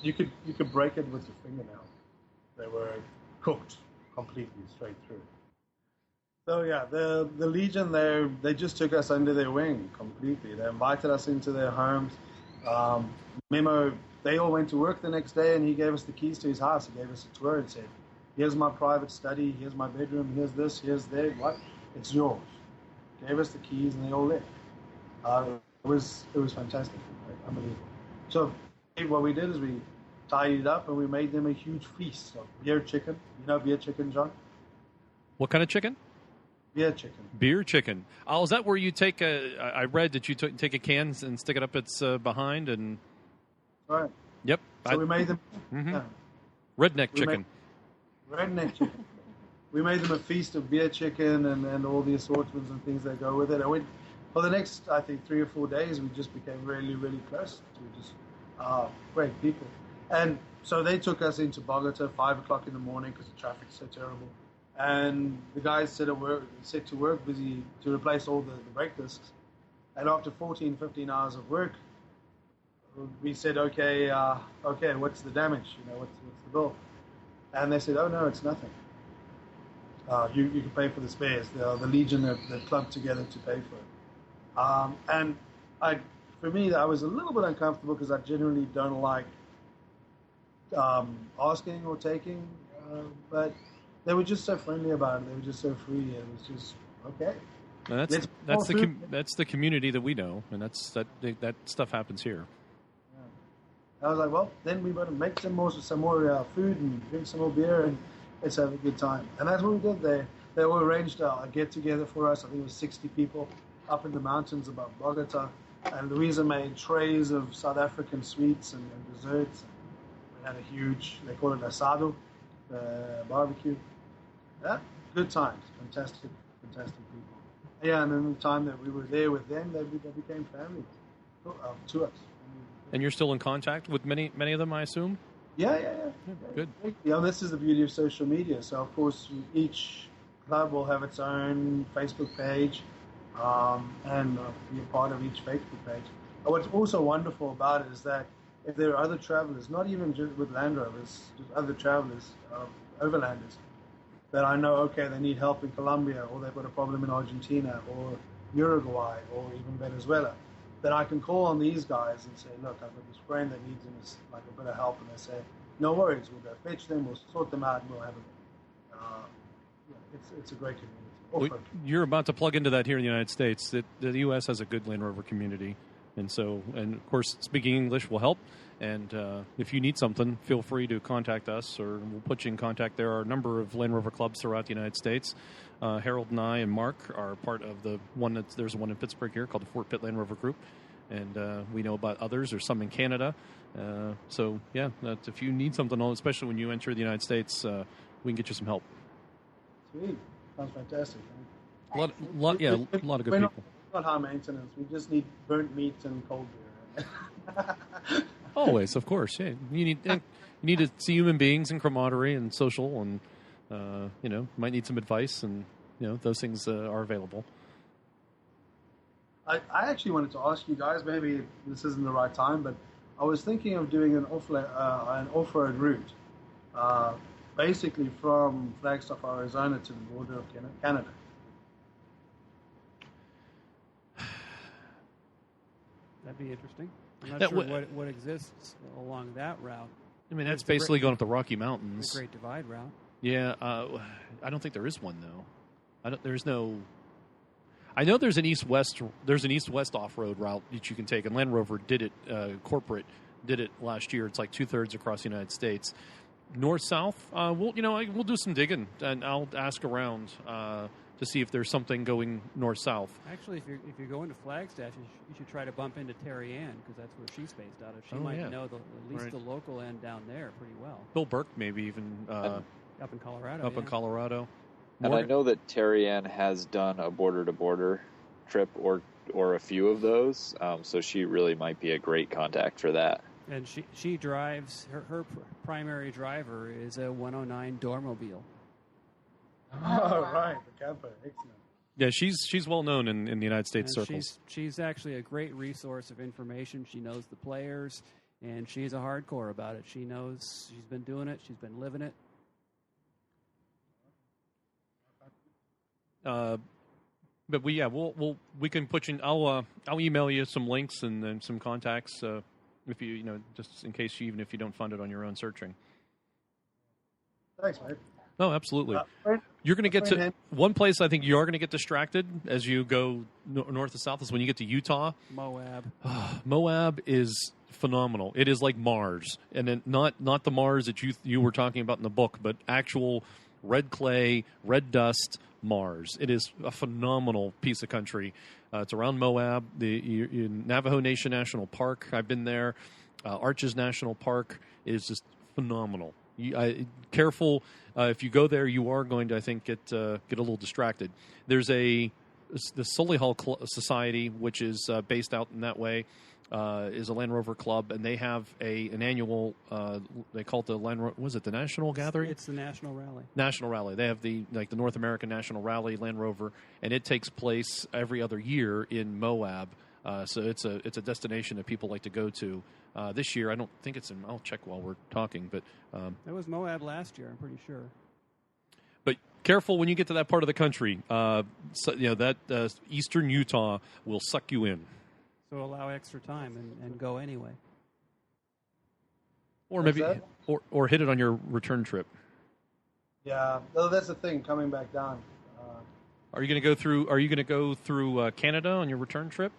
Speaker 2: you could break it with your fingernail. They were cooked completely straight through. So yeah, the Legion there, they just took us under their wing completely. They invited us into their homes. Memo, they all went to work the next day, and he gave us the keys to his house. He gave us a tour and said, "Here's my private study, here's my bedroom, here's this, here's that. What? It's yours." Gave us the keys, and they all left. It was fantastic, unbelievable. So what we did is we tidied it up, and we made them a huge feast of beer chicken. You know beer chicken, John?
Speaker 1: What kind of chicken?
Speaker 2: Beer chicken.
Speaker 1: Beer chicken. Oh, is that where you take I read that you take a can and stick it up its behind and...
Speaker 2: Right.
Speaker 1: Yep.
Speaker 2: So we made them...
Speaker 1: Mm-hmm.
Speaker 2: Yeah.
Speaker 1: Redneck chicken.
Speaker 2: Redneck chicken. We made them a feast of beer chicken and all the assortments and things that go with it. And for the next, I think, 3 or 4 days, we just became really, really close. We just great people. And so they took us into Bogota at 5 o'clock in the morning because the traffic's so terrible. And the guys set to work, busy to replace all the brake discs. And after 14, 15 hours of work, we said, okay, what's the damage? What's the bill? And they said, oh no, it's nothing. You can pay for the spares. The Legion that clubbed together to pay for it. And for me, I was a little bit uncomfortable because I generally don't like asking or taking, but they were just so friendly about it. They were just so free. It was just okay.
Speaker 1: And that's the community that we know, and that stuff happens here.
Speaker 2: Yeah. I was like, well, then we better make some more food and drink some more beer, and let's have a good time. And that's what we did. They all arranged a get together for us. I think it was 60 people up in the mountains above Bogota, and Louisa made trays of South African sweets and desserts. We had a huge, they call it asado, barbecue. Yeah, good times. Fantastic people. Yeah, and in the time that we were there with them, they became family to us.
Speaker 1: And you're still in contact with many of them, I assume?
Speaker 2: Yeah.
Speaker 1: Good.
Speaker 2: This is the beauty of social media. So, of course, each club will have its own Facebook page and be a part of each Facebook page. What's also wonderful about it is that if there are other travelers, not even just with Land Rovers, just other travelers, overlanders, that I know, okay, they need help in Colombia, or they've got a problem in Argentina, or Uruguay, or even Venezuela, then I can call on these guys and say, look, I've got this friend that needs like a bit of help, and they say, no worries, we'll go fetch them, we'll sort them out, and we'll have it. It's a great community.
Speaker 1: You're about to plug into that here in the United States. The U.S. has a good Land Rover community. And so, and of course, speaking English will help. And if you need something, feel free to contact us, or we'll put you in contact. There are a number of Land Rover clubs throughout the United States. Harold and I and Mark are part of the one there's one in Pittsburgh here called the Fort Pitt Land Rover Group. And we know about others. There's some in Canada. So, yeah, if you need something, especially when you enter the United States, we can get you some help.
Speaker 2: Sweet. Sounds fantastic.
Speaker 1: A lot of good people.
Speaker 2: Not high maintenance. We just need burnt meat and cold beer.
Speaker 1: Always, of course. Yeah, you need to see human beings and camaraderie and social, and might need some advice, and those things are available.
Speaker 2: I actually wanted to ask you guys. Maybe this isn't the right time, but I was thinking of doing an off-road route, basically from Flagstaff, Arizona, to the border of Canada.
Speaker 4: That'd be interesting. I'm not sure what exists along that route.
Speaker 1: I mean, that's basically going up the Rocky Mountains.
Speaker 4: The Great Divide route.
Speaker 1: Yeah, I don't think there is one though. There's no. I know there's an east-west. There's an east-west off-road route that you can take, and Land Rover did it. Corporate did it last year. It's like 2/3 across the United States. North-south, we'll do some digging, and I'll ask around to see if there's something going north-south.
Speaker 4: Actually, if you're going to Flagstaff, you should try to bump into Terry Ann, because that's where she's based out of. She might know at least the local end down there pretty well.
Speaker 1: Bill Burke, maybe even
Speaker 4: up in Colorado.
Speaker 1: In Colorado.
Speaker 3: And I know that Terry Ann has done a border-to-border trip or a few of those, so she really might be a great contact for that.
Speaker 4: And she drives, her primary driver is a 109 Dormobile.
Speaker 2: Oh, right, the camper, excellent.
Speaker 1: Yeah, she's well known in the United States circles.
Speaker 4: She's actually a great resource of information. She knows the players, and she's a hardcore about it. She knows, she's been doing it, she's been living it.
Speaker 1: But we can put you. I'll email you some links and then some contacts if you just in case even if you don't find it on your own searching.
Speaker 2: Thanks, mate.
Speaker 1: Oh, absolutely. You're going to get to one place. I think you are going to get distracted as you go north to south. Is when you get to Utah.
Speaker 4: Moab.
Speaker 1: Moab is phenomenal. It is like Mars, and then not the Mars that you were talking about in the book, but actual red clay, red dust Mars. It is a phenomenal piece of country. It's around Moab, the Navajo Nation National Park. I've been there. Arches National Park is just phenomenal. Careful if you go there, you are going to, I think, get a little distracted. There's the Solihull Society, which is based out in that way. Is a Land Rover club, and they have an annual. They call it the Land Rover. Was it the National Gathering?
Speaker 4: It's the National Rally.
Speaker 1: National Rally. They have the North American National Rally Land Rover, and it takes place every other year in Moab. So it's a destination that people like to go to. This year, I don't think it's in. I'll check while we're talking, but
Speaker 4: that was Moab last year. I'm pretty sure.
Speaker 1: But careful when you get to that part of the country. That eastern Utah will suck you in.
Speaker 4: So allow extra time and go anyway.
Speaker 1: Or maybe or hit it on your return trip.
Speaker 2: Yeah, well, that's the thing. Coming back down.
Speaker 1: Are you going to go through Canada on your return trip?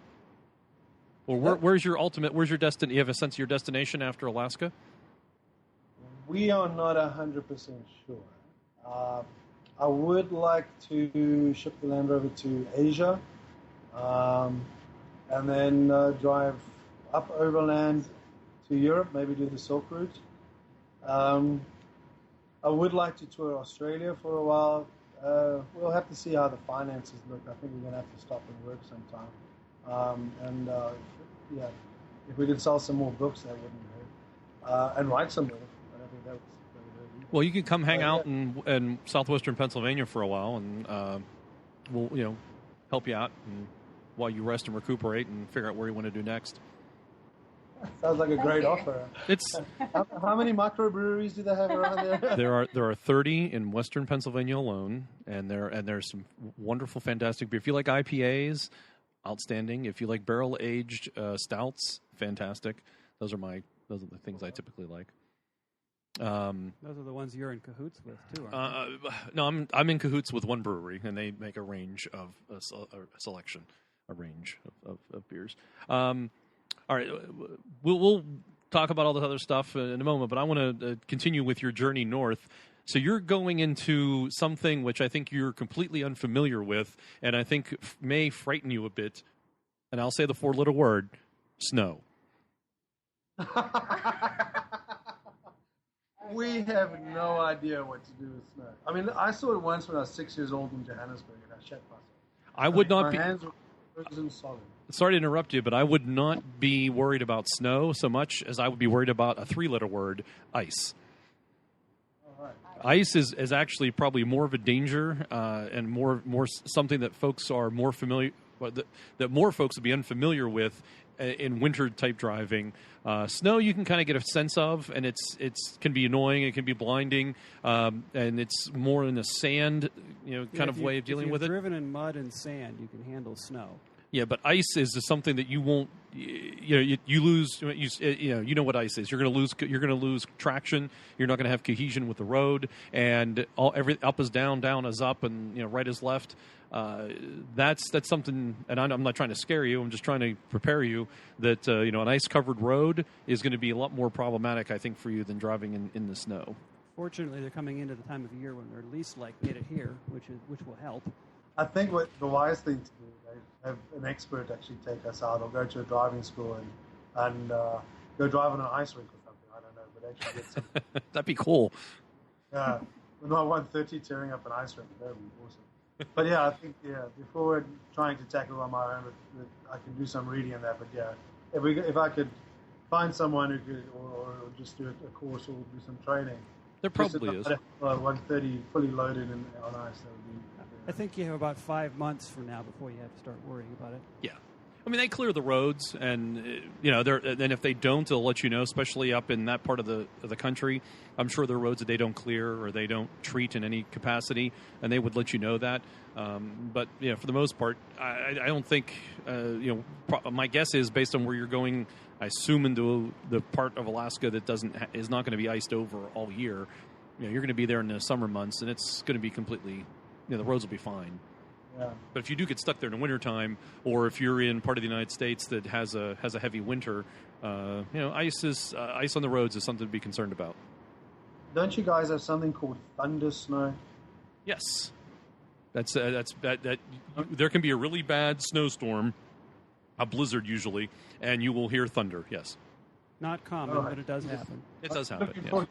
Speaker 1: Or where's your destination? You have a sense of your destination after Alaska?
Speaker 2: We are not 100% sure. I would like to ship the Land Rover to Asia. And then drive up overland to Europe, maybe do the Silk Route. I would like to tour Australia for a while. We'll have to see how the finances look. I think we're going to have to stop and work sometime. If we could sell some more books, that wouldn't hurt. And write some more. I don't think that was very
Speaker 1: well, you could come hang out in southwestern Pennsylvania for a while, and we'll help you out while you rest and recuperate and figure out where you want to do next.
Speaker 2: Sounds like a great offer.
Speaker 1: It's
Speaker 2: how many microbreweries do they have around there?
Speaker 1: There are 30 in western Pennsylvania alone, and there's some wonderful, fantastic beer. If you like IPAs, outstanding. If you like barrel aged stouts, fantastic. Those are the things I typically like.
Speaker 4: Those are the ones you're in cahoots with too, aren't you?
Speaker 1: No, I'm in cahoots with one brewery, and they make a range of a selection, a range of beers. All right, we'll talk about all this other stuff in a moment, but I want to continue with your journey north. So you're going into something which I think you're completely unfamiliar with, and I think may frighten you a bit. And I'll say the four-letter word: snow.
Speaker 2: We have no idea what to do with snow. I mean, I saw it once when I was 6 years old in Johannesburg, and I shat myself.
Speaker 1: I would not be.
Speaker 2: My hands were frozen solid.
Speaker 1: Sorry to interrupt you, but I would not be worried about snow so much as I would be worried about a three-letter word: ice.
Speaker 2: All right.
Speaker 1: Ice is actually probably more of a danger and more something that folks are more familiar. That more folks would be unfamiliar with in winter type driving. Snow you can kind of get a sense of, and it's can be annoying, it can be blinding, and it's more in a sand kind of way of dealing with it.
Speaker 4: If you've driven in mud and sand, you can handle snow.
Speaker 1: Yeah, but ice is something that you won't. You lose. You know what ice is. You're going to lose traction. You're not going to have cohesion with the road, and every up is down, down is up, and right is left. That's something. And I'm not trying to scare you. I'm just trying to prepare you that an ice covered road is going to be a lot more problematic, I think, for you than driving in the snow.
Speaker 4: Fortunately, they're coming into the time of year when they're least likely to hit it here, which will help.
Speaker 2: I think what the wise thing to do, they have an expert actually take us out or go to a driving school and go drive on an ice rink or something. I don't know, but actually get some.
Speaker 1: That'd be cool.
Speaker 2: Yeah, with my 130 tearing up an ice rink, that would be awesome. But yeah, I think before we're trying to tackle on my own, I can do some reading on that. But yeah, if I could find someone who could, or just do a course or do some training.
Speaker 1: There probably is.
Speaker 2: 130 fully loaded on ice. That would be.
Speaker 4: I think you have about 5 months from now before you have to start worrying about it.
Speaker 1: Yeah. I mean, they clear the roads, and then if they don't, they'll let you know. Especially up in that part of the country, I'm sure there are roads that they don't clear or they don't treat in any capacity, and they would let you know that. But for the most part, I don't think. My guess is based on where you're going. I assume into the part of Alaska that is not going to be iced over all year. You're going to be there in the summer months, and it's going to be completely. The roads will be fine.
Speaker 2: Yeah.
Speaker 1: But if you do get stuck there in the wintertime, or if you're in part of the United States that has a heavy winter, ice on the roads is something to be concerned about.
Speaker 2: Don't you guys have something called thunder snow?
Speaker 1: Yes, there can be a really bad snowstorm, a blizzard usually, and you will hear thunder. Yes,
Speaker 4: not common, but it does happen.
Speaker 1: It does happen. Yes.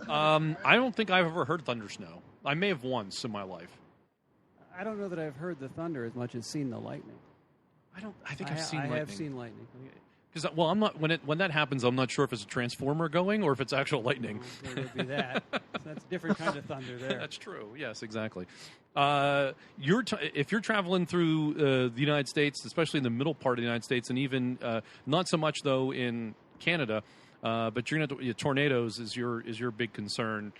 Speaker 1: I don't think I've ever heard thunder snow. I may have once in my life.
Speaker 4: I don't know that I've heard the thunder as much as seen the lightning.
Speaker 1: I think I've seen lightning.
Speaker 4: I have seen lightning.
Speaker 1: Because I'm not when that happens. I'm not sure if it's a transformer going or if it's actual lightning.
Speaker 4: There would be that. That's a different kind of thunder there.
Speaker 1: That's true. Yes, exactly. If you're traveling through the United States, especially in the middle part of the United States, and even not so much though in Canada. But you're going to tornadoes is your big concern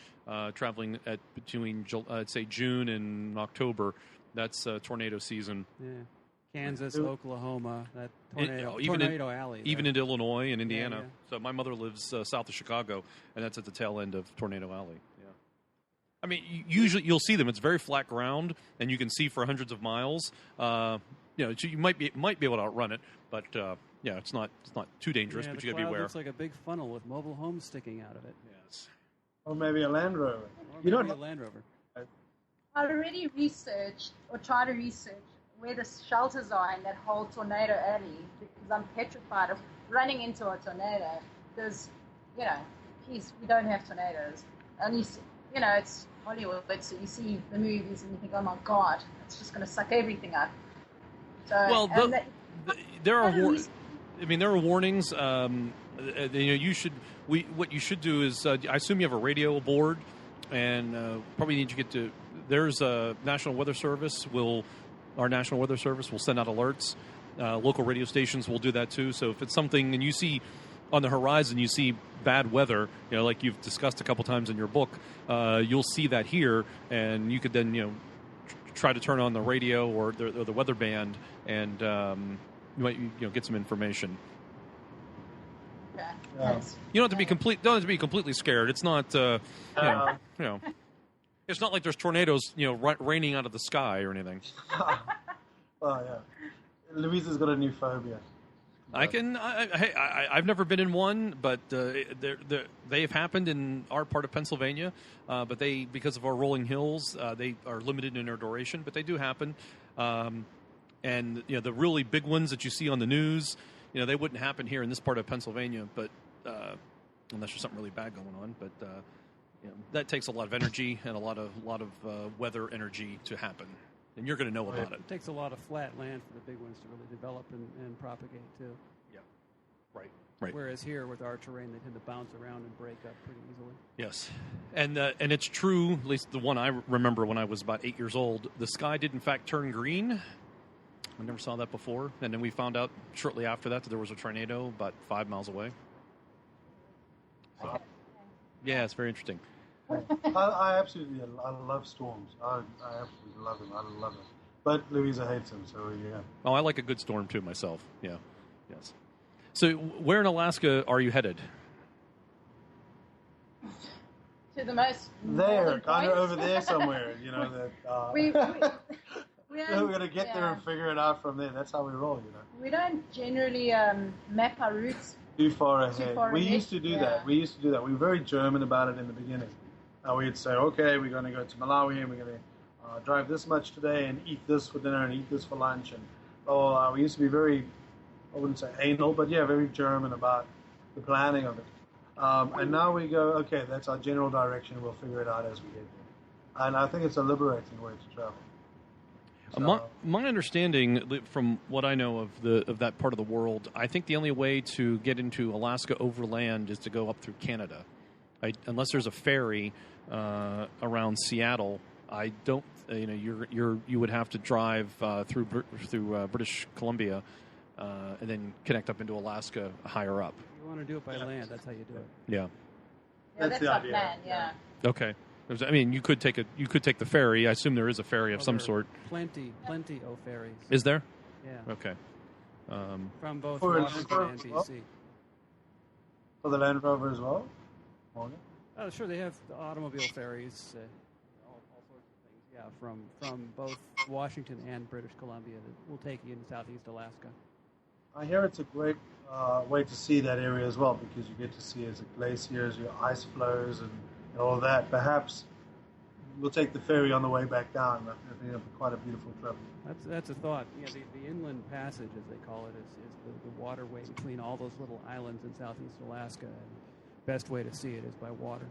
Speaker 1: traveling between say June and October. That's tornado season.
Speaker 4: Yeah, Kansas, Oklahoma, that tornado alley.
Speaker 1: Even into Illinois and Indiana.
Speaker 4: Yeah.
Speaker 1: So my mother lives south of Chicago, and that's at the tail end of Tornado Alley. Yeah, I mean usually you'll see them. It's very flat ground, and you can see for hundreds of miles. You might be able to outrun it, but. Yeah, it's not too dangerous, but you got to be aware.
Speaker 4: It looks like a big funnel with mobile homes sticking out of it.
Speaker 1: Yes.
Speaker 2: Or maybe a Land Rover.
Speaker 4: Or maybe a Land Rover.
Speaker 5: I already researched or try to research where the shelters are in that whole tornado alley because I'm petrified of running into a tornado because, we don't have tornadoes. And it's Hollywood, so you see the movies and you think, oh my God, it's just going to suck everything up. So,
Speaker 1: there are warnings. What you should do is, I assume you have a radio aboard, and probably need to get to. There's a National Weather Service. Our National Weather Service will send out alerts. Local radio stations will do that too. So if it's something, and you see on the horizon, you see bad weather, like you've discussed a couple times in your book, you'll see that here, and you could then, try to turn on the radio or the weather band, and you might get some information.
Speaker 5: Yeah.
Speaker 1: You don't have to be completely scared. It's not it's not like there's tornadoes raining out of the sky or anything.
Speaker 2: Oh yeah. Louisa's got a new phobia.
Speaker 1: I've never been in one, but they have happened in our part of Pennsylvania. But because of our rolling hills, they are limited in their duration. But they do happen, and the really big ones that you see on the news, they wouldn't happen here in this part of Pennsylvania. But unless there's something really bad going on, but that takes a lot of energy and a lot of weather energy to happen. And you're going to know about it.
Speaker 4: It takes a lot of flat land for the big ones to really develop and propagate, too.
Speaker 1: Yeah, right.
Speaker 4: Whereas here, with our terrain, they tend to bounce around and break up pretty easily.
Speaker 1: Yes. And it's true, at least the one I remember when I was about 8 years old, the sky did, in fact, turn green. I never saw that before. And then we found out shortly after that there was a tornado about 5 miles away. So, yeah, it's very interesting.
Speaker 2: I absolutely love storms. I absolutely love them. I love them. But Louisa hates them, so yeah.
Speaker 1: Oh, I like a good storm too myself. Yeah, yes. So, where in Alaska are you headed?
Speaker 5: To the most
Speaker 2: there, kind of over there somewhere. That
Speaker 5: we're
Speaker 2: going to get there and figure it out from there. That's how we roll.
Speaker 5: We don't generally map our routes
Speaker 2: too far ahead. We used to do that. We were very German about it in the beginning. We'd say, okay, we're going to go to Malawi and we're going to drive this much today and eat this for dinner and eat this for lunch. And we used to be very, I wouldn't say anal, but yeah, very German about the planning of it. And now we go, okay, that's our general direction. We'll figure it out as we get there. And I think it's a liberating way to travel. So,
Speaker 1: my understanding, from what I know of that part of the world, I think the only way to get into Alaska overland is to go up through Canada. Unless there's a ferry around Seattle, I don't. You would have to drive through British Columbia and then connect up into Alaska higher up.
Speaker 4: You want to do it by land? That's how you do it.
Speaker 1: Yeah.
Speaker 5: That's the idea. Plan, yeah.
Speaker 1: Okay. I mean, you could take the ferry. I assume there is a ferry of some sort.
Speaker 4: Plenty of ferries.
Speaker 1: Is there?
Speaker 4: Yeah.
Speaker 1: Okay.
Speaker 4: From both Washington and BC.
Speaker 2: For the Land Rover as well? Morgan?
Speaker 4: Oh, sure. They have the automobile ferries, all sorts of things. Yeah, from both Washington and British Columbia that will take you into southeast Alaska.
Speaker 2: I hear it's a great way to see that area as well because you get to see as it glaciers, your ice flows, and all that. Perhaps we'll take the ferry on the way back down. I think it'll be quite a beautiful trip.
Speaker 4: That's a thought. Yeah, the inland passage, as they call it, is the waterway between all those little islands in southeast Alaska. And best way to see it is by water.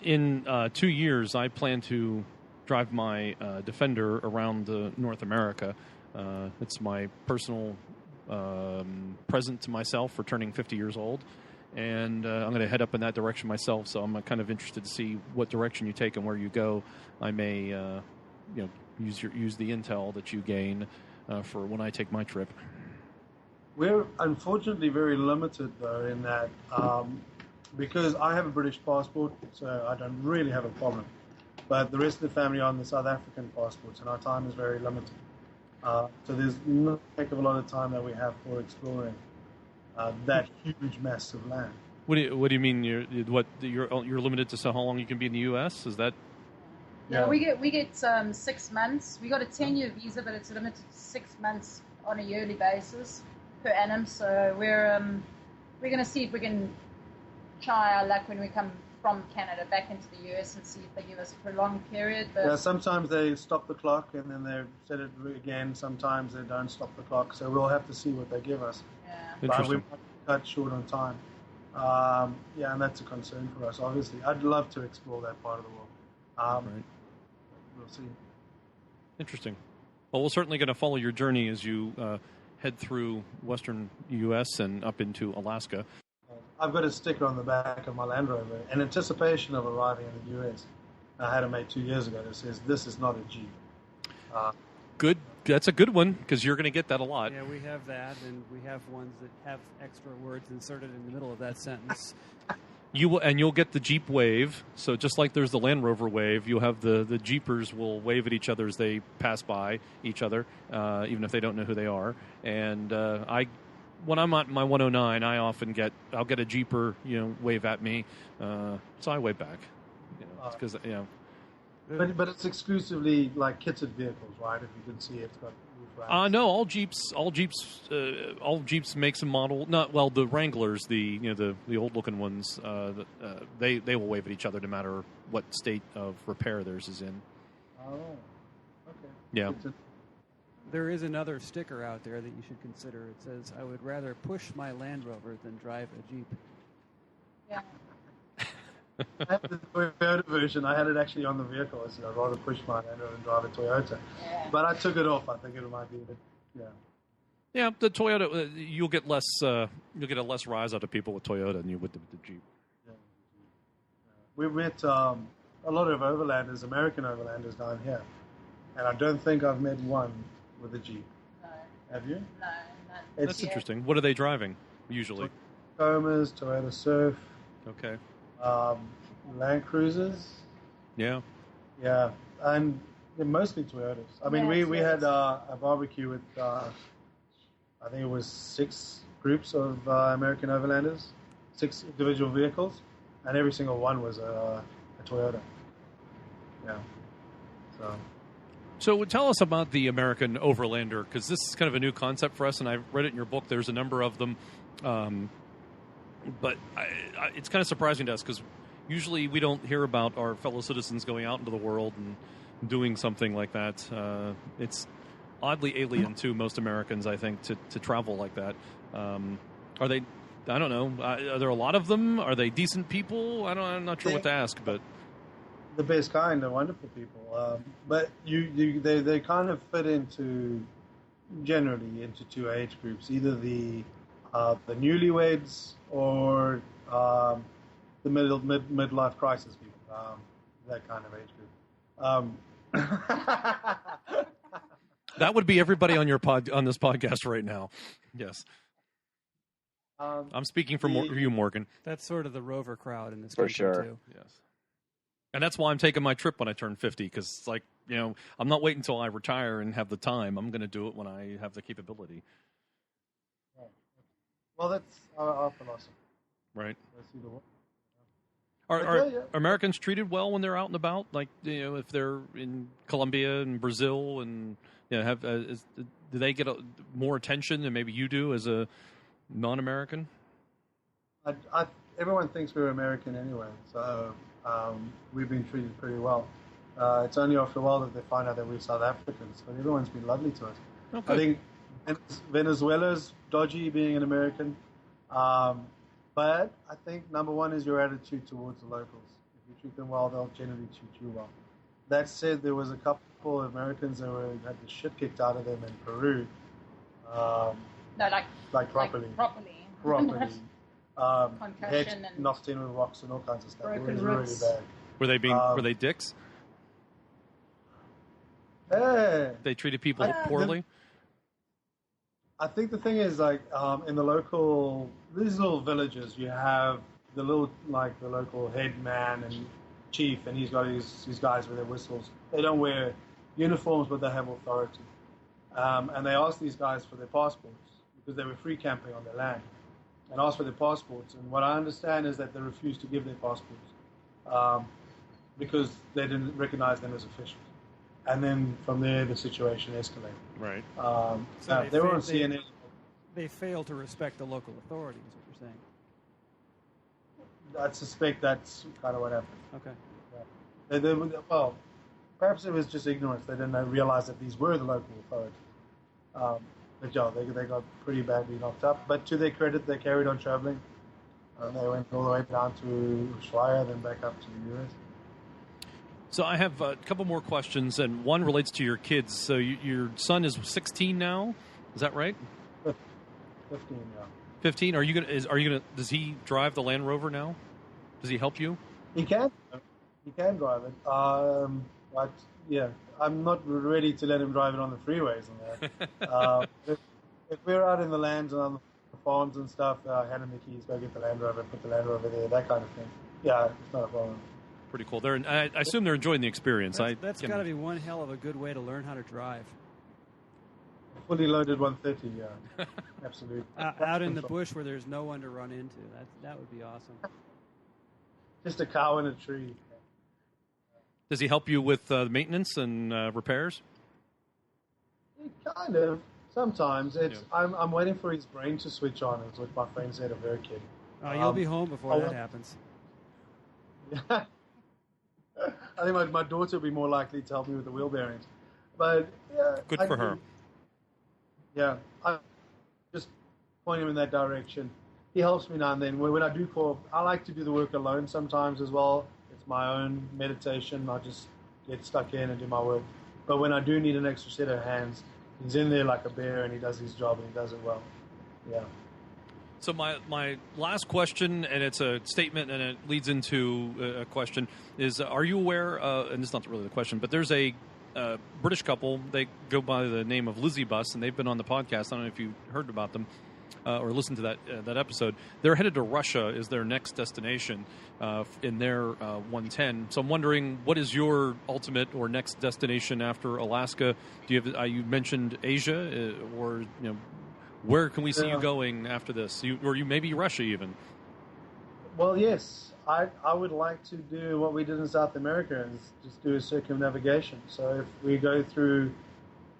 Speaker 1: In 2 years, I plan to drive my Defender around North America. It's my personal present to myself for turning 50 years old. And I'm going to head up in that direction myself, so I'm kind of interested to see what direction you take and where you go. I may use the intel that you gain for when I take my trip.
Speaker 2: We're unfortunately very limited, though, in that because I have a British passport, so I don't really have a problem. But the rest of the family are on the South African passports, and our time is very limited. So there's not a heck of a lot of time that we have for exploring that huge, massive land.
Speaker 1: What do you mean? You're limited to how long you can be in the U.S.? Is that?
Speaker 5: Yeah, we get 6 months. We got a 10-year visa, but it's limited to 6 months on a yearly basis per annum. So we're going to see if we can try our luck when we come from Canada back into the U.S. and see if they give us a prolonged period. But
Speaker 2: yeah, sometimes they stop the clock and then they set it again. Sometimes they don't stop the clock. So we'll have to see what they give us.
Speaker 5: Yeah.
Speaker 2: But we might cut short on time. And that's a concern for us, obviously. I'd love to explore that part of the world.
Speaker 1: Right.
Speaker 2: We'll see.
Speaker 1: Interesting. Well, we're certainly going to follow your journey as you head through western U.S. and up into Alaska.
Speaker 2: I've got a sticker on the back of my Land Rover in anticipation of arriving in the U.S. I had it made 2 years ago that says, "This is not a Jeep."
Speaker 1: Good. That's a good one because you're going to get that a lot.
Speaker 4: Yeah, we have that, and we have ones that have extra words inserted in the middle of that sentence.
Speaker 1: You'll get the Jeep wave. So just like there's the Land Rover wave, you'll have the Jeepers will wave at each other as they pass by each other, even if they don't know who they are. And when I'm on my 109, I'll get a Jeeper, wave at me, so I wave back.
Speaker 2: But it's exclusively like kitted vehicles, right? If you can see, it's got roof brands?
Speaker 1: No, all Jeeps makes and model. Not well, the Wranglers, the old looking ones. They will wave at each other no matter what state of repair theirs is in.
Speaker 2: Oh, okay.
Speaker 1: Yeah.
Speaker 4: There is another sticker out there that you should consider. It says, "I would rather push my Land Rover than drive a Jeep."
Speaker 5: Yeah.
Speaker 2: I have the Toyota version. I had it actually on the vehicle. I said I'd rather push my Land Rover and drive a Toyota.
Speaker 5: Yeah.
Speaker 2: But I took it off. I think it might be a bit,
Speaker 1: Yeah, the Toyota, you'll get a less rise out of people with Toyota than you would the Jeep.
Speaker 2: We met a lot of overlanders, American overlanders down here, and I don't think I've met one with a Jeep.
Speaker 5: No.
Speaker 2: Have you?
Speaker 5: No.
Speaker 1: That's interesting. What are they driving usually?
Speaker 2: Tacomas, Toyota Surf,
Speaker 1: Okay.
Speaker 2: Land Cruisers.
Speaker 1: Yeah.
Speaker 2: Yeah, and they're mostly Toyotas. I mean, we had a barbecue with, I think it was 6 groups of American overlanders, 6 individual vehicles, and every single one was a Toyota. Yeah.
Speaker 1: So tell us about the American Overlander, because this is kind of a new concept for us, and I've read it in your book. There's a number of them, but it's kind of surprising to us because usually we don't hear about our fellow citizens going out into the world and doing something like that. It's oddly alien to most Americans, I think, to travel like that. Are they? I don't know. Are there a lot of them? Are they decent people? I'm not sure what to ask, but
Speaker 2: the best kind, they're wonderful people. But they kind of fit generally into 2 age groups, either the newlyweds or the midlife crisis people, that kind of age group.
Speaker 1: that would be everybody on on this podcast right now. Yes. I'm speaking for you, Morgan.
Speaker 4: That's sort of the Rover crowd in this
Speaker 3: For
Speaker 4: country,
Speaker 3: sure.
Speaker 4: too.
Speaker 1: Yes. And that's why I'm taking my trip when I turn 50, because it's like, I'm not waiting until I retire and have the time. I'm going to do it when I have the capability.
Speaker 2: Well, that's our philosophy.
Speaker 1: Right.
Speaker 2: That's either one.
Speaker 1: Are Americans treated well when they're out and about? Like, if they're in Colombia and Brazil and, do they get more attention than maybe you do as a non-American?
Speaker 2: Everyone thinks we're American anyway, so we've been treated pretty well. It's only after a while that they find out that we're South Africans, but everyone's been lovely to us.
Speaker 1: Okay.
Speaker 2: I think Venezuela's dodgy being an American, but I think number one is your attitude towards the locals. If you treat them well, they'll generally treat you well. That said, there was a couple of Americans that had the shit kicked out of them in Peru.
Speaker 5: No, like
Speaker 2: properly.
Speaker 5: Properly.
Speaker 2: Head
Speaker 5: Concussion and
Speaker 2: knocked in with rocks and all kinds of stuff. It
Speaker 5: broken
Speaker 2: was really
Speaker 5: ribs.
Speaker 2: bad.
Speaker 1: Were they dicks?
Speaker 2: Hey,
Speaker 1: They treated people poorly?
Speaker 2: I think the thing is, like, in these little villages, you have the local head man and chief, and he's got his guys with their whistles. They don't wear uniforms, but they have authority. And they asked these guys for their passports because they were free camping on their land, and asked for their passports. And what I understand is that they refused to give their passports because they didn't recognize them as officials. And then from there, the situation escalated.
Speaker 1: Right.
Speaker 4: So
Speaker 2: they were on CNN.
Speaker 4: They fail to respect the local authorities, is what you're saying.
Speaker 2: I suspect that's kind of what happened.
Speaker 4: Okay.
Speaker 2: Well, perhaps it was just ignorance. They didn't realize that these were the local authorities. But yeah, they got pretty badly knocked up. But to their credit, they carried on traveling. They went all the way down to Ushuaia, then back up to the U.S.
Speaker 1: So I have a couple more questions, and one relates to your kids. So your son is 16 now, is that right?
Speaker 2: 15, yeah.
Speaker 1: 15. Are you gonna? Does he drive the Land Rover now? Does he help you?
Speaker 2: He can drive it. But yeah, I'm not ready to let him drive it on the freeways and that. If we're out in the lands and on the farms and stuff, hand him the keys, go get the Land Rover, put the Land Rover there, that kind of thing. Yeah, it's not a problem.
Speaker 1: Pretty cool. I assume they're enjoying the experience.
Speaker 4: That's got to be one hell of a good way to learn how to drive.
Speaker 2: Fully loaded 130, yeah. Absolutely.
Speaker 4: Out in the bush where there's no one to run into. That would be awesome.
Speaker 2: Just a cow in a tree.
Speaker 1: Does he help you with maintenance and repairs?
Speaker 2: Kind of. Sometimes
Speaker 1: Yeah.
Speaker 2: I'm waiting for his brain to switch on, is what my friend said of her kid.
Speaker 4: You'll be home before that
Speaker 2: want-
Speaker 4: happens.
Speaker 2: Yeah. I think my daughter will be more likely to help me with the wheel bearings. But yeah,
Speaker 1: Good for her.
Speaker 2: Yeah, I just point him in that direction. He helps me now and then. When I do call, I like to do the work alone sometimes as well. It's my own meditation. I just get stuck in and do my work. But when I do need an extra set of hands, he's in there like a bear and he does his job and he does it well. Yeah.
Speaker 1: So my last question, and it's a statement, and it leads into a question, is are you aware, and it's not really the question, but there's a British couple, they go by the name of Lizzie Bus, and they've been on the podcast. I don't know if you heard about them or listened to that episode. They're headed to Russia is their next destination in their 110. So I'm wondering, what is your ultimate or next destination after Alaska? Do you have, you mentioned Asia, or where can we see you going after this? Or maybe Russia even?
Speaker 2: Well, yes. I would like to do what we did in South America and just do a circumnavigation. So if we go through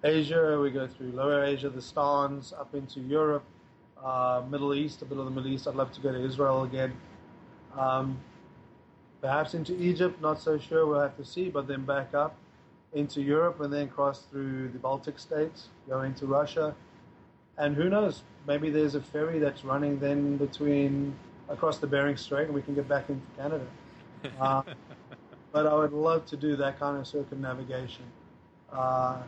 Speaker 2: Asia, we go through Lower Asia, the Stans, up into Europe, Middle East, a bit of the Middle East. I'd love to go to Israel again. Perhaps into Egypt, not so sure. We'll have to see. But then back up into Europe and then cross through the Baltic states, go into Russia. And who knows, maybe there's a ferry that's running then across the Bering Strait and we can get back into Canada. But I would love to do that kind of circumnavigation. But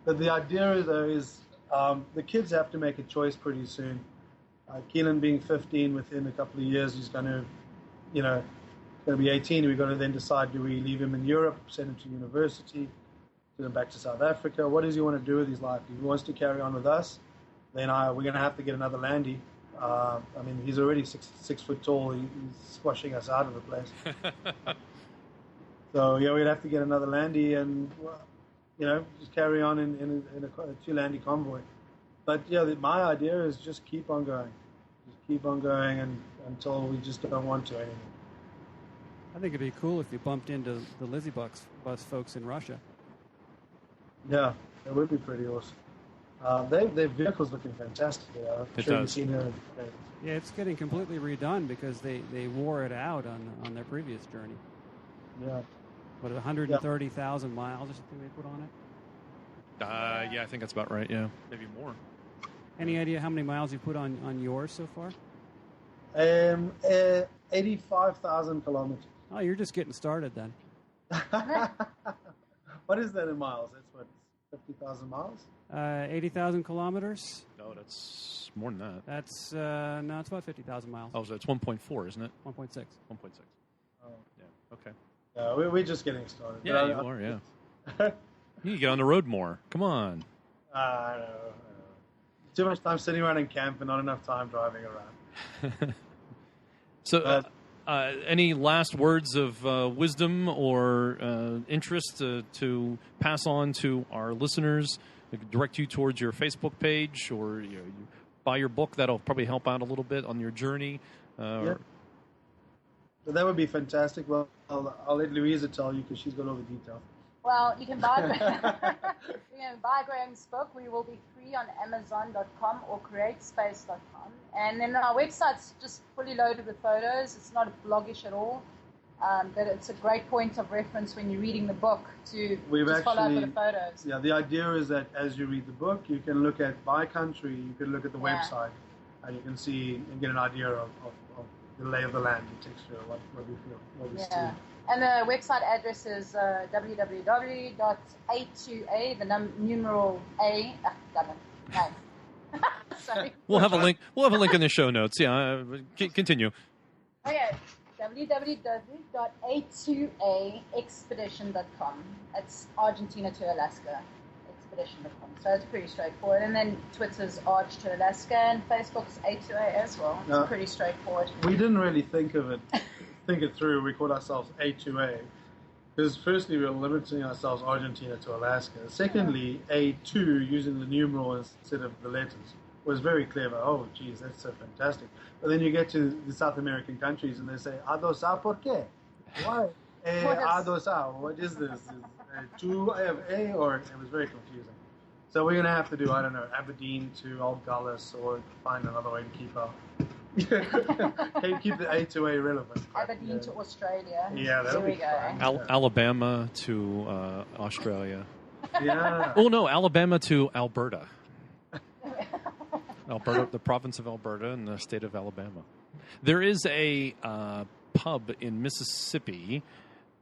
Speaker 2: the idea, though, is the kids have to make a choice pretty soon. Keelan being 15, within a couple of years, he's going to, going to be 18. We've got to then decide, do we leave him in Europe, send him to university, send him back to South Africa? What does he want to do with his life? If he wants to carry on with us, then we're going to have to get another landy. I mean, he's already six foot tall. He's squashing us out of the place. So, yeah, we'd have to get another landy and, just carry on in a two-landy convoy. But, yeah, my idea is just keep on going. Just keep on going until we just don't want to anymore.
Speaker 4: I think it'd be cool if you bumped into the Lizzie Bus folks in Russia.
Speaker 2: Yeah, that would be pretty awesome. Their vehicle's looking fantastic. I'm sure you've seen her.
Speaker 4: Yeah, it's getting completely redone because they wore it out on their previous journey.
Speaker 2: Yeah.
Speaker 4: What, 130,000 miles or something they put on it?
Speaker 1: Yeah, I think that's about right, yeah. Maybe more.
Speaker 4: Any idea how many miles you put on yours so far?
Speaker 2: 85,000 kilometers.
Speaker 4: Oh, you're just getting started then.
Speaker 2: What is that in miles? That's what, 50,000 miles?
Speaker 4: 80,000 kilometers.
Speaker 1: No, that's more than that.
Speaker 4: That's, no, it's about 50,000 miles.
Speaker 1: Oh, so it's 1.4, isn't it?
Speaker 4: 1.6.
Speaker 1: 1.6.
Speaker 2: Oh.
Speaker 1: Yeah, okay.
Speaker 2: We're just getting started.
Speaker 1: Yeah, you are, yeah. You need to get on the road more. Come on.
Speaker 2: I know. Too much time sitting around in camp and not enough time driving around.
Speaker 1: So, any last words of wisdom or interest to pass on to our listeners? Direct you towards your Facebook page, or you buy your book. That'll probably help out a little bit on your journey.
Speaker 2: Yeah. So that would be fantastic. Well, I'll let Louisa tell you because she's got all the details.
Speaker 5: Well, you can buy Graham's book. We will be free on Amazon.com or CreateSpace.com. And then our website's just fully loaded with photos. It's not bloggish at all. But it's a great point of reference when you're reading the book to follow up with the photos. Yeah,
Speaker 2: the idea is that as you read the book, you can look at by country, you can look at the website, and you can see and get an idea of the lay of the land, the texture, what we feel, what we see.
Speaker 5: And the website address is www.a2a, the numeral A. No. Sorry.
Speaker 1: We'll have a link. We'll have a link in the show notes. Yeah, continue.
Speaker 5: Okay. www.a2aexpedition.com. It's Argentina to Alaska expedition.com. So it's pretty straightforward. And then Twitter's Arch to Alaska and Facebook's A2A as well. It's pretty straightforward.
Speaker 2: We didn't really think it through. We called ourselves A2A because firstly we were limiting ourselves Argentina to Alaska. Secondly, A2 using the numeral instead of the letters was very clever. Oh, geez, that's so fantastic. But then you get to the South American countries and they say, "A dos A, ¿por qué?" Why? A dos A. What is this? Two I have A, or it was very confusing. So we're going to have to do, I don't know, Aberdeen to Old Gullis, or find another way to keep up. Keep the A2A relevant.
Speaker 5: Aberdeen to Australia.
Speaker 2: Yeah, that'll
Speaker 5: there
Speaker 2: be
Speaker 5: we go.
Speaker 2: fun.
Speaker 1: Alabama to Australia.
Speaker 2: Yeah.
Speaker 1: Oh no, Alabama to Alberta. Alberta, the province of Alberta, and the state of Alabama. There is a pub in Mississippi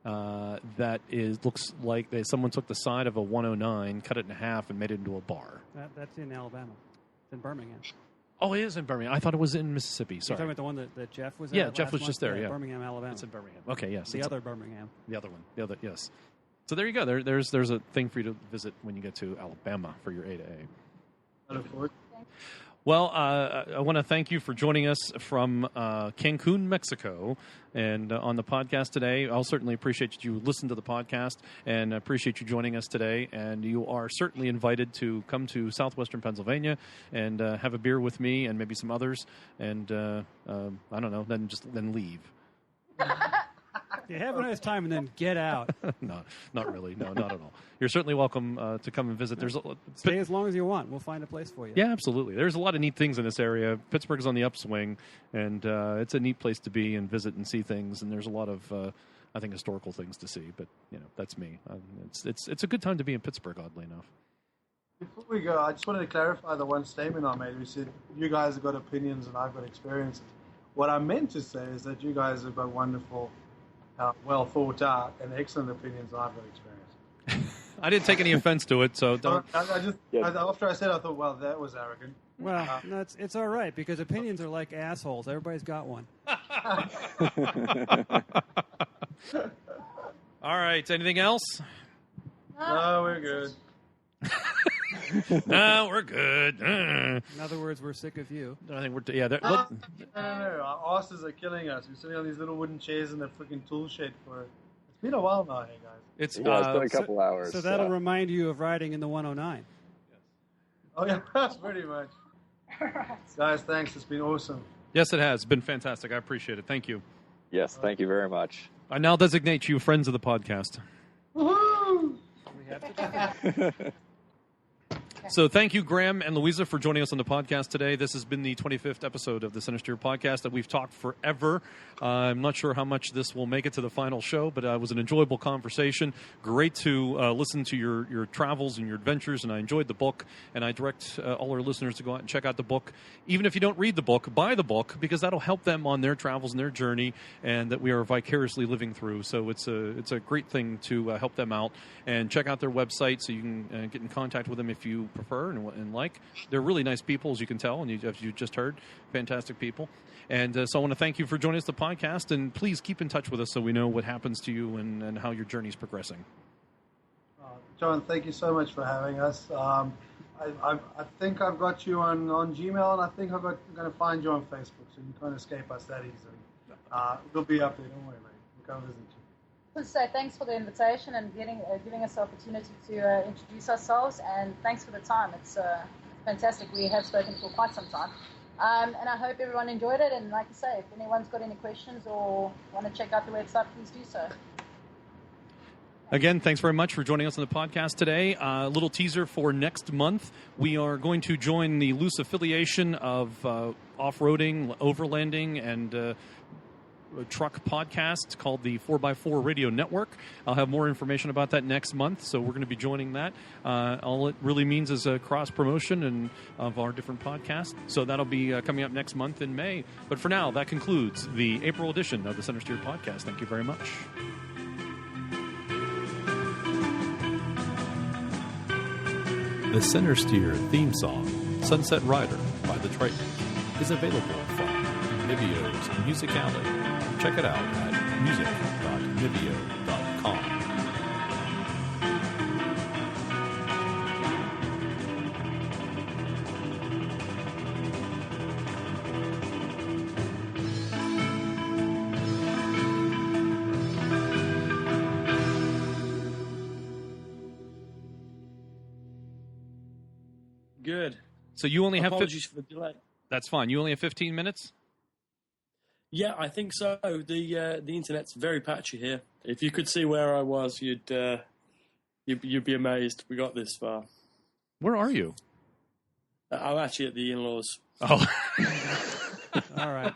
Speaker 1: that looks like someone took the side of a 109, cut it in half, and made it into a bar.
Speaker 4: That's in Alabama. It's in Birmingham.
Speaker 1: Oh, it is in Birmingham. I thought it was in Mississippi. Sorry.
Speaker 4: You're talking about the one that Jeff was at?
Speaker 1: Yeah, Jeff
Speaker 4: last
Speaker 1: was just
Speaker 4: month?
Speaker 1: there, yeah.
Speaker 4: Birmingham, Alabama.
Speaker 1: It's in Birmingham. Okay, yes.
Speaker 4: The other Birmingham.
Speaker 1: The other one. The other, yes. So there you go. There's a thing for you to visit when you get to Alabama for your A to A.
Speaker 2: I look forward.
Speaker 1: Well, I want to thank you for joining us from Cancun, Mexico, and on the podcast today. I'll certainly appreciate you listen to the podcast, and appreciate you joining us today. And you are certainly invited to come to southwestern Pennsylvania and have a beer with me and maybe some others. And I don't know, then leave.
Speaker 4: You have a nice time and then get out.
Speaker 1: No, not really. No, not at all. You're certainly welcome to come and visit.
Speaker 4: Stay as long as you want. We'll find a place for you.
Speaker 1: Yeah, absolutely. There's a lot of neat things in this area. Pittsburgh's on the upswing, and it's a neat place to be and visit and see things. And there's a lot of, I think, historical things to see. But that's me. It's a good time to be in Pittsburgh, oddly enough.
Speaker 2: Before we go, I just wanted to clarify the one statement I made. We said you guys have got opinions and I've got experiences. What I meant to say is that you guys have got wonderful, well thought out and excellent opinions, and I've got experience.
Speaker 1: I didn't take any offense to it, so don't.
Speaker 2: After I said, I thought, well, that was arrogant.
Speaker 4: Well, it's all right, because opinions are like assholes. Everybody's got one.
Speaker 1: All right. Anything else?
Speaker 2: No, we're good.
Speaker 1: No, we're good.
Speaker 4: In other words, we're sick of you.
Speaker 1: I think we're yeah.
Speaker 2: No. Our asses are killing us. We're sitting on these little wooden chairs in the freaking tool shed for. It's been a while now, hey guys.
Speaker 3: It's been a couple hours.
Speaker 4: So that'll remind you of riding in the 109.
Speaker 2: Oh yeah, pretty much. Guys, thanks. It's been awesome.
Speaker 1: Yes, it has. It's been fantastic. I appreciate it. Thank you.
Speaker 3: Yes, thank you very much.
Speaker 1: I now designate you friends of the podcast.
Speaker 2: Woohoo!
Speaker 4: We have to.
Speaker 1: So thank you, Graham and Louisa, for joining us on the podcast today. This has been the 25th episode of the Centresteer podcast that we've talked forever. I'm not sure how much this will make it to the final show, but it was an enjoyable conversation. Great to listen to your travels and your adventures, and I enjoyed the book. And I direct all our listeners to go out and check out the book. Even if you don't read the book, buy the book, because that'll help them on their travels and their journey, and that we are vicariously living through. So it's a great thing to help them out. And check out their website so you can get in contact with them if you prefer and like. They're really nice people, as you can tell, and as you just heard, fantastic people. And so I want to thank you for joining us the podcast, and please keep in touch with us so we know what happens to you and how your journey is progressing.
Speaker 2: John, thank you so much for having us. I think I've got you on Gmail, and I think I'm going to find you on Facebook, so you can't escape us that easily. We'll be up there, don't worry, mate. We'll come visit you.
Speaker 5: So thanks for the invitation and giving us the opportunity to introduce ourselves, and thanks for the time. It's fantastic. We have spoken for quite some time, and I hope everyone enjoyed it. And like I say, if anyone's got any questions or want to check out the website, please do so.
Speaker 1: Again, thanks very much for joining us on the podcast today. A little teaser for next month. We are going to join the loose affiliation of off-roading, overlanding, and truck podcast called the 4x4 Radio Network. I'll have more information about that next month, so we're going to be joining that. All it really means is a cross-promotion of our different podcasts, so that'll be coming up next month in May. But for now, that concludes the April edition of the Centresteer podcast. Thank you very much. The Centresteer theme song, Sunset Rider by the Tritons, is available from Vivio's Music Alley. Check it out at music.vivio.com.
Speaker 7: Good.
Speaker 1: So you only have
Speaker 7: Apologies for the delay.
Speaker 1: That's fine. You only have 15 minutes?
Speaker 7: Yeah, I think so. The internet's very patchy here. If you could see where I was, you'd be amazed. We got this far.
Speaker 1: Where are you?
Speaker 7: I'm actually at the in-laws.
Speaker 1: Oh.
Speaker 4: All right.